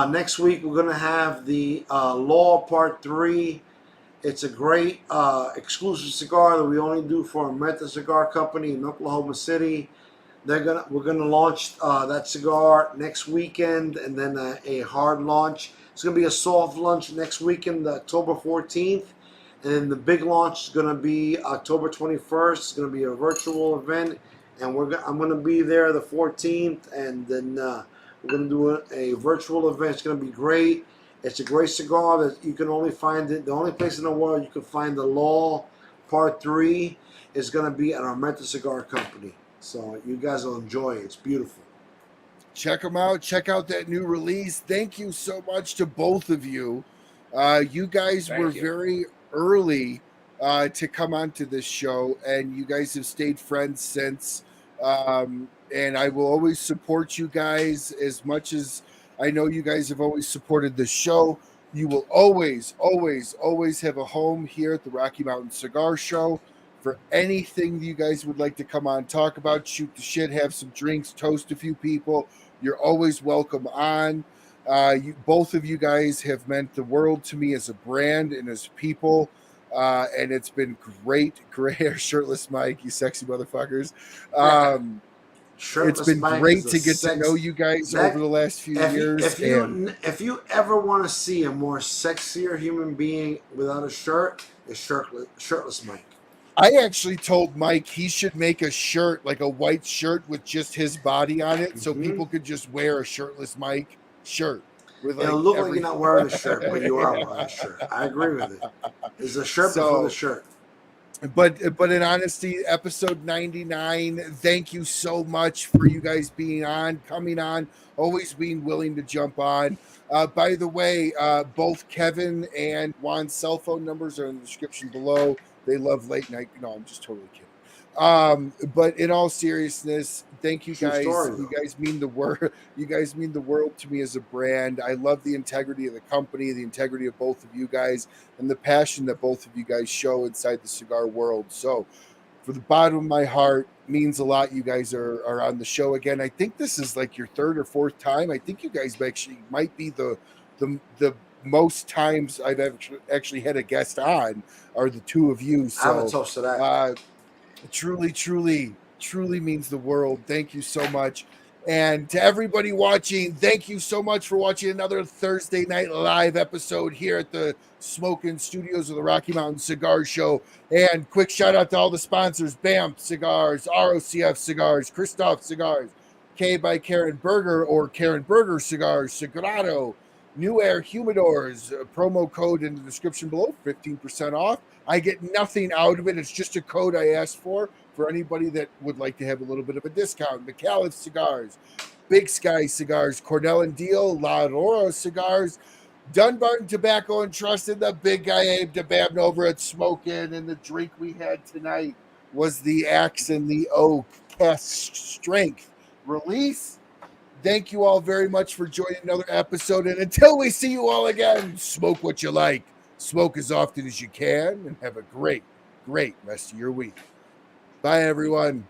Next week, we're going to have the Law Part 3. It's a great exclusive cigar that we only do for Omerta Cigar Company in Oklahoma City. We're gonna launch that cigar next weekend, and then a hard launch. It's going to be a soft launch next weekend, October 14th. And then the big launch is going to be October 21st. It's going to be a virtual event. And I'm going to be there the 14th. And then we're going to do a virtual event. It's going to be great. It's a great cigar that you can only find it. The only place in the world you can find the Law Part 3 is going to be at our Omerta Cigar Company. So you guys will enjoy it. It's beautiful. Check them out. Check out that new release. Thank you so much to both of you. You guys were very early to come onto this show, and you guys have stayed friends since. And I will always support you guys as much as I know you guys have always supported the show. You will always, always, always have a home here at the Rocky Mountain Cigar Show for anything you guys would like to come on, talk about, shoot the shit, have some drinks, toast a few people. You're always welcome on. Both of you guys have meant the world to me as a brand and as people. And it's been great. Shirtless Mike, you sexy motherfuckers. Shirtless been Mike great is a to get to know you guys over the last few years. If you ever want to see a more sexier human being without a shirt, it's shirtless Mike. I actually told Mike he should make a shirt, like a white shirt with just his body on it, so people could just wear a shirtless Mike shirt. It'll look like you're not wearing a shirt, but you are wearing a shirt. I agree with it. It's a shirt before the shirt. But in honesty, episode 99, thank you so much for you guys being on, coming on, always being willing to jump on. By the way, both Kevin and Juan's cell phone numbers are in the description below. They love late night. No, I'm just totally kidding. But in all seriousness, thank you guys. You guys mean the world. You guys mean the world to me as a brand. I love the integrity of the company, the integrity of both of you guys, and the passion that both of you guys show inside the cigar world. So, for the bottom of my heart, means a lot. You guys are on the show again. I think this is like your third or fourth time. I think you guys actually might be the most times I've actually had a guest on are the two of you. So, I have a toast to that. Truly means the world. Thank you so much. And to everybody watching, thank you so much for watching another Thursday Night Live episode here at the Smoking Studios of the Rocky Mountain Cigar Show. And quick shout out to all the sponsors: BAMF Cigars, ROCF Cigars, Kristoff Cigars, K by Karen Berger or Karen Berger Cigars, Sagrado, New Air Humidors, promo code in the description below, 15% off. I get nothing out of it. It's just a code I asked for anybody that would like to have a little bit of a discount. Micallef Cigars, Big Sky Cigars, Cornell and Diehl, La Aurora Cigars, Dunbarton Tobacco and Trust, and the big guy Abe DeBabn over at Smokin'. And the drink we had tonight was the Axe and the Oak Cast Strength Release. Thank you all very much for joining another episode. And until we see you all again, smoke what you like, smoke as often as you can, and have a great rest of your week. Bye, everyone.